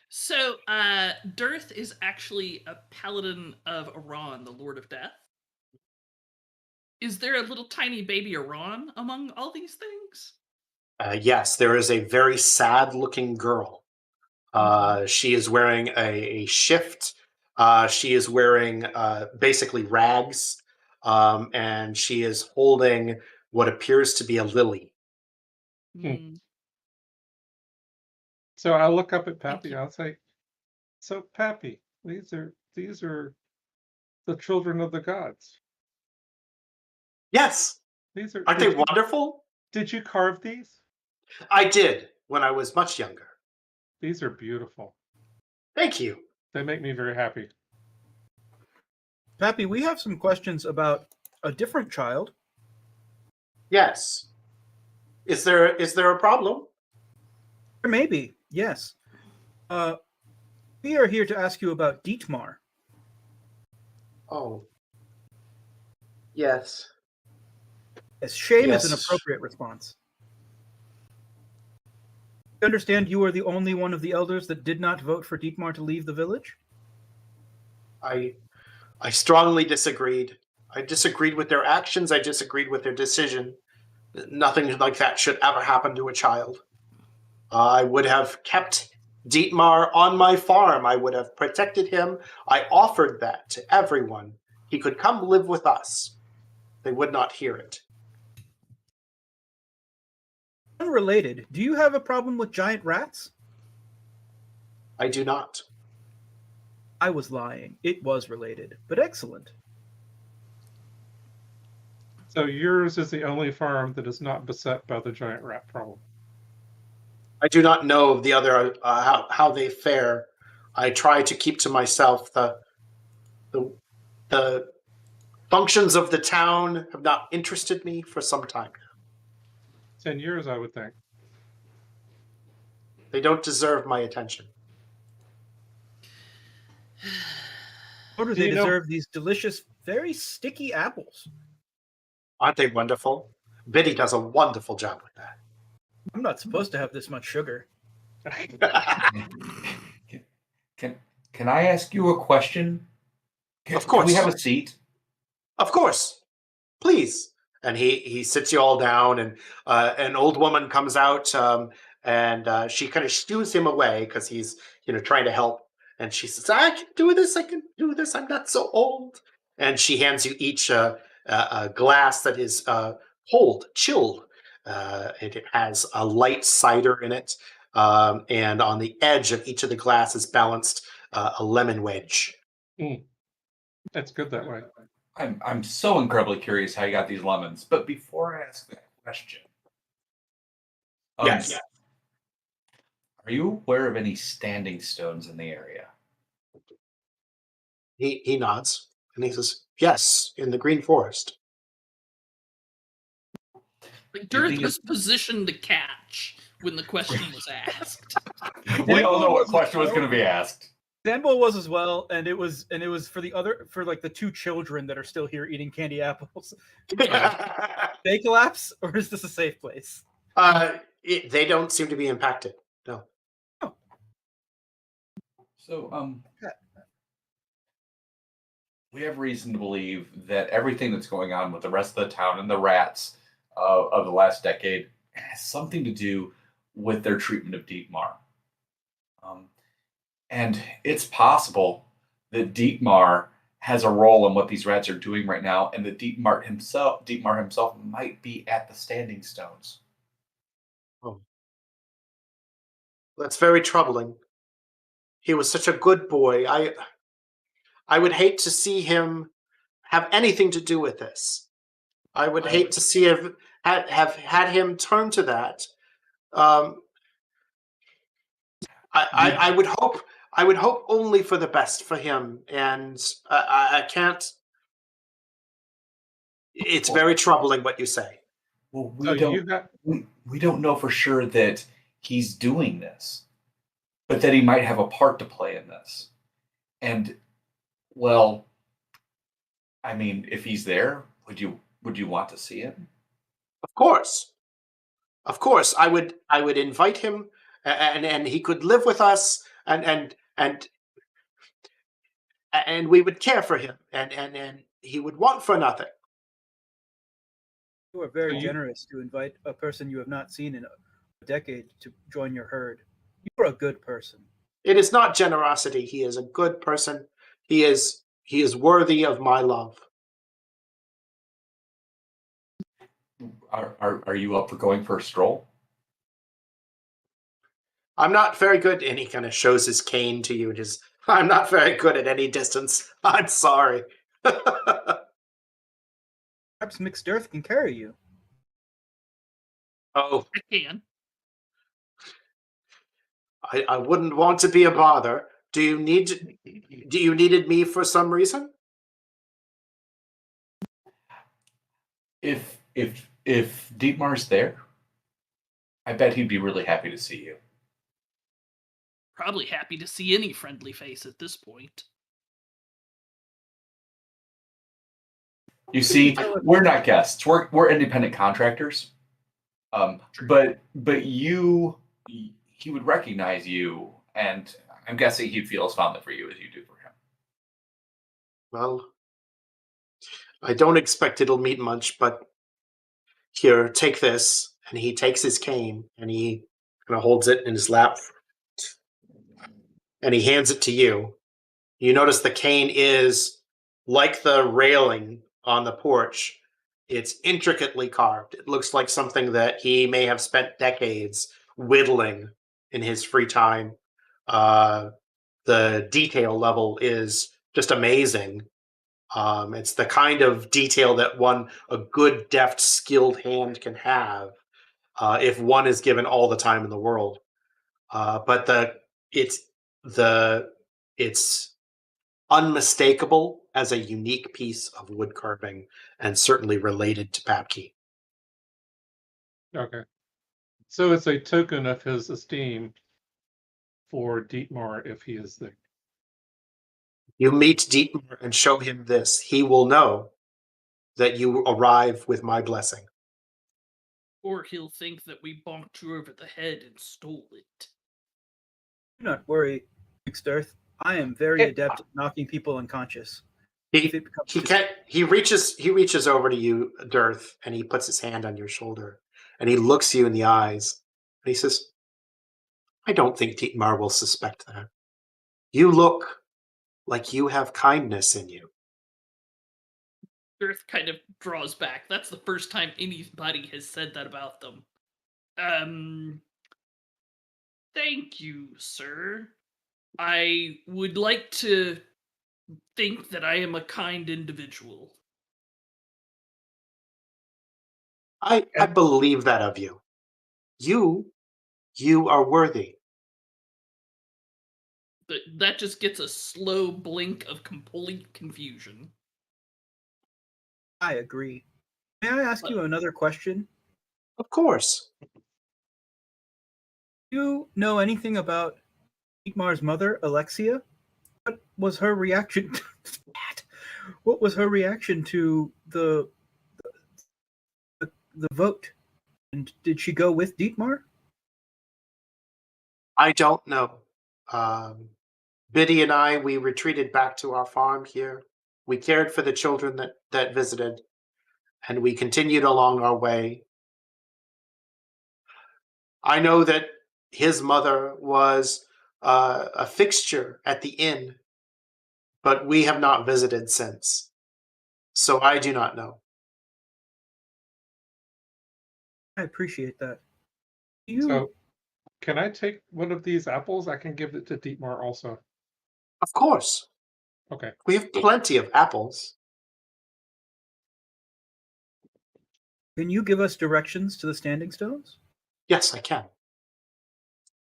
So, Dearth is actually a paladin of Iran, the Lord of Death. Is there a little tiny baby Iran among all these things? Yes, there is a very sad-looking girl. She is wearing a shift. She is wearing basically rags, and she is holding what appears to be a lily. Hmm. So I look up at Thank Pappy. you. I'll say, so Pappy, these are the children of the gods. Yes, These are aren't they wonderful? Did you carve these? I did when I was much younger. These are beautiful. Thank you. They make me very happy. Pappy, we have some questions about a different child. Yes. Is there a problem? There may be, yes. We are here to ask you about Dietmar. Oh. Yes. Yes, shame is an Yes. appropriate response. I understand you are the only one of the elders that did not vote for Dietmar to leave the village? I strongly disagreed. I disagreed with their actions. I disagreed with their decision. Nothing like that should ever happen to a child. I would have kept Dietmar on my farm. I would have protected him. I offered that to everyone. He could come live with us. They would not hear it. Unrelated, do you have a problem with giant rats? I do not. I was lying. It was related, but excellent. So yours is the only farm that is not beset by the giant rat problem. I do not know of the other how they fare. I try to keep to myself. The functions of the town have not interested me for some time now. 10 years, I would think. They don't deserve my attention. Or do Do they you know- deserve these delicious, very sticky apples? Aren't they wonderful? Biddy does a wonderful job with that. I'm not supposed to have this much sugar. Can I ask you a question? Of course. Can we have a seat? Of course, please. And he sits you all down, and an old woman comes out, and she kind of shoos him away because he's trying to help. And she says, "I can do this. I can do this. I'm not so old." And she hands you each a glass that is chilled. It has a light cider in it, and on the edge of each of the glasses balanced a lemon wedge. That's good that way. I'm so incredibly curious how you got these lemons. But before I ask that question, Yes. are you aware of any standing stones in the area? He nods and he says, "Yes, in the Green Forest." Like Do you Dirth think was positioned to catch when the question was asked. We all know what question was going to be asked. Zanbo was as well, and it was for the two children that are still here eating candy apples. They collapse, or is this a safe place? They don't seem to be impacted. No. So, we have reason to believe that everything that's going on with the rest of the town and the rats of the last decade has something to do with their treatment of Dietmar. And it's possible that Dietmar has a role in what these rats are doing right now, and that Dietmar himself might be at the Standing Stones. Oh. That's very troubling. He was such a good boy. I would hate to see him have anything to do with this. I would hate to see have had him turn to that. I would hope. I would hope only for the best for him, and I can't. It's very troubling what you say. Well, So you got we don't know for sure that he's doing this, but that he might have a part to play in this. And well, I mean, if he's there, would you want to see him? Of course. I would invite him, and he could live with us, and we would care for him, and he would want for nothing. You are very So you- generous to invite a person you have not seen in a decade to join your herd. You are a good person. It is not generosity. He is a good person. He is worthy of my love. Are you up for going for a stroll? I'm not very good, and he kind of shows his cane to you. I'm not very good at any distance. I'm sorry. Perhaps mixed earth can carry you. Oh, I can. I wouldn't want to be a bother. Do you needed me for some reason? If Dietmar's there, I bet he'd be really happy to see you. probably happy to see any friendly face at this point. You see, we're not guests. We're independent contractors. But he would recognize you, and I'm guessing he'd feel as fondly for you as you do for him. Well, I don't expect it'll mean much, but here, take this. And he takes his cane and he kind of holds it in his lap and he hands it to you. You notice the cane is like the railing on the porch. It's intricately carved. It looks like something that he may have spent decades whittling in his free time. The detail level is just amazing. It's the kind of detail that a good, deft, skilled hand can have if one is given all the time in the world. But it's unmistakable as a unique piece of wood carving, and certainly related to Papke. Okay. So it's a token of his esteem for Dietmar if he is there. You meet Dietmar and show him this. He will know that you arrive with my blessing. Or he'll think that we bonked you over the head and stole it. Do not worry, Mixed Earth. I am very adept at knocking people unconscious. He reaches over to you, Dirth, and he puts his hand on your shoulder and he looks you in the eyes and he says, I don't think Dietmar will suspect that. You look like you have kindness in you. Earth kind of draws back. That's the first time anybody has said that about them. Thank you, sir. I would like to think that I am a kind individual. I believe that of you. You are worthy. That just gets a slow blink of complete confusion. I agree. May I ask you another question? Of course. Do you know anything about Dietmar's mother, Alexia? What was her reaction to that? What was her reaction to the vote? And did she go with Dietmar? I don't know. Biddy and I, we retreated back to our farm here. We cared for the children that visited, and we continued along our way. I know that his mother was a fixture at the inn, but we have not visited since. So I do not know. I appreciate that. So, can I take one of these apples? I can give it to Dietmar also. Of course. Okay. We have plenty of apples. Can you give us directions to the Standing Stones? Yes, I can.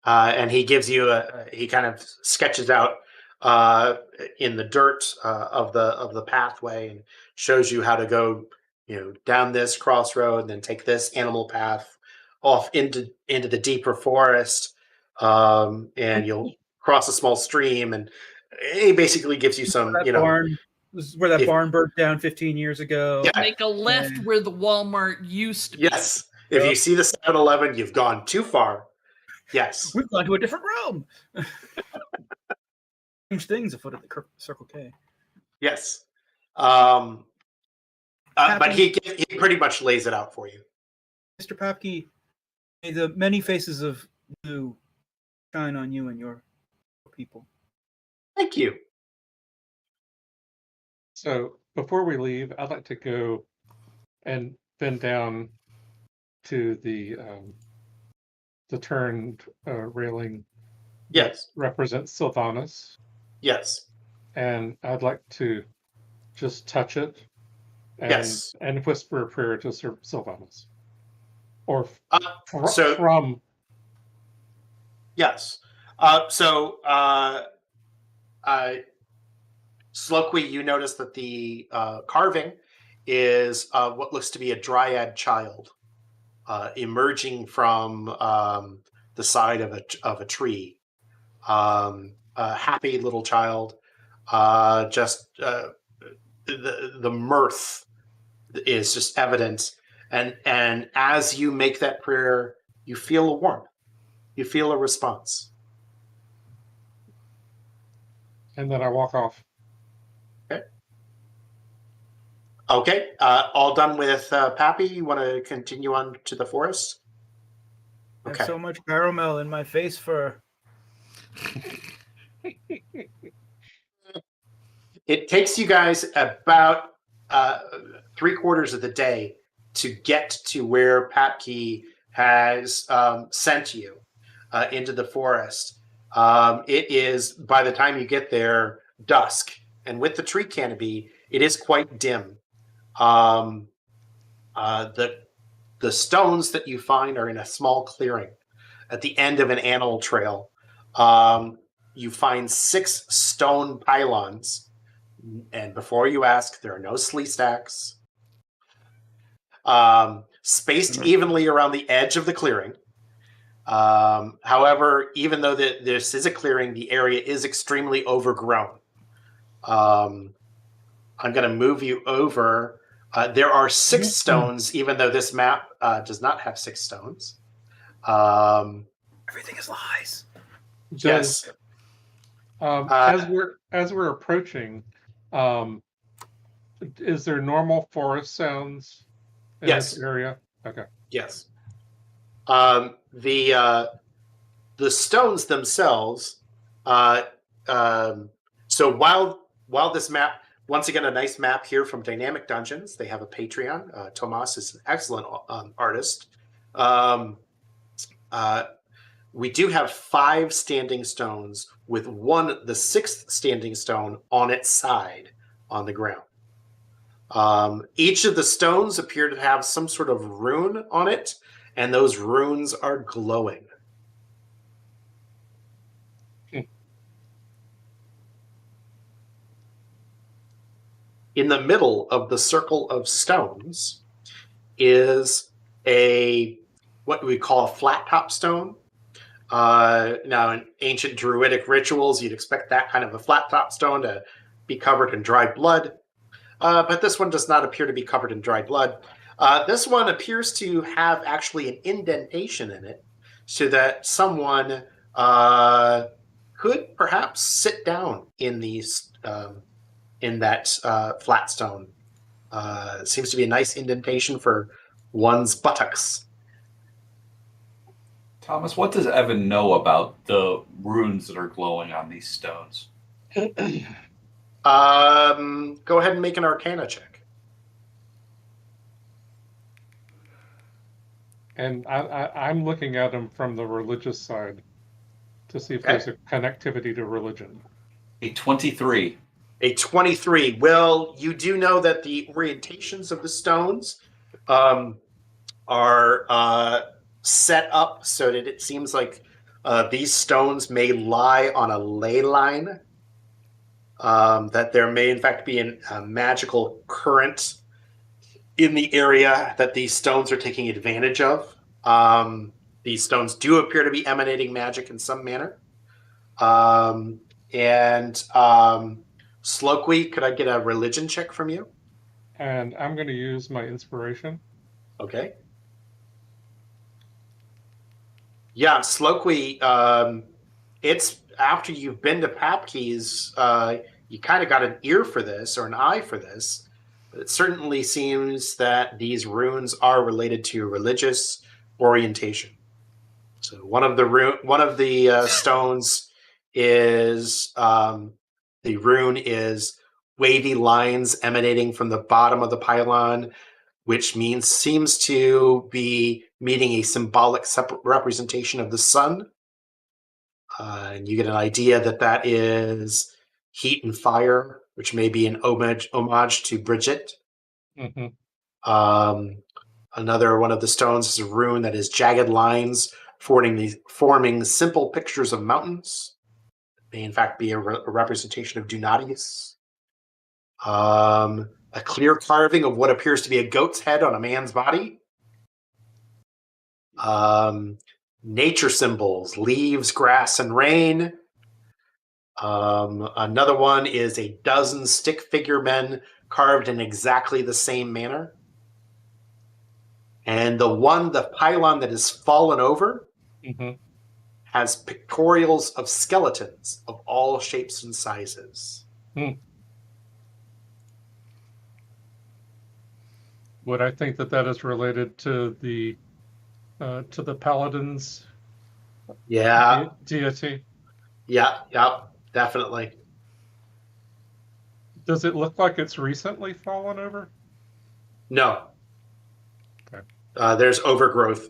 And he gives you he kind of sketches out in the dirt of the pathway and shows you how to go, down this crossroad and then take this animal path off into the deeper forest, and you'll cross a small stream, and he basically gives you some, Barn, this is where that barn burnt down 15 years ago. Yeah. Make a left where the Walmart used to be. Yes. If you see the 7-Eleven, you've gone too far. Yes. We've gone to a different realm. Strange things afoot at the Circle K. Yes. But he pretty much lays it out for you. Mr. Papke, may the many faces of blue shine on you and your people. Thank you. So before we leave, I'd like to go and bend down to the turned railing. Yes. That represents Sylvanas. Yes. And I'd like to just touch it and whisper a prayer to Sylvanas. Or from. Yes. Slokwe, you notice that the carving is what looks to be a dryad child emerging from the side of a tree. a happy little child. The mirth is just evident, and as you make that prayer, you feel a warmth, you feel a response. And then I walk off. Okay, all done with Pappy. You want to continue on to the forest? I have Okay. so much caramel in my face fur. It takes you guys about 3/4 of the day to get to where Papke has sent you into the forest. It is, by the time you get there, dusk, and with the tree canopy, it is quite dim. The stones that you find are in a small clearing at the end of an animal trail. You find 6 stone pylons, and before you ask, there are no slee stacks. Spaced evenly around the edge of the clearing. However, even though this is a clearing, the area is extremely overgrown. I'm going to move you over. There are 6 stones, even though this map does not have 6 stones. Everything is lies. Yes. As we're approaching, is there normal forest sounds in Yes. this area? Okay. Yes. The stones themselves. So while this map, once again, a nice map here from Dynamic Dungeons. They have a Patreon. Tomas is an excellent artist. We do have 5 standing stones with the 6th standing stone on its side on the ground. Each of the stones appear to have some sort of rune on it, and those runes are glowing. In the middle of the circle of stones is what we call a flat top stone. Now, in ancient druidic rituals, you'd expect that kind of a flat top stone to be covered in dried blood. But this one does not appear to be covered in dried blood. This one appears to have actually an indentation in it so that someone could perhaps sit down in that flat stone. Seems to be a nice indentation for one's buttocks. Thomas, what does Evan know about the runes that are glowing on these stones? Go ahead and make an Arcana check. And I'm looking at them from the religious side to see if there's a connectivity to religion. A 23. A 23. Well, you do know that the orientations of the stones are set up so that it seems like these stones may lie on a ley line, that there may in fact be a magical current in the area that these stones are taking advantage of. These stones do appear to be emanating magic in some manner. Slokwi, could I get a religion check from you? And I'm going to use my inspiration. Okay. Yeah, Slokwi, it's after you've been to Papke's, you kind of got an ear for this or an eye for this. But it certainly seems that these runes are related to religious orientation. So one of the stones is the rune is wavy lines emanating from the bottom of the pylon, which seems to be meaning a symbolic representation of the sun. And you get an idea that is heat and fire, which may be an homage to Bridget. Mm-hmm. Another one of the stones is a rune that is jagged lines forming simple pictures of mountains. It may in fact be a representation of Dunatis. A clear carving of what appears to be a goat's head on a man's body. Nature symbols, leaves, grass, and rain. Another one is a dozen stick figure men carved in exactly the same manner. And the pylon that has fallen over Mm-hmm. has pictorials of skeletons of all shapes and sizes. Would I think that that is related to the paladins Yeah, deity? yeah, definitely. Does it look like it's recently fallen over? No. Okay. There's overgrowth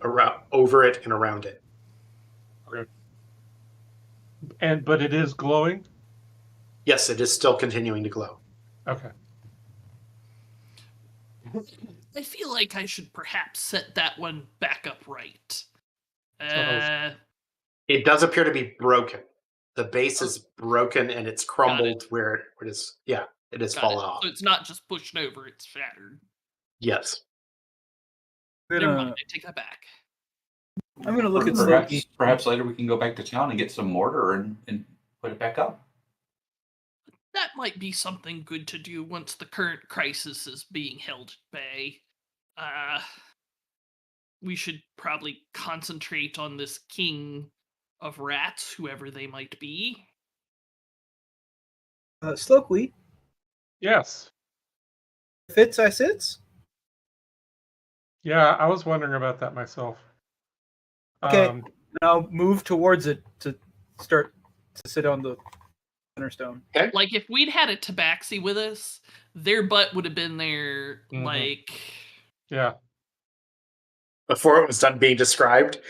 over it and around it. Okay. But it is glowing? Yes, it is still continuing to glow. Okay. I feel like I should perhaps set that one back up right. So It does appear to be broken. The base is broken and it's crumbled where it is. Yeah, it has fallen off. So it's not just pushed over; it's shattered. Yes. Never mind. I take that back. I'm gonna look at Perhaps later we can go back to town and get some mortar and put it back up. That might be something good to do once the current crisis is being held at bay. We should probably concentrate on this king of rats, whoever they might be. Slowly. yes. Fits, I sits. Yeah, I was wondering about that myself. Okay. Now move towards it to start to sit on the center stone. Okay. Like, if we'd had a tabaxi with us, their butt would have been there, Mhm. like... Yeah. Before it was done being described.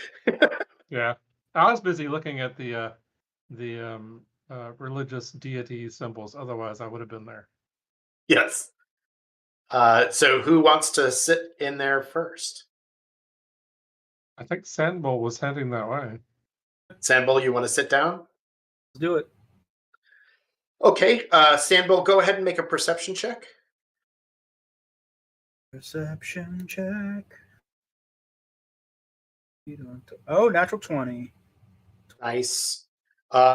Yeah. I was busy looking at the religious deity symbols. Otherwise, I would have been there. Yes. So who wants to sit in there first? I think Sandbull was heading that way. Sandbull, you want to sit down? Let's do it. Okay. Sandbull, go ahead and make a perception check. Perception check. Oh, natural 20. Nice.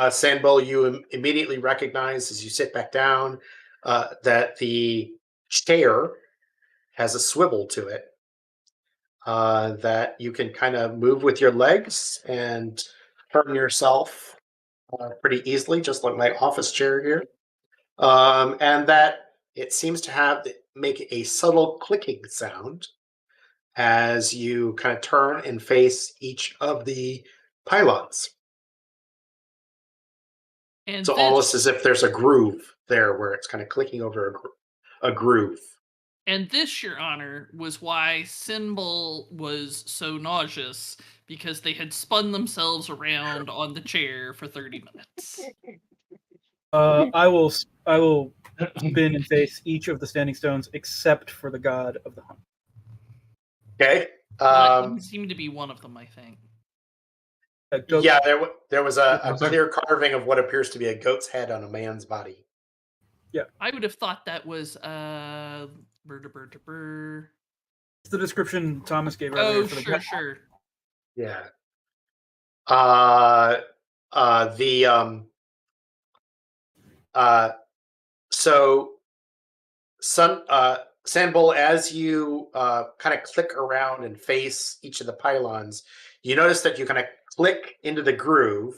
Sandbull, you immediately recognize as you sit back down that the chair has a swivel to it that you can kind of move with your legs and turn yourself pretty easily, just like my office chair here. And that it seems to make a subtle clicking sound as you kind of turn and face each of the pylons. And So almost as if there's a groove there where it's kind of clicking over a groove. And this, Your Honor, was why Sinbul was so nauseous, because they had spun themselves around on the chair for 30 minutes. I will spin and face each of the standing stones except for the god of the hunt. Okay. That didn't seem to be one of them, I think. Yeah, there was a clear carving of what appears to be a goat's head on a man's body. Yeah. I would have thought that was It's the description Thomas gave earlier. Oh, for sure. Yeah. So Sandbull, as you kind of click around and face each of the pylons, you notice that you kind of click into the groove,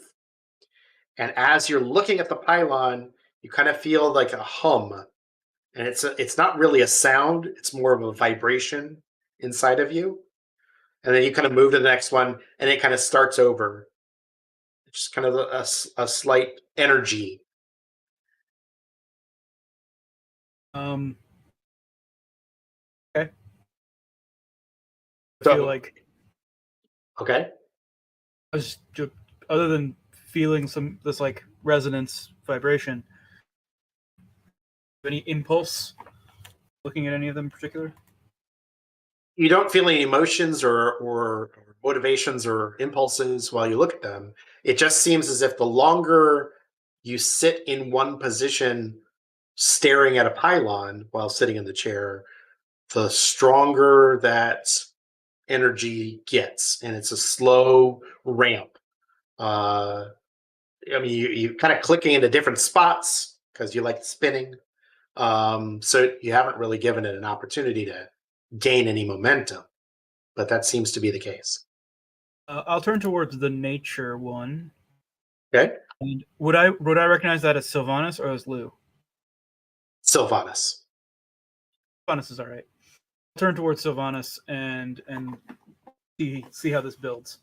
and as you're looking at the pylon, you kind of feel like a hum, and it's not really a sound; it's more of a vibration inside of you. And then you kind of move to the next one, and it kind of starts over. It's just kind of a slight energy. Okay. I So- feel like Okay. I was just, other than feeling this like resonance vibration, any impulse looking at any of them in particular? You don't feel any emotions or motivations or impulses while you look at them. It just seems as if the longer you sit in one position staring at a pylon while sitting in the chair, the stronger that energy gets, and it's a slow ramp. I mean, you kind of clicking into different spots because you like spinning. So you haven't really given it an opportunity to gain any momentum, but that seems to be the case. I'll turn towards the nature one. Okay, And would I recognize that as Sylvanas or as Lou? Sylvanas. Sylvanas is all right. I'll turn towards Sylvanas and see how this builds.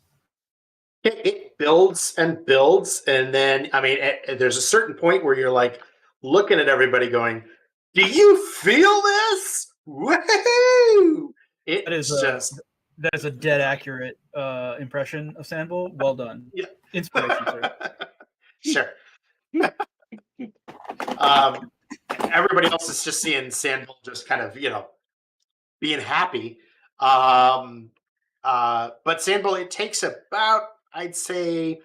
It builds and builds, and then I mean, there's a certain point where you're like looking at everybody, going, "Do you feel this? Woohoo!" That is Just that is a dead accurate impression of Sandbull. Well done. Yeah. Inspiration, sir. Sure. Everybody else is just seeing Sandbull just kind of, being happy. But Sandbull, it takes about, I'd say,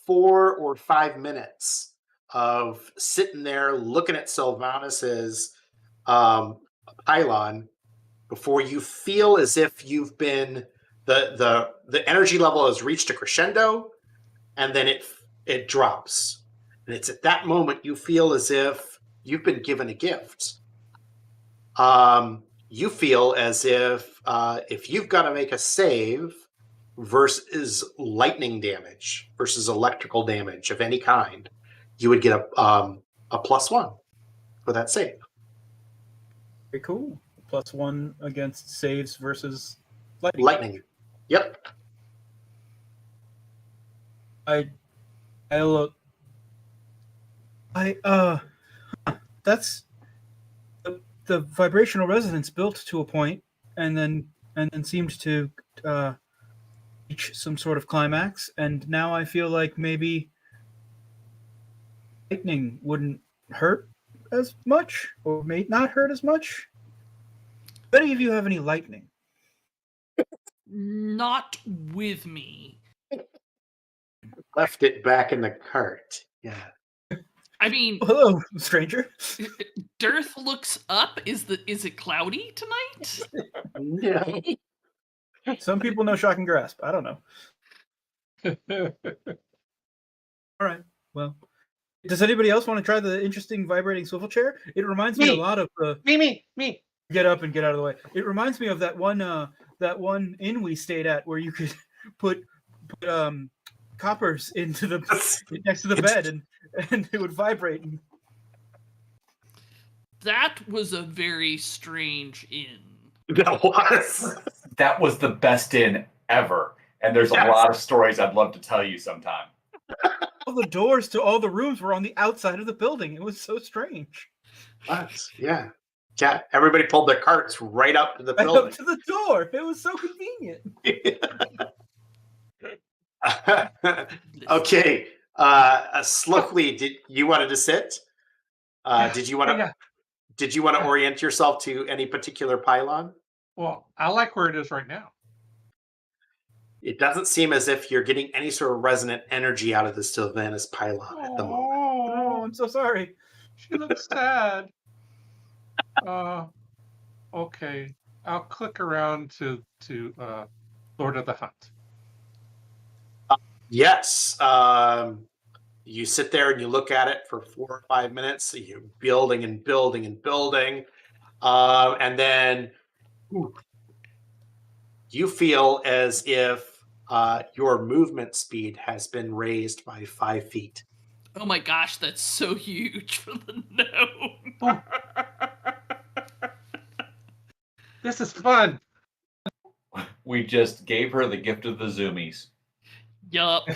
4 or 5 minutes of sitting there looking at Sylvanas's pylon before you feel as if you've been the energy level has reached a crescendo, and then it drops, and it's at that moment you feel as if you've been given a gift. You feel as if you've got to make a save versus lightning damage versus electrical damage of any kind, you would get a +1 for that save. Very cool. +1 against saves versus lightning. Lightning. Yep. That's the vibrational resonance built to a point and then seemed to reach some sort of climax, and now I feel like maybe lightning wouldn't hurt as much, or may not hurt as much. Do any of you have any lightning? Not with me. Left it back in the cart. Yeah. I mean, Hello, stranger. Dearth looks up. Is it cloudy tonight? Yeah. Some people know shock and grasp. I don't know. All right. Well, does anybody else want to try the interesting vibrating swivel chair? It reminds me a lot of the Me. get up and get out of the way. It reminds me of that one inn we stayed at where you could put coppers into the next to the bed and it would vibrate. That was a very strange inn. That was the best inn ever. And there's Yes. a lot of stories I'd love to tell you sometime. All the doors to all the rooms were on the outside of the building. It was so strange. Yeah. Yeah. Everybody pulled their carts right up to the Right building. up to the door. It was so convenient. Okay. Slowly, did you wanted to sit? Did you want to? Yeah. Did you want to orient yourself to any particular pylon? Well, I like where it is right now. It doesn't seem as if you're getting any sort of resonant energy out of the Sylvanas pylon at the moment. Oh, I'm so sorry. She looks sad. Okay. I'll click around to Lord of the Hunt. Yes. You sit there and you look at it for 4 or 5 minutes. So you're building and building and building. And then you feel as if your movement speed has been raised by 5 feet. Oh my gosh, that's so huge for the gnome. This is fun. We just gave her the gift of the zoomies. Yup.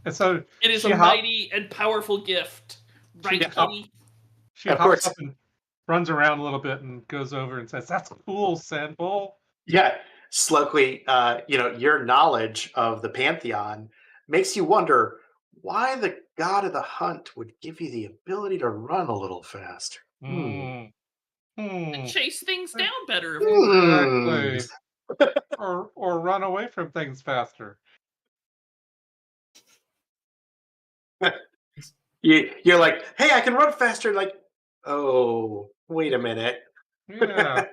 And so It is she a hop- mighty and powerful gift. Right, Yeah. Kitty? she Of hops course. up and runs around a little bit and goes over and says, "That's cool, Sandbull." Yeah. Slowly, your knowledge of the Pantheon makes you wonder why the god of the hunt would give you the ability to run a little faster. Mm. Hmm. Chase things down better. Exactly. or run away from things faster. You're like, hey, I can run faster. Like, oh, wait a minute. Yeah.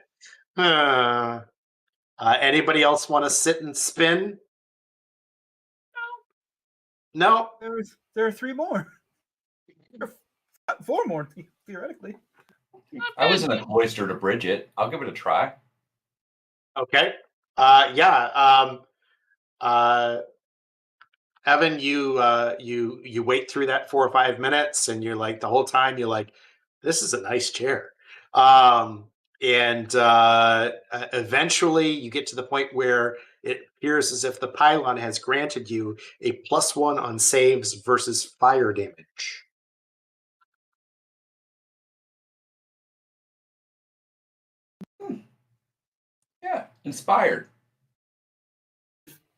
Anybody else want to sit and spin? No. There are 3 more. 4 more, theoretically. I was in a cloister to Bridget. I'll give it a try. Okay. Evan, you wait through that 4 or 5 minutes, and you're like the whole time you're like, this is a nice chair. Eventually you get to the point where it appears as if the pylon has granted you a +1 on saves versus fire damage. Yeah, inspired.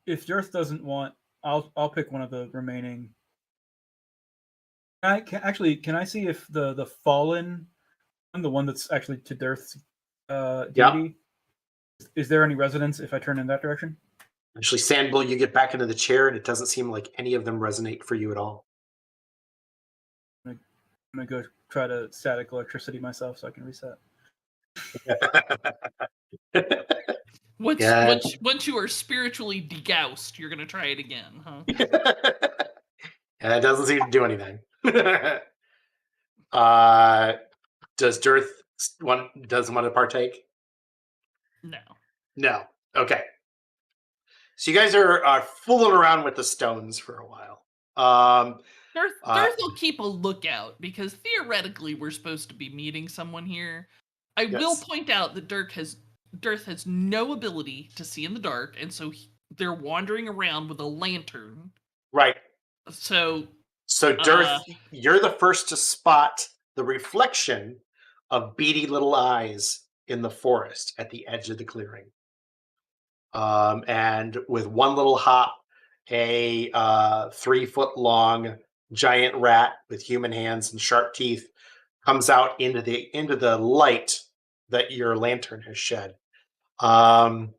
If Dearth doesn't want, I'll pick one of the remaining. Can I see if the fallen one, the one that's actually to Dearth's deity, is there any resonance if I turn in that direction? Actually, Sandbull, you get back into the chair, and it doesn't seem like any of them resonate for you at all. I'm gonna go try to static electricity myself so I can reset. Once you are spiritually degoused, you're gonna try it again, huh? And it doesn't seem to do anything. Does Dearth doesn't want to partake? No. No. Okay. So you guys are fooling around with the stones for a while. Darth will keep a lookout because theoretically we're supposed to be meeting someone here. I will point out that Darth has no ability to see in the dark, and so they're wandering around with a lantern. Right. So Darth, you're the first to spot the reflection of beady little eyes in the forest at the edge of the clearing. And with one little hop, a 3-foot-long giant rat with human hands and sharp teeth comes out into the light that your lantern has shed. I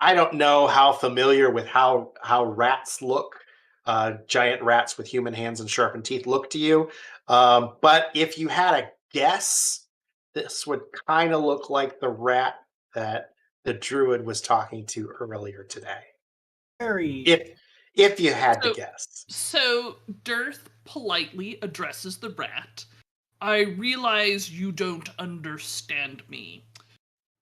don't know how familiar with how rats look, giant rats with human hands and sharpened teeth look to you. But if you had a guess, this would kind of look like the rat that the druid was talking to earlier today. If you had to guess. So Darth politely addresses the rat. I realize you don't understand me,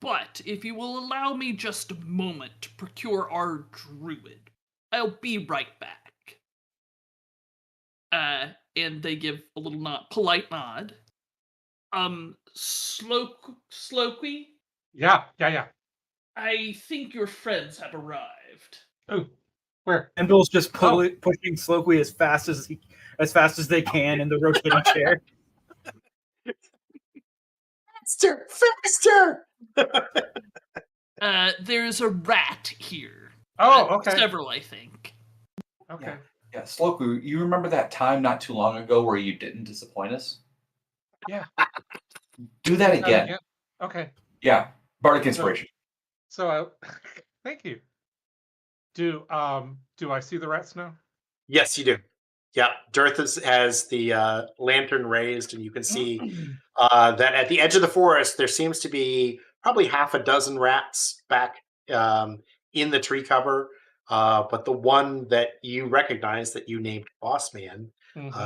but if you will allow me just a moment to procure our druid, I'll be right back. And they give a little polite nod. Slokey? Yeah. I think your friends have arrived. Oh, where? And Bill's just pushing Slokey as fast as they can in the rotating chair. Faster! There's a rat here. Oh, okay. Several, I think. Okay. Yeah, Sloku, you remember that time not too long ago where you didn't disappoint us? Yeah. Do that again. Okay. Yeah, bardic inspiration. So, thank you. Do I see the rats now? Yes, you do. Yeah, Darth has the lantern raised, and you can see that at the edge of the forest there seems to be probably half a dozen rats back in the tree cover. But the one that you recognize that you named Boss Man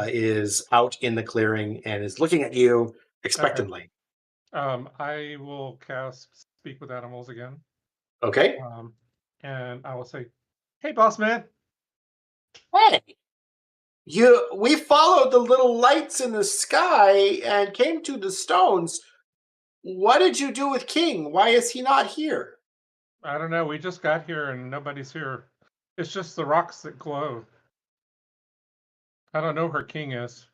is out in the clearing and is looking at you expectantly. Okay. I will cast Speak with Animals again. Okay. And I will say, "Hey, Boss Man." Hey. We followed the little lights in the sky and came to the stones. What did you do with King? Why is he not here? I don't know. We just got here and nobody's here. It's just the rocks that glow. I don't know where King is.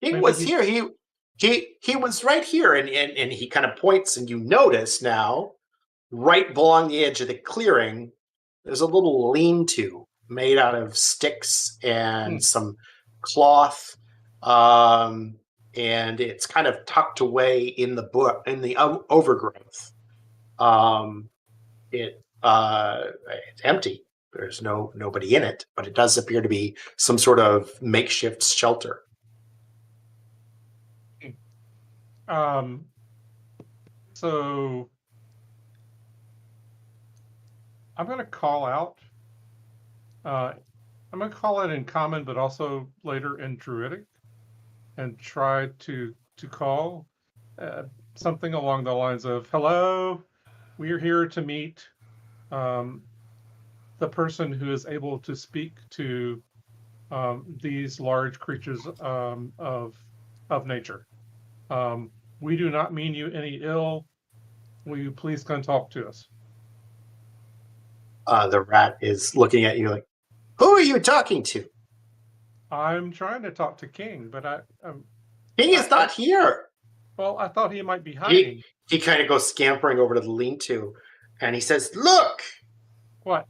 King was here. He was right here, and he kind of points, and you notice now, right along the edge of the clearing, there's a little lean-to made out of sticks and some cloth, and it's kind of tucked away in the overgrowth. It's empty. There's nobody in it, but it does appear to be some sort of makeshift shelter. So I'm going to call out. I'm going to call it in common, but also later in Druidic. and try to call something along the lines of, "Hello, we are here to meet the person who is able to speak to these large creatures of nature. We do not mean you any ill. Will you please come talk to us?" The rat is looking at you like, "Who are you talking to? I'm trying to talk to King, but King is not here." well, I thought he might be hiding. He kind of goes scampering over to the lean-to, and he says, "Look!" What?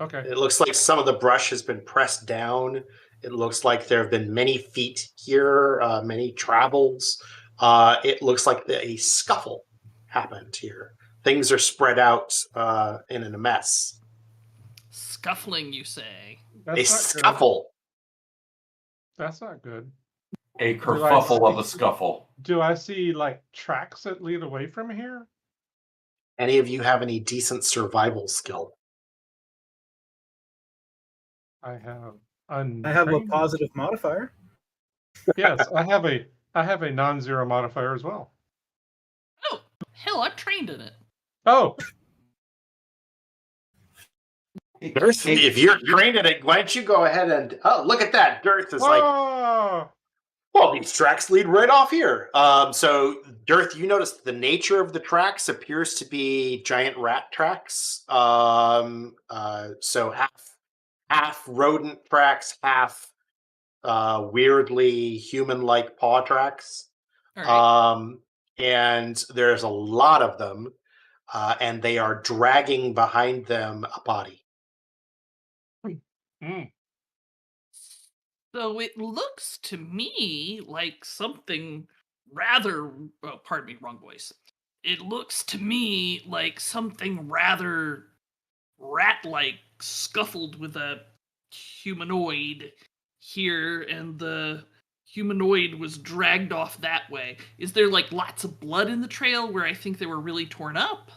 Okay. It looks like some of the brush has been pressed down. It looks like there have been many feet here, many travels. It looks like a scuffle happened here. Things are spread out in a mess. Scuffling, you say? A scuffle. That's not good. A kerfuffle of a scuffle. Do I see like tracks that lead away from here? Any of you have any decent survival skill? I have. I have a positive modifier. Yes, I have a non-zero modifier as well. Oh, hell, I'm trained in it. Oh, Girth, if you're trained in it, why don't you go ahead and look at that? Girth is like, well, these tracks lead right off here. So, Girth, you notice the nature of the tracks appears to be giant rat tracks. So half rodent tracks, half weirdly human-like paw tracks. All right. And there's a lot of them, and they are dragging behind them a body. So it looks to me like something rather. Oh, pardon me, wrong voice. It looks to me like something rather rat-like scuffled with a humanoid here, and the humanoid was dragged off that way. Is there like lots of blood in the trail where I think they were really torn up?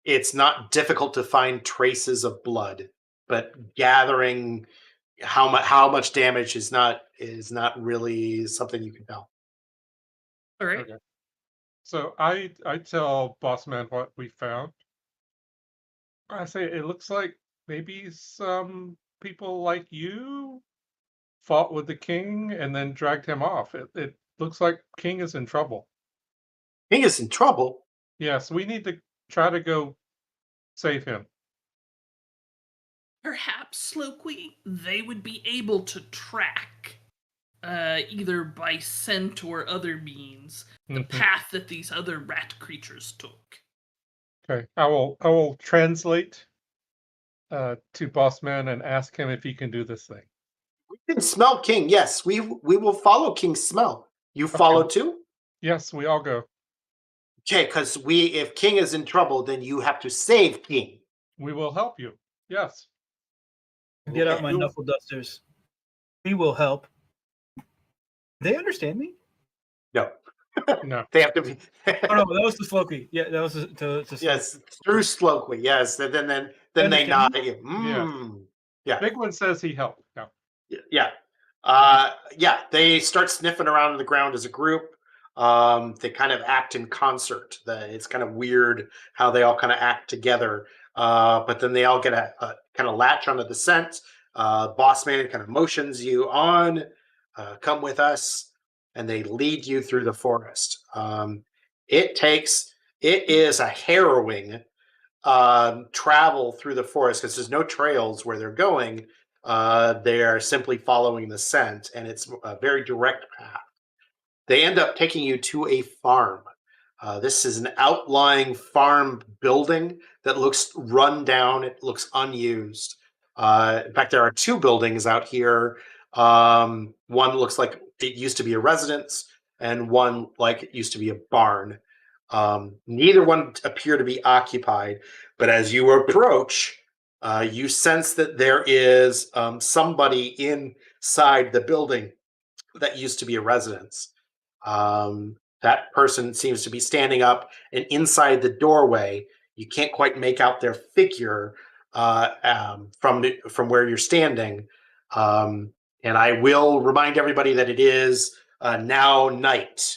It's not difficult to find traces of blood, but gathering how much damage is not really something you can tell. All right. okay. So I tell Boss Man what we found. I say it looks like maybe some people like you fought with the king and then dragged him off. It looks like King is in trouble. King is in trouble. Yes, we need to try to go save him. Perhaps, Slokey, they would be able to track, either by scent or other means, the path that these other rat creatures took. Okay, I will translate to Boss Man and ask him if he can do this thing. We can smell King. Yes, we will follow King's smell. You follow too? Yes, we all go. Okay, because if King is in trouble, then you have to save King. We will help you. Yes. Get out my knuckle dusters. We will help. They understand me? No. No. They have to be. Oh no, that was the Slokey. Yeah, that was to Yes, through Slokey. Yes, and then they nod at you. Yeah. Big One says he helped. Yeah. They start sniffing around on the ground as a group. They kind of act in concert. It's kind of weird how they all kind of act together. But then they all get a kind of latch onto the scent. Boss Man kind of motions you on. Come with us, and they lead you through the forest. It is a harrowing travel through the forest because there's no trails where they're going. They are simply following the scent, and it's a very direct path. They end up taking you to a farm. This is an outlying farm building that looks run down. It looks unused. In fact, there are two buildings out here. One looks like it used to be a residence, and one like it used to be a barn. Neither one appear to be occupied, but as you approach, you sense that there is somebody inside the building that used to be a residence. That person seems to be standing up, and inside the doorway, you can't quite make out their figure from where you're standing, And I will remind everybody that it is now night.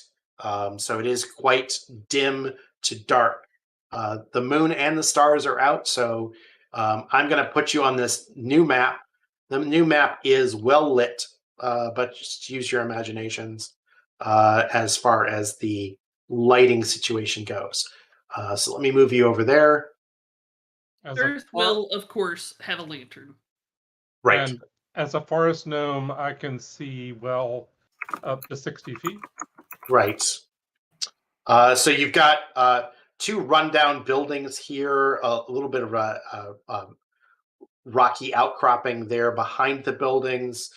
So it is quite dim to dark. The moon and the stars are out, so I'm going to put you on this new map. The new map is well lit, but just use your imaginations as far as the lighting situation goes. So let me move you over there. As a Earth will, of course, have a lantern. Right. And as a forest gnome, I can see well up to 60 feet. Right. So you've got two rundown buildings here, a little bit of a rocky outcropping there behind the buildings.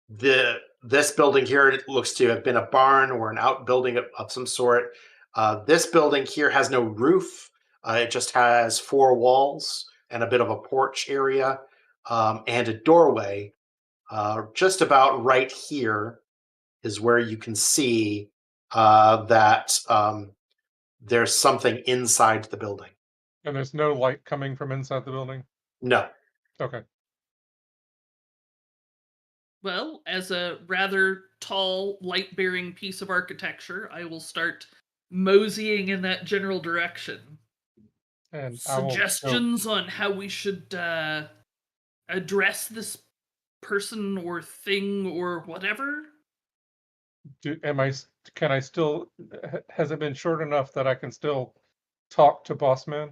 This building here, it looks to have been a barn or an outbuilding of some sort. This building here has no roof. It just has four walls and a bit of a porch area and a doorway. Just about right here is where you can see that there's something inside the building. And there's no light coming from inside the building? No. Okay. Well, as a rather tall, light-bearing piece of architecture, I will start moseying in that general direction. And I will go, Suggestions on how we should address this person or thing or whatever? can I still, has it been short enough that I can still talk to Bossman?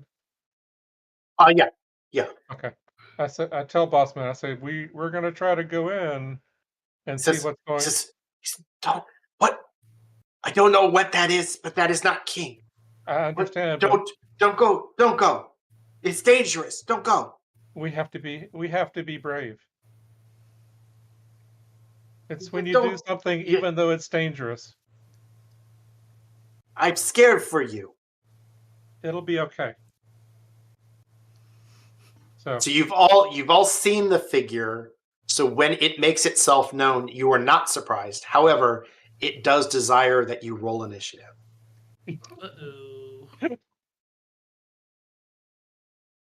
Yeah. Yeah. Okay. I tell Bossman, I say, we're gonna try to go in and see what's going on. Don't, what? I don't know what that is, but that is not king. I understand. Don't go. It's dangerous. Don't go. We have to be brave. It's when you Don't- do something even though it's dangerous. I'm scared for you. It'll be okay. So you've all seen the figure. So when it makes itself known, you are not surprised. However, it does desire that you roll initiative. Uh-oh.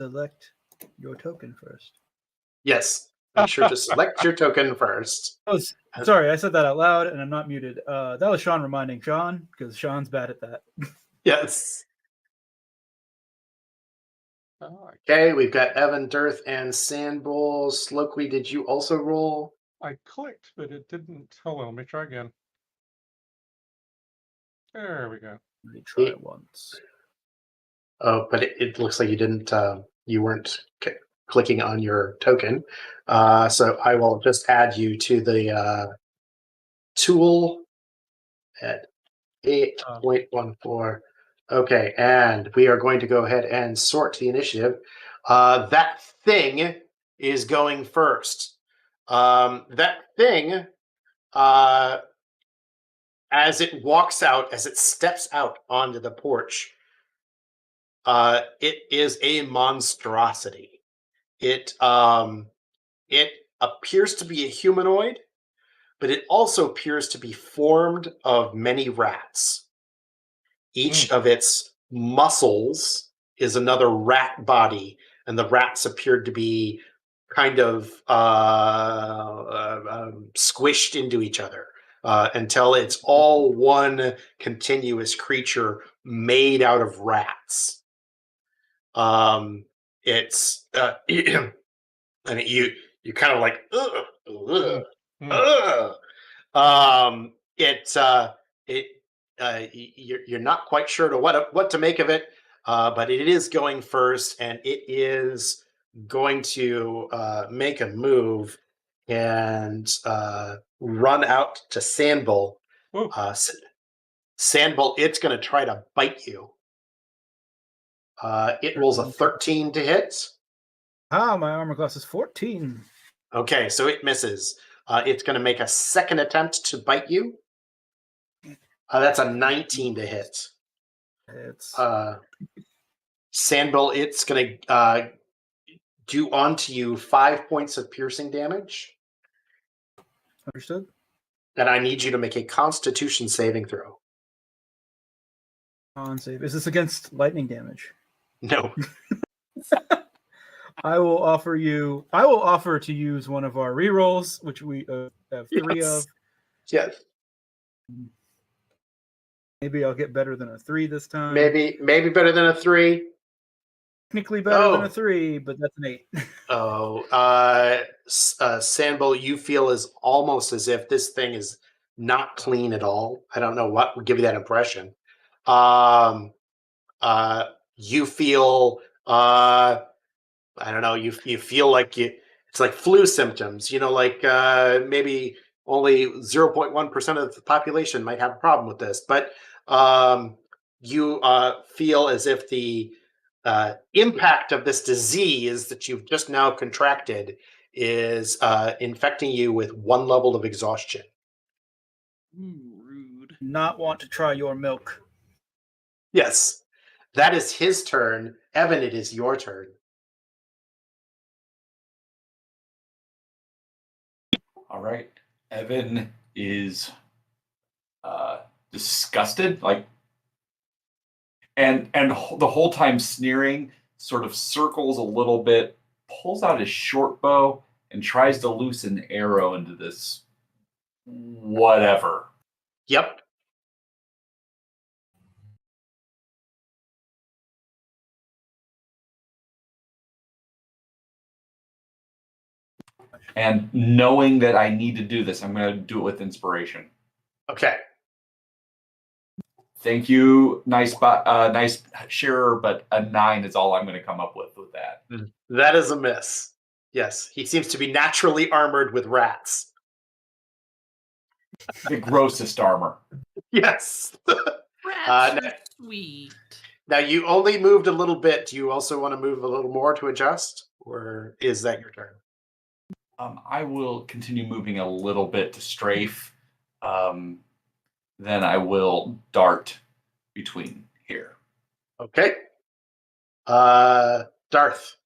Select your token first. Yes. Make sure to select your token first. Oh, sorry, I said that out loud and I'm not muted. That was Sean reminding Sean, because Sean's bad at that. Yes. Okay, we've got Evan, Dearth, and Sandbull. Slokely, did you also roll? I clicked, but it didn't. Hold on, let me try again. There we go. Let me try it once. Oh, but it looks like you didn't. You weren't clicking on your token. So I will just add you to the tool at 8.14. Okay, and we are going to go ahead and sort the initiative. That thing is going first. That thing, as it walks out, as it steps out onto the porch, it is a monstrosity. It appears to be a humanoid, but it also appears to be formed of many rats. Each of its muscles is another rat body, and the rats appeared to be kind of squished into each other until it's all one continuous creature made out of rats. It's I mean, you kind of like you're not quite sure to what to make of it, but it is going first, and it is going to make a move and run out to Sandbull. Sandbull, it's going to try to bite you. It rolls a 13 to hit. Ah, my armor class is 14. Okay, so it misses. It's going to make a second attempt to bite you. That's a 19 to hit. It's Sandbull, it's going to do onto you 5 points of piercing damage. understood. And I need you to make a Constitution saving throw. On save. Is this against lightning damage? No. I will offer to use one of our rerolls, which we have 3 Yes. of. Yes. Maybe I'll get better than a 3 this time. Maybe better than a 3. Technically better than Oh. a 3, but that's an 8. Sambo, you feel almost as if this thing is not clean at all. I don't know what would give you that impression. You feel I don't know. You feel like it's like flu symptoms. Like maybe only 0.1% of the population might have a problem with this, but you feel as if the impact of this disease that you've just now contracted is infecting you with 1 level of exhaustion. Ooh, rude. Not want to try your milk. Yes, that is his turn. Evan, it is your turn. All right. Evan is disgusted, like, and the whole time sneering, sort of circles a little bit, pulls out his short bow, and tries to loose an arrow into this whatever. Yep. And knowing that I need to do this, I'm going to do it with inspiration. Okay. Thank you, nice sharer, but a 9 is all I'm going to come up with that. That is a miss. Yes, he seems to be naturally armored with rats. The grossest armor. Yes. Rats are sweet. Now you only moved a little bit. Do you also want to move a little more to adjust, or is that your turn? I will continue moving a little bit to strafe. Then I will dart between here. Okay. Darth.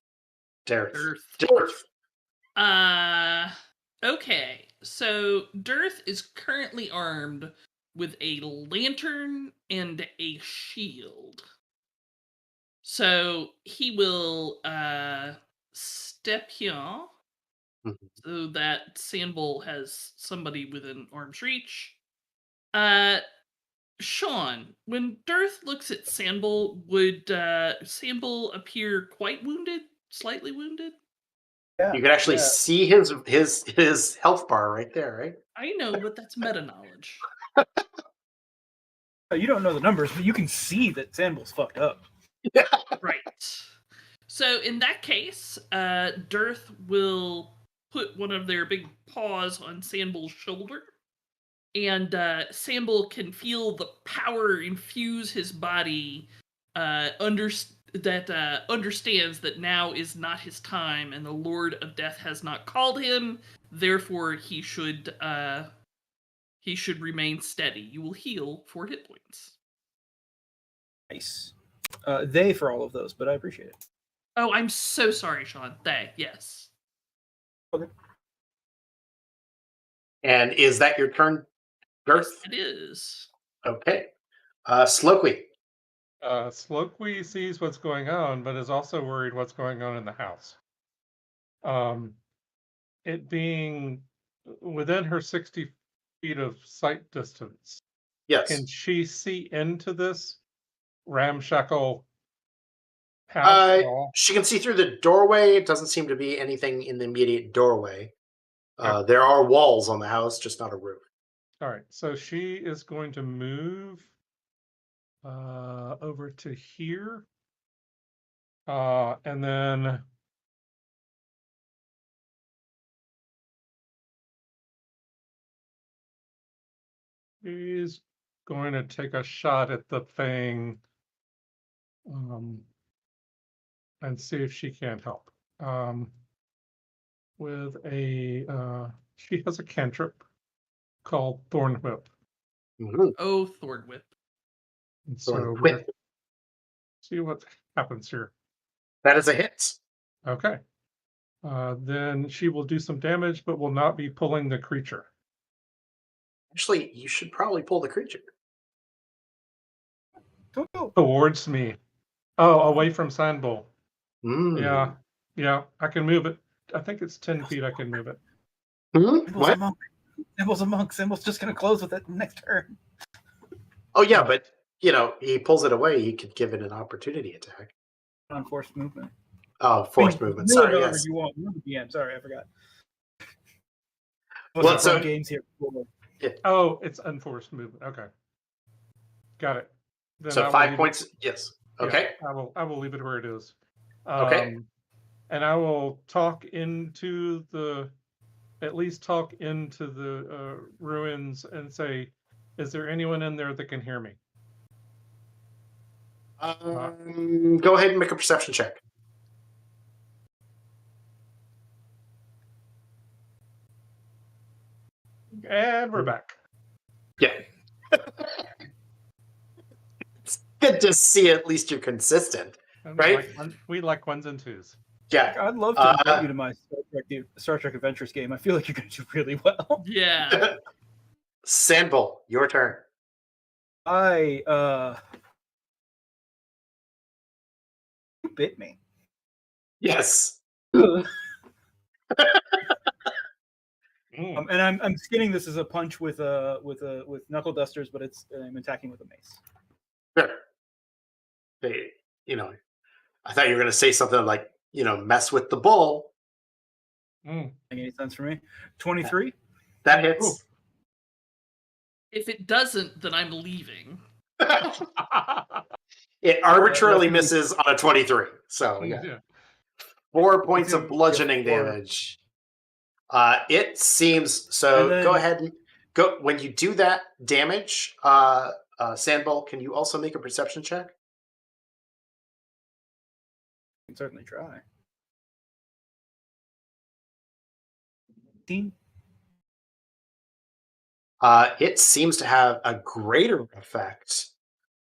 Okay. So Dearth is currently armed with a lantern and a shield. So he will step here so that Sandbull has somebody within arm's reach. Sean, when Dearth looks at Sandbull, would Sandbull appear quite wounded, slightly wounded? Yeah, You can actually see his health bar right there, right? I know, but that's meta knowledge. You don't know the numbers, but you can see that Sandbull's fucked up. Yeah. Right. So in that case, Dearth will put one of their big paws on Sandbull's shoulder, and Sandbull can feel the power infuse his body. Understands that now is not his time, and the Lord of Death has not called him. Therefore, he should remain steady. You will heal 4 hit points. Nice. They for all of those, but I appreciate it. Oh, I'm so sorry, Sean. They, yes. Okay. And is that your turn, Girth? It is. Okay. Slokey. Slokey sees what's going on, but is also worried what's going on in the house. It being within her 60 feet of sight distance, Yes. can she see into this ramshackle house at all? She can see through the doorway. It doesn't seem to be anything in the immediate doorway. Okay. There are walls on the house, just not a roof. All right, so she is going to move over to here, and then she's going to take a shot at the thing, and see if she can't help. With a she has a cantrip called Thorn Whip. Mm-hmm. Oh, Thorn Whip. And so Thorn we're Whip. see what happens here. That is a hit. Okay. Then she will do some damage, but will not be pulling the creature. Actually, you should probably pull the creature. Go. Towards me. Oh, away from Sandbull. Mm. Yeah. Yeah, I can move it. I think it's 10 feet. I can move it. Symbol's a What? monk. Symbol's a monk. Symbol's just going to close with it next turn. Oh yeah, but he pulls it away. He could give it an opportunity attack. Unforced movement. Oh, forced movement. Sorry, yes. You want. You're the DM. Sorry, I forgot. Well, Wasn't so- from games here before. Oh, it's unforced movement. Okay, got it. Then I So will 5 leave points. It, Yes. yeah, Okay. I will leave it where it is. Okay. And I will talk into the, at least talk into the ruins and say, is there anyone in there that can hear me? Go ahead and make a perception check. And we're back. Yeah. It's good to see at least you're consistent. And Right? we like ones and twos. Yeah. I'd love to invite you to my Star Trek Adventures game. I feel like you're going to do really well. Yeah. Sandbull, your turn. You bit me. Yes. And I'm skinning this as a punch with knuckle dusters, but I'm attacking with a mace. Sure. They, I thought you were going to say something like, mess with the bull. Make any sense for me? 23. That hits. Ooh. If it doesn't, then I'm leaving. It arbitrarily misses on a 23. So yeah. 4 points of bludgeoning damage. It seems so. Then, go ahead and go when you do that damage. Sandball, can you also make a perception check? I can certainly try. 18. It seems to have a greater effect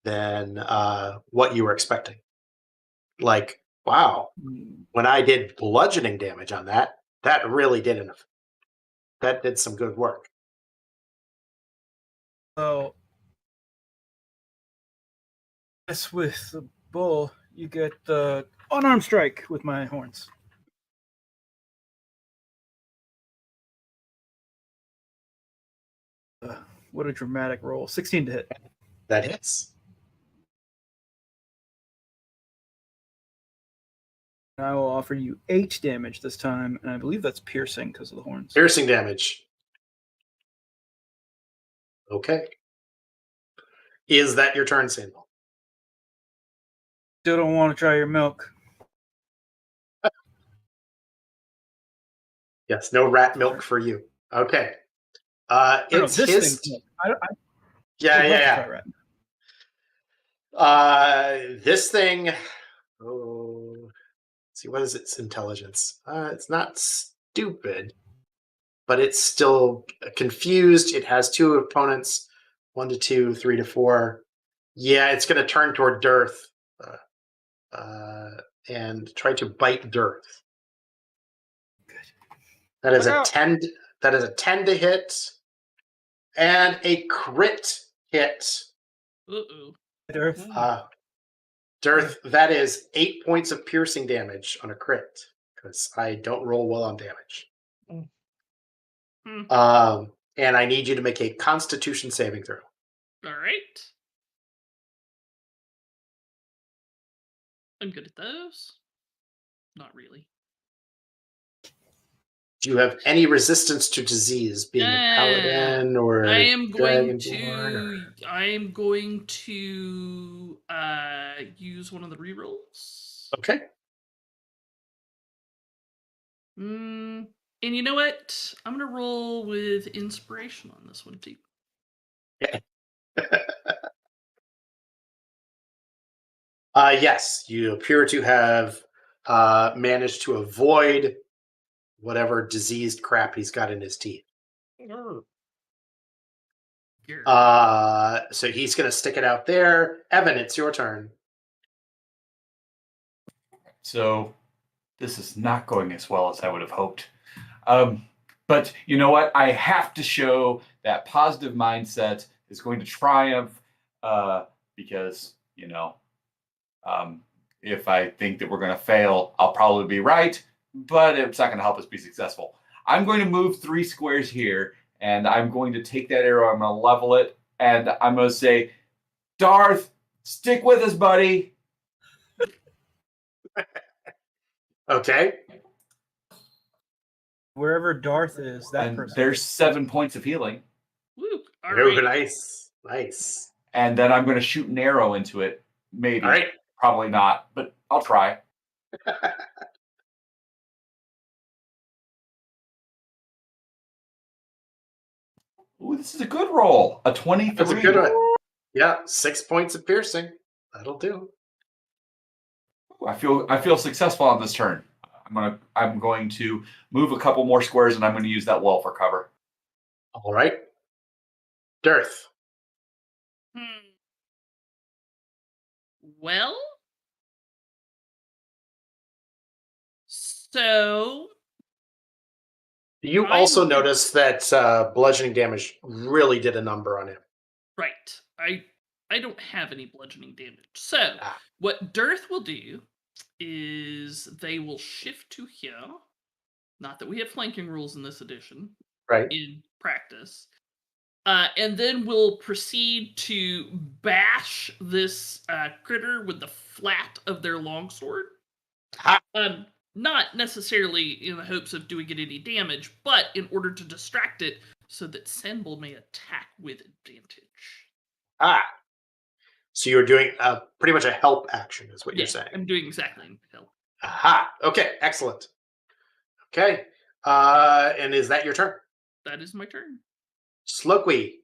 than what you were expecting. Like, wow, when I did bludgeoning damage on that really did enough. That did some good work. So, as with the bull, you get the unarmed strike with my horns. What a dramatic roll. 16 to hit. That hits. And I will offer you 8 damage this time, and I believe that's piercing because of the horns. Piercing damage. Okay. Is that your turn, Sandball? Still don't want to try your milk. Yes, no rat milk for you. Okay. It's this his. thing. Yeah. This thing. Oh, let's see, what is its intelligence? It's not stupid, but it's still confused. It has 2 opponents, 1 to 2, 3 to 4. Yeah, it's going to turn toward Dearth and try to bite Dearth. That is a 10. That is a 10 to hit, and a crit hit. Uh-oh. Dearth. Dearth, that is 8 points of piercing damage on a crit, because I don't roll well on damage. And I need you to make a Constitution saving throw. All right. I'm good at those. Not really. Do you have any resistance to disease, being a paladin or I am going dragonborn? to use one of the rerolls. Okay. And you know what? I'm gonna roll with inspiration on this one too. Yes, you appear to have managed to avoid whatever diseased crap he's got in his teeth. So he's going to stick it out there. Evan, it's your turn. So this is not going as well as I would have hoped. But you know what? I have to show that positive mindset is going to triumph because, if I think that we're going to fail, I'll probably be right, but it's not going to help us be successful. I'm going to move 3 squares here, and I'm going to take that arrow, I'm going to level it, and I'm going to say, Darth, stick with us, buddy. Okay. Wherever Darth is, that And person. there's 7 points of healing. Woo. All Ooh, right. nice. Nice. And then I'm going to shoot an arrow into it. Maybe. All right. Probably not, but I'll try. Ooh, this is a good roll. A 23. That's a good one. Yeah, 6 points of piercing. That'll do. Ooh, I feel successful on this turn. I'm going to move a couple more squares, and I'm going to use that wall for cover. All right. Dearth. Well, so You I also would- noticed that bludgeoning damage really did a number on him. right. I don't have any bludgeoning damage. So Ah. what Dearth will do is they will shift to here. Not that we have flanking rules in this edition. Right. In practice. And then we'll proceed to bash this critter with the flat of their longsword. Ha! Not necessarily in the hopes of doing it any damage, but in order to distract it so that Senbel may attack with advantage. Ah. So you're doing pretty much a help action, is what you're saying. I'm doing exactly help. Aha. Okay. Excellent. Okay. And is that your turn? That is my turn. Slokey.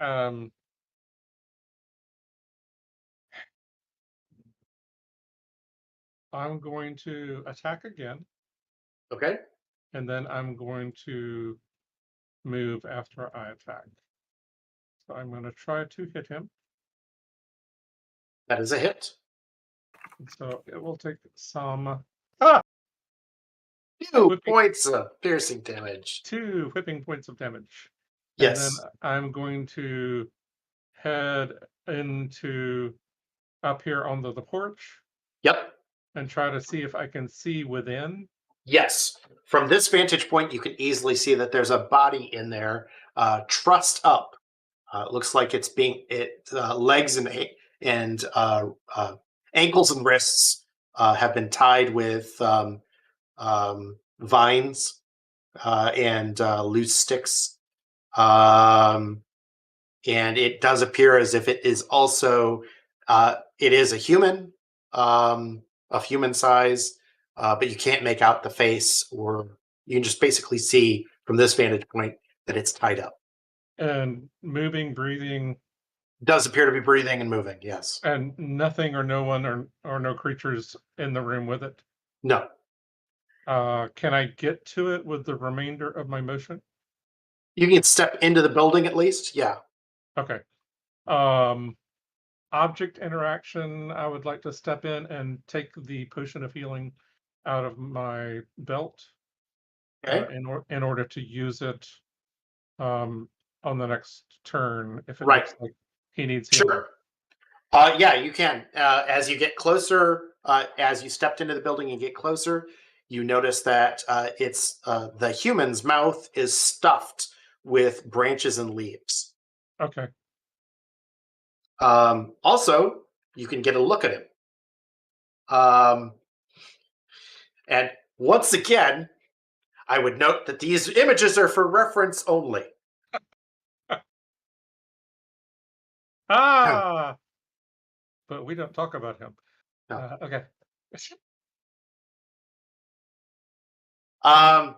Um, I'm going to attack again, Okay. and then I'm going to move after I attack. So I'm going to try to hit him. That is a hit. And so it will take some 2 Whipping. points of piercing damage. 2 whipping points of damage. Yes. And then I'm going to head into up here onto the porch Yep. and try to see if I can see within. Yes. From this vantage point, you can easily see that there's a body in there, trussed up. It looks like it's legs and ankles and wrists have been tied with vines and loose sticks. And it does appear as if it is also it is a human of human size, but you can't make out the face, or you can just basically see from this vantage point that it's tied up. And moving, breathing, Does appear to be breathing and moving, yes. and nothing or no one or no creatures in the room with it. No. Can I get to it with the remainder of my motion? You can step into the building at least, yeah. Okay. Object interaction, I would like to step in and take the potion of healing out of my belt Okay. in order to use it on the next turn if it Right. looks like he needs healing. Sure. Yeah, you can. As you get closer, as you stepped into the building and get closer, you notice that it's the human's mouth is stuffed with branches and leaves. Okay. Also, you can get a look at him. And once again, I would note that these images are for reference only. Ah! But we don't talk about him. No. Okay.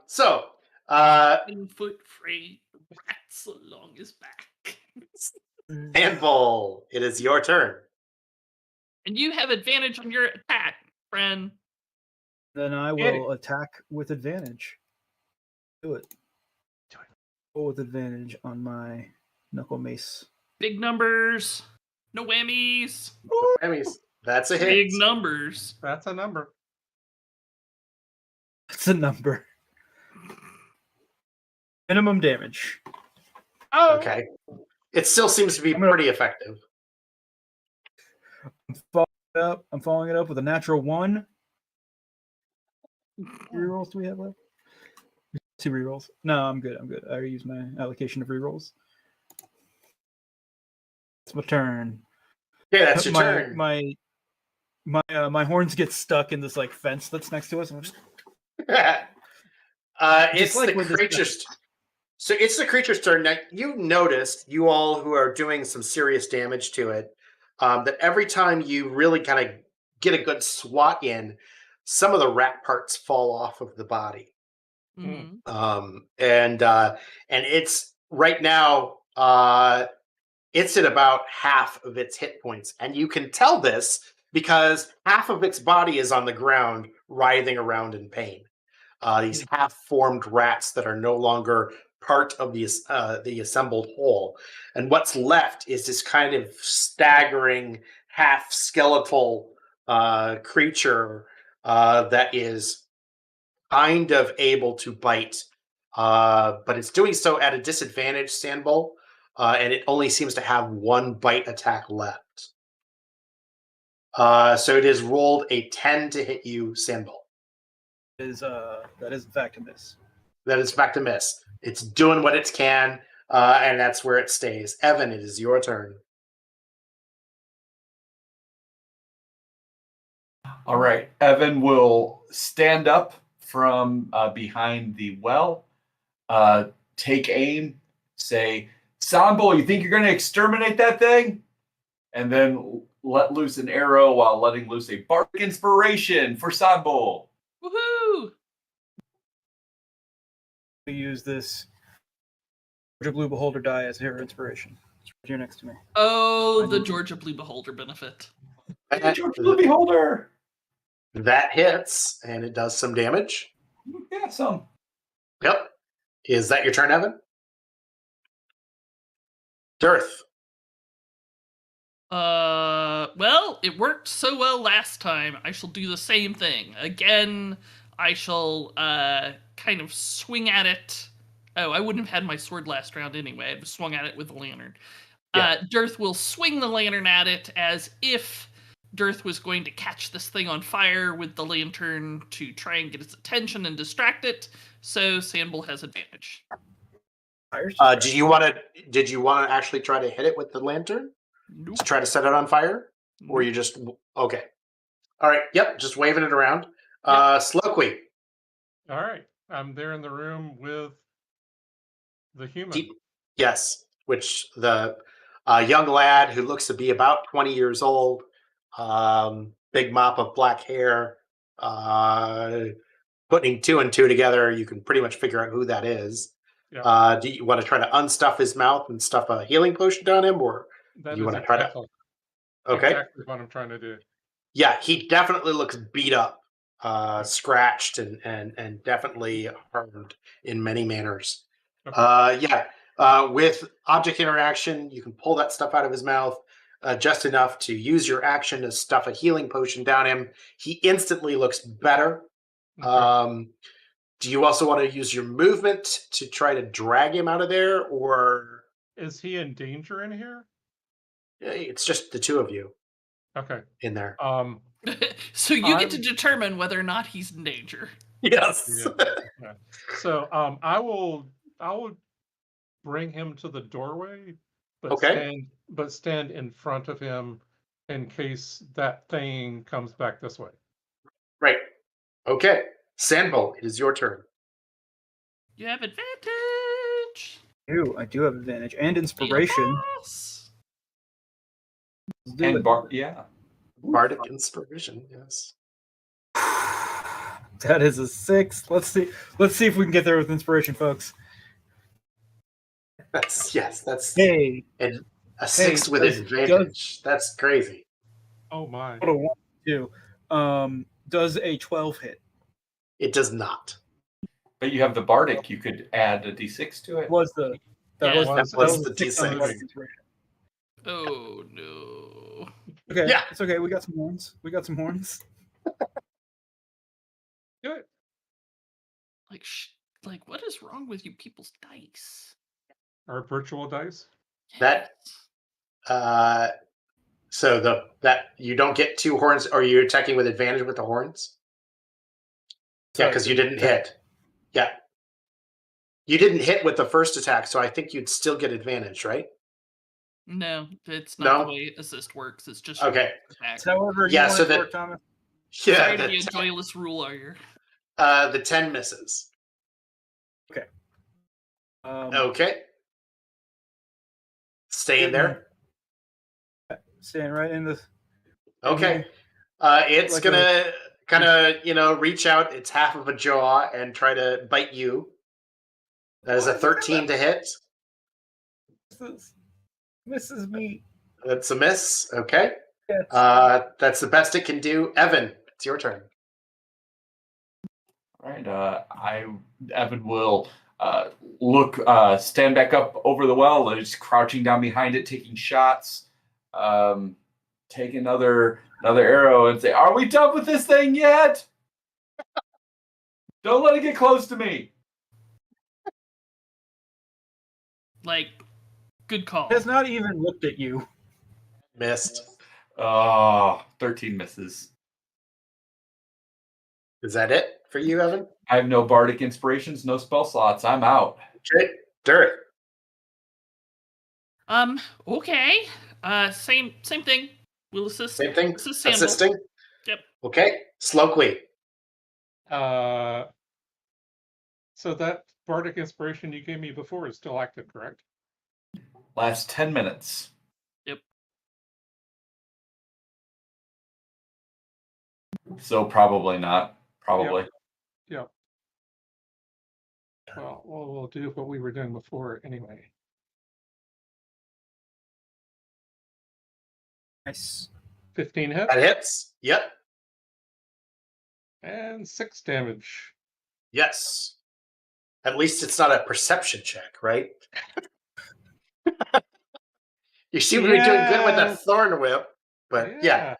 So, 10-foot free rats along his back. Anvil, it is your turn. And you have advantage on your attack, friend. Then I Hit will attack with advantage. Do it. Roll with advantage on my knuckle mace. Big numbers. No whammies. Emmys, that's a hit. Big numbers. That's a number. That's a number. Minimum damage. Oh! Okay. It still seems to be I'm gonna- pretty effective. Following I'm following it up with a natural 1. Rerolls do we have left? 2 rerolls. No, I'm good. I already used my allocation of rerolls. It's my turn. Yeah, that's your my, turn. My horns get stuck in this like fence that's next to us. I'm just It's like the when this- creature's. So it's the creature's turn. Now, you noticed, you all who are doing some serious damage to it, that every time you really kind of get a good swat in, some of the rat parts fall off of the body. Mhm. And it's right now, it's at about half of its hit points. And you can tell this because half of its body is on the ground, writhing around in pain. These half-formed rats that are no longer part of the assembled whole, and what's left is this kind of staggering half-skeletal creature that is kind of able to bite, but it's doing so at a disadvantage, Sandbull, and it only seems to have one bite attack left. So it has rolled a 10 to hit you, Sandbull. that is in fact a miss. That is back to miss. It's doing what it can, and that's where it stays. Evan, it is your turn. All right. Evan will stand up from behind the well, take aim, say, Sanbo, you think you're going to exterminate that thing? And then let loose an arrow while letting loose a bardic inspiration for Sanbo. Woohoo! We use this Georgia Blue Beholder die as hero inspiration. It's right here next to me. Oh, the Georgia Blue Beholder benefit. George the Beholder. That hits, and it does some damage. Yeah, some. Yep. Is that your turn, Evan? Dearth. Well, it worked so well last time. I shall do the same thing. Again, I shall, kind of swing at it. Oh, I wouldn't have had my sword last round anyway. I'd have swung at it with the lantern. Yeah. Dearth will swing the lantern at it as if Dearth was going to catch this thing on fire with the lantern to try and get its attention and distract it. So Sandbull has advantage. Did you want to actually try to hit it with the lantern Nope. to try to set it on fire, or you just okay? All right. Yep. Just waving it around. Slowquy. All right. I'm there in the room with the human. Yes, which the young lad who looks to be about 20 years old, big mop of black hair, putting 2 and 2 together, you can pretty much figure out who that is. Yeah. Do you want to try to unstuff his mouth and stuff a healing potion down him, or That do you is want to try to? exactly, Okay. exactly what I'm trying to do. Yeah, he definitely looks beat up, scratched, and definitely harmed in many manners. Okay. With object interaction, you can pull that stuff out of his mouth just enough to use your action to stuff a healing potion down him. He instantly looks better. Okay. Do you also want to use your movement to try to drag him out of there, or Is he in danger in here? it's just the two of you Okay. in there? So you get to I'm- determine whether or not he's in danger. Yes. Yeah. So I will bring him to the doorway, but Okay. stand in front of him in case that thing comes back this way. Right. Okay. Sandbull, it is your turn. You have advantage. I do have advantage and Be a inspiration. boss. Let's do And it. yeah. Bardic inspiration, yes. That is a 6. Let's see if we can get there with inspiration, folks. That's Hey, and a 6 with does- advantage. That's crazy. Oh my. what a 1, 2. Does a 12 hit? It does not. But you have the bardic. You could add a d6 to it. Was the that Yeah. was That was the the 6 on the D6. bardic inspiration. Oh no. Okay, Yeah. it's okay. We got some horns. Good. Like what is wrong with you people's dice? Our virtual dice. That So that you don't get 2 horns, or you're attacking with advantage with the horns? Yeah, because you didn't hit. Yeah. You didn't hit with the first attack, so I think you'd still get advantage, right? No, it's not No? the way assist works. It's just Okay. attack. However, Yeah, you so want it to that- work, Thomas. Yeah, Sorry to the be a 10 joyless rule lawyer. the 10 misses. Okay. Staying there. Staying right in the. Okay. It's Like gonna kind of, reach out its half of a jaw and try to bite you. That is a 13 to hit. Misses me. That's a miss. Okay. Yes. That's the best it can do. Evan, it's your turn. All right. Evan will look, stand back up over the well, just crouching down behind it, taking shots. Take another arrow and say, "Are we done with this thing yet? Don't let it get close to me." Like, good call. Has not even looked at you. Missed. Oh, 13 misses. Is that it for you, Evan? I have no bardic inspirations, no spell slots. I'm out. Okay. Dirt. Okay. Same thing. We'll assist. Same thing. Assist Sandal. Assisting. Yep. Okay. Slowly. So that bardic inspiration you gave me before is still active, correct? Last 10 minutes. Yep. So probably not. Probably. Yeah. Well, we'll do what we were doing before anyway. Nice. 15 hit That hits. Yep. and 6 damage. Yes. At least it's not a perception check, right? You seem to be doing good with Yeah. that thorn whip, but yeah.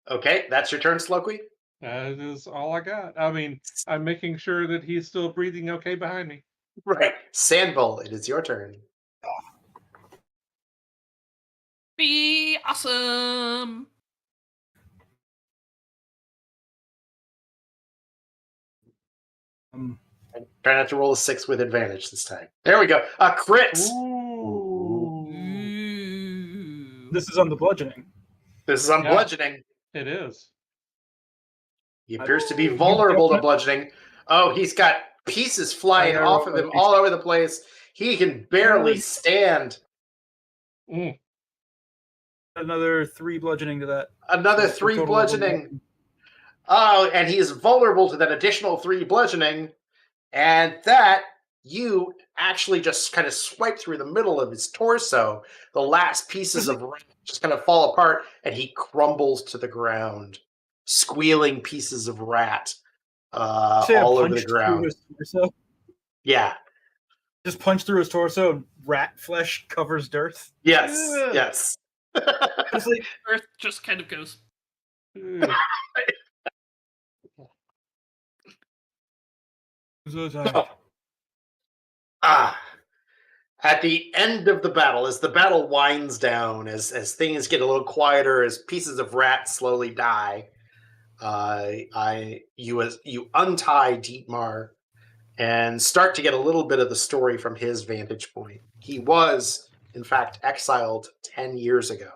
Okay, that's your turn, Slowly. That is all I got. I mean, I'm making sure that he's still breathing okay behind me. Right. Sandbull, it is your turn. Be awesome. Try not to roll a 6 with advantage this time. There we go. A crit. Ooh. Ooh. This is on the bludgeoning. This is on Yeah. bludgeoning. It is. He appears to be vulnerable to bludgeoning. Oh, he's got pieces flying off of him all over the place. He can barely stand. Mm. Another 3 bludgeoning to that. Another So 3 total of bludgeoning. 11. Oh, and he's vulnerable to that additional 3 bludgeoning. And that, you actually just kind of swipe through the middle of his torso. The last pieces of rat just kind of fall apart, and he crumbles to the ground. Squealing pieces of rat all over the ground. His torso? Yeah. Just punch through his torso and rat flesh covers dirt. Yes. Yeah. Yes. It's like, Earth just kind of goes. Ooh. At the end of the battle, as the battle winds down, as things get a little quieter, as pieces of rat slowly die, you untie Dietmar and start to get a little bit of the story from his vantage point. He was, in fact, exiled 10 years ago.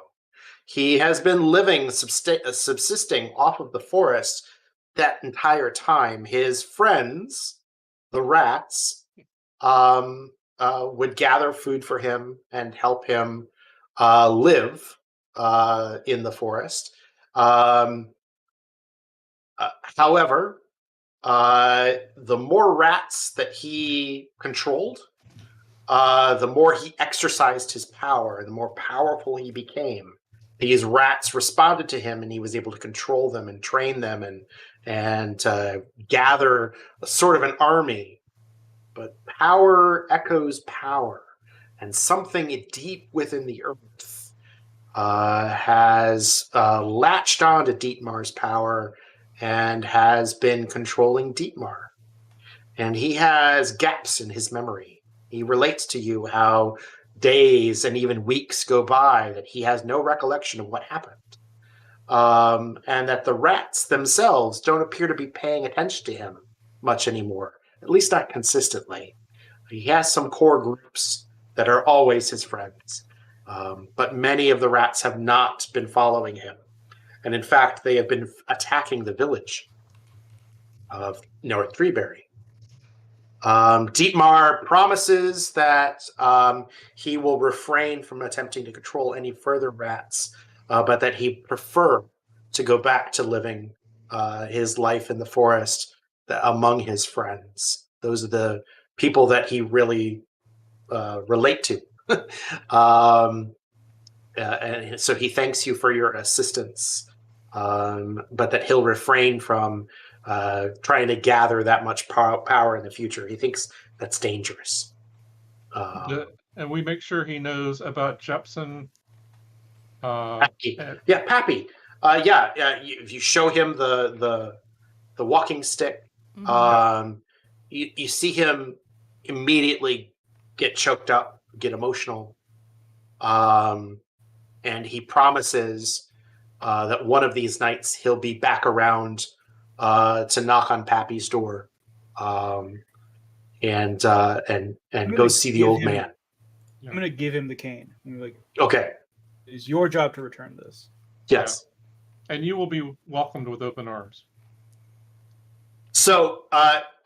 He has been living, subsisting off of the forest that entire time. His friends, the rats, would gather food for him and help him live in the forest. However, the more rats that he controlled, the more he exercised his power, the more powerful he became. These rats responded to him, and he was able to control them and train them and gather a sort of an army. But power echoes power, and something deep within the earth has latched on to Dietmar's power and has been controlling Dietmar. And he has gaps in his memory. He relates to you how days and even weeks go by that he has no recollection of what happened. And that the rats themselves don't appear to be paying attention to him much anymore, at least not consistently. He has some core groups that are always his friends, but many of the rats have not been following him. And in fact, they have been attacking the village of North Treeberry. Dietmar promises that he will refrain from attempting to control any further rats, but that he'd prefer to go back to living his life in the forest among his friends. Those are the people that he really relate to. And so he thanks you for your assistance, but that he'll refrain from trying to gather that much power in the future. He thinks that's dangerous. And we make sure he knows about Jepson. Pappy. Yeah, Pappy. If you show him the walking stick, you see him immediately get choked up, get emotional, and he promises that one of these nights he'll be back around to knock on Pappy's door, and go see the old man. I'm gonna give him the cane. I'm like, okay, it's your job to return this. Yes, and you will be welcomed with open arms. So,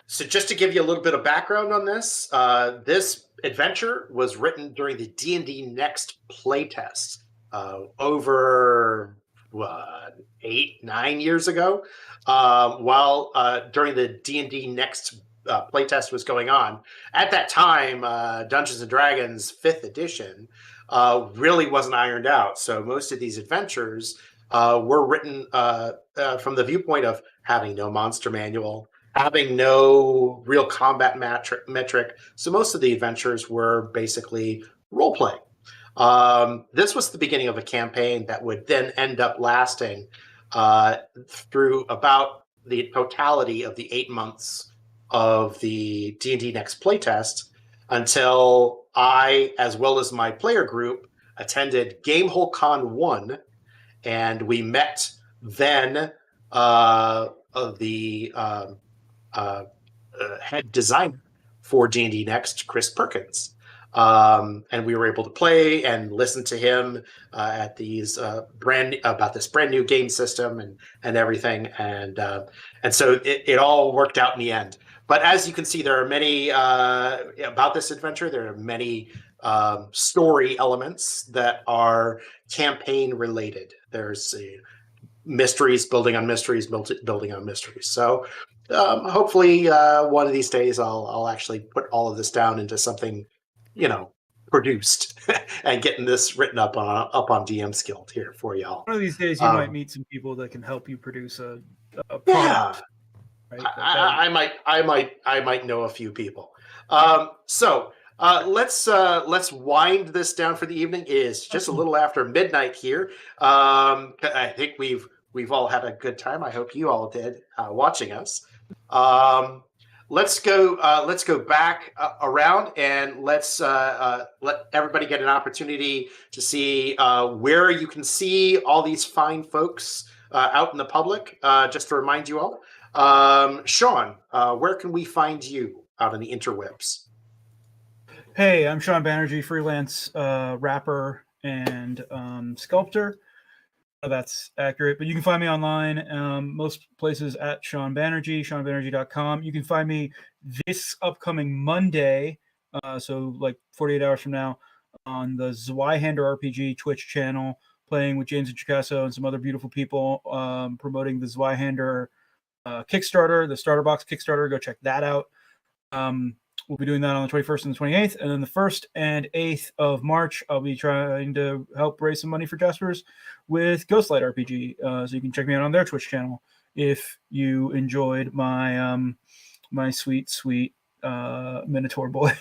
so just to give you a little bit of background on this, this adventure was written during the D&D Next playtest over 8-9 years ago, while during the D&D Next playtest was going on. At that time, Dungeons and Dragons 5th edition really wasn't ironed out. So most of these adventures were written from the viewpoint of having no monster manual, having no real combat metric. So most of the adventures were basically role-playing. This was the beginning of a campaign that would then end up lasting through about the totality of the 8 months of the D&D Next playtest, until I, as well as my player group, attended Gamehole Con 1, and we met then the head designer for D&D Next, Chris Perkins. And we were able to play and listen to him at these about this brand new game system and everything, and so it all worked out in the end. But as you can see, there are many about this adventure. There are many story elements that are campaign related. There's mysteries building on mysteries, building on mysteries. So hopefully one of these days I'll actually put all of this down into something, produced and getting this written up on DM's Guild here for y'all. One of these days you might meet some people that can help you produce a product. Yeah. Right? I might know a few people. So let's wind this down for the evening. It's just a little after midnight here. I think we've all had a good time. I hope you all did watching us. Let's go back around and let's let everybody get an opportunity to see where you can see all these fine folks out in the public. Just to remind you all, Sean, where can we find you out in the interwebs? Hey, I'm Sean Banerjee, freelance rapper and sculptor. That's accurate, but you can find me online most places at Sean Banerjee, seanbanerjee.com. You can find me this upcoming Monday, so like 48 hours from now, on the Zweihander RPG Twitch channel, playing with James and Chicasso and some other beautiful people, promoting the Zweihander Kickstarter, the Starter Box Kickstarter. Go check that out. We'll be doing that on the 21st and the 28th. And then the 1st and 8th of March, I'll be trying to help raise some money for Jaspers with Ghostlight RPG. So you can check me out on their Twitch channel if you enjoyed my my sweet Minotaur boy.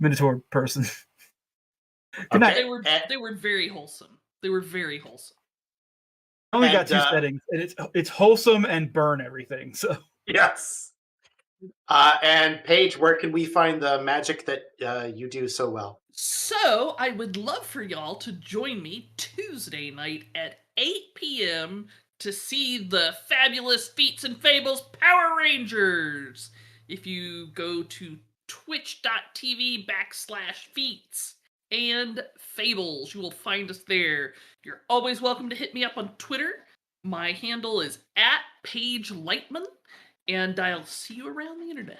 Minotaur person. Good night. They were very wholesome. They were very wholesome. I only got 2 settings, and it's wholesome and burn everything. So yes. And Paige, where can we find the magic that you do so well? So, I would love for y'all to join me Tuesday night at 8 p.m. to see the fabulous Feats and Fables Power Rangers. If you go to twitch.tv/feats and fables, you will find us there. You're always welcome to hit me up on Twitter. My handle is @PaigeLightman, and I'll see you around the internet.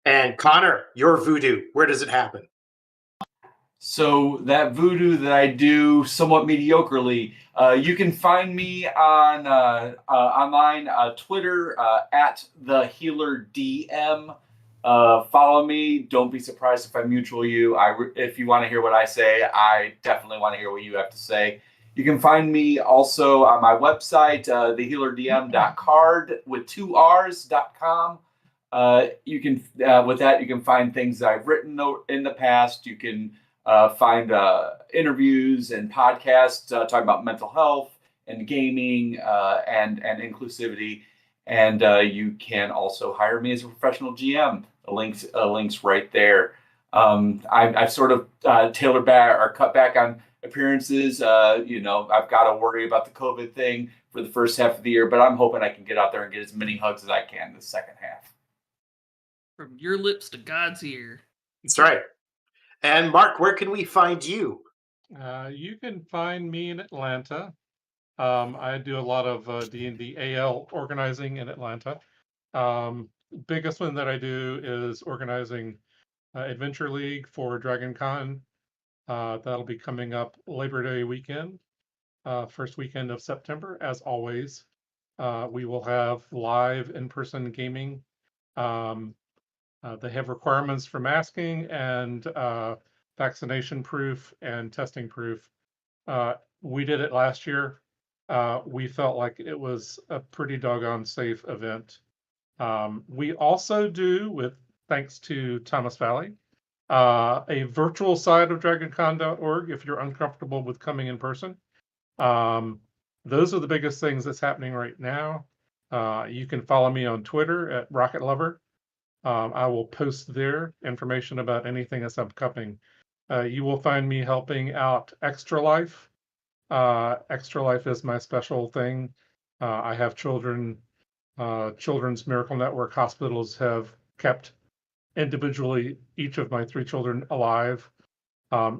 And Connor, your voodoo, where does it happen? So that voodoo that I do somewhat mediocrely, you can find me on online Twitter at the Healer DM. Follow me. Don't be surprised if I mutual you. If you want to hear what I say, I definitely want to hear what you have to say. You can find me also on my website, thehealerdm.card with 2 R's.com. You can with that you can find things that I've written in the past. You can find interviews and podcasts talking about mental health and gaming and inclusivity. And you can also hire me as a professional GM. Links right there. I've sort of tailored back or cut back on appearances. I've got to worry about the COVID thing for the first half of the year, but I'm hoping I can get out there and get as many hugs as I can in the second half. From your lips to God's ear. That's right. And Mark, where can we find you? You can find me in Atlanta. I do a lot of D&D AL organizing in Atlanta. Biggest one that I do is organizing Adventure League for Dragon Con. That'll be coming up Labor Day weekend, first weekend of September. As always, we will have live in-person gaming. They have requirements for masking and vaccination proof and testing proof. We did it last year. We felt like it was a pretty doggone safe event. We also do, with thanks to Thomas Valley, a virtual side of DragonCon.org if you're uncomfortable with coming in person. Those are the biggest things that's happening right now. You can follow me on Twitter at Rocket Lover. I will post there information about anything that's upcoming. You will find me helping out Extra Life. Extra Life is my special thing. I have children. Children's Miracle Network hospitals have kept individually each of my 3 children alive.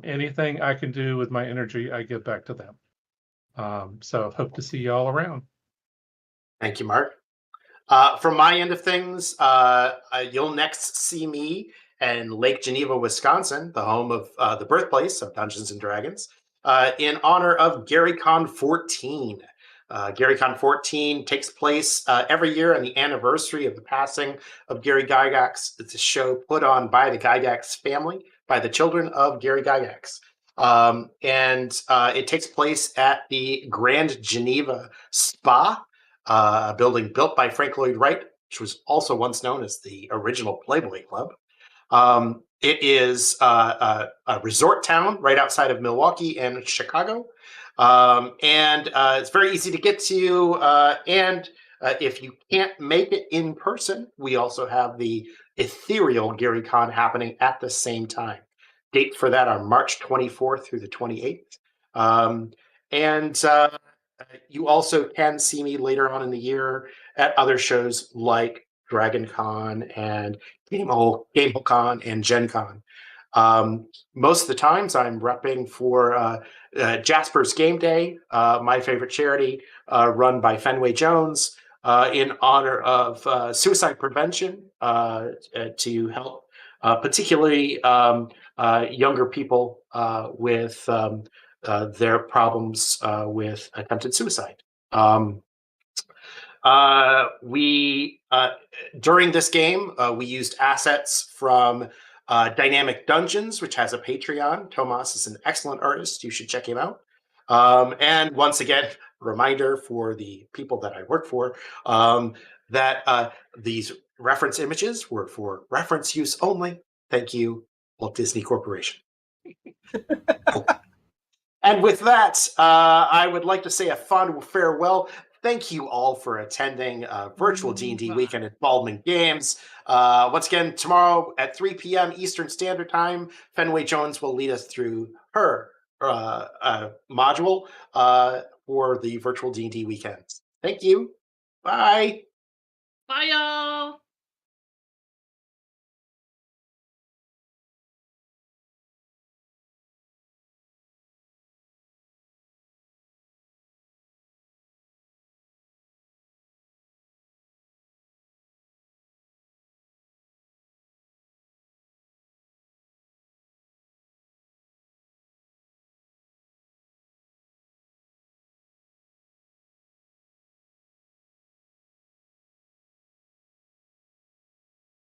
Anything I can do with my energy, I give back to them. So hope to see you all around. Thank you, Mark. From my end of things, you'll next see me in Lake Geneva, Wisconsin, the home of the birthplace of Dungeons and Dragons, in honor of GaryCon 14. GaryCon 14 takes place every year on the anniversary of the passing of Gary Gygax. It's a show put on by the Gygax family, by the children of Gary Gygax. And it takes place at the Grand Geneva Spa, a building built by Frank Lloyd Wright, which was also once known as the original Playboy Club. It is a resort town right outside of Milwaukee and Chicago. And it's very easy to get to. And if you can't make it in person, we also have the ethereal GaryCon happening at the same time. Dates for that are March 24th through the 28th. And you also can see me later on in the year at other shows like Dragon Con and GameHoleCon and Gen Con. Most of the times I'm repping for Jasper's Game Day, my favorite charity, run by Fenway Jones, in honor of suicide prevention to help particularly younger people with their problems with attempted suicide. During this game, we used assets from Dynamic Dungeons, which has a Patreon. Tomas is an excellent artist. You should check him out. And once again, reminder for the people that I work for that these reference images were for reference use only. Thank you, Walt Disney Corporation. And with that, I would like to say a fond farewell. thank you all for attending virtual D&D weekend at Baldman Games. Once again, tomorrow at 3 p.m. Eastern Standard Time, Fenway Jones will lead us through her module for the virtual D&D weekends. Thank you. Bye. Bye, y'all.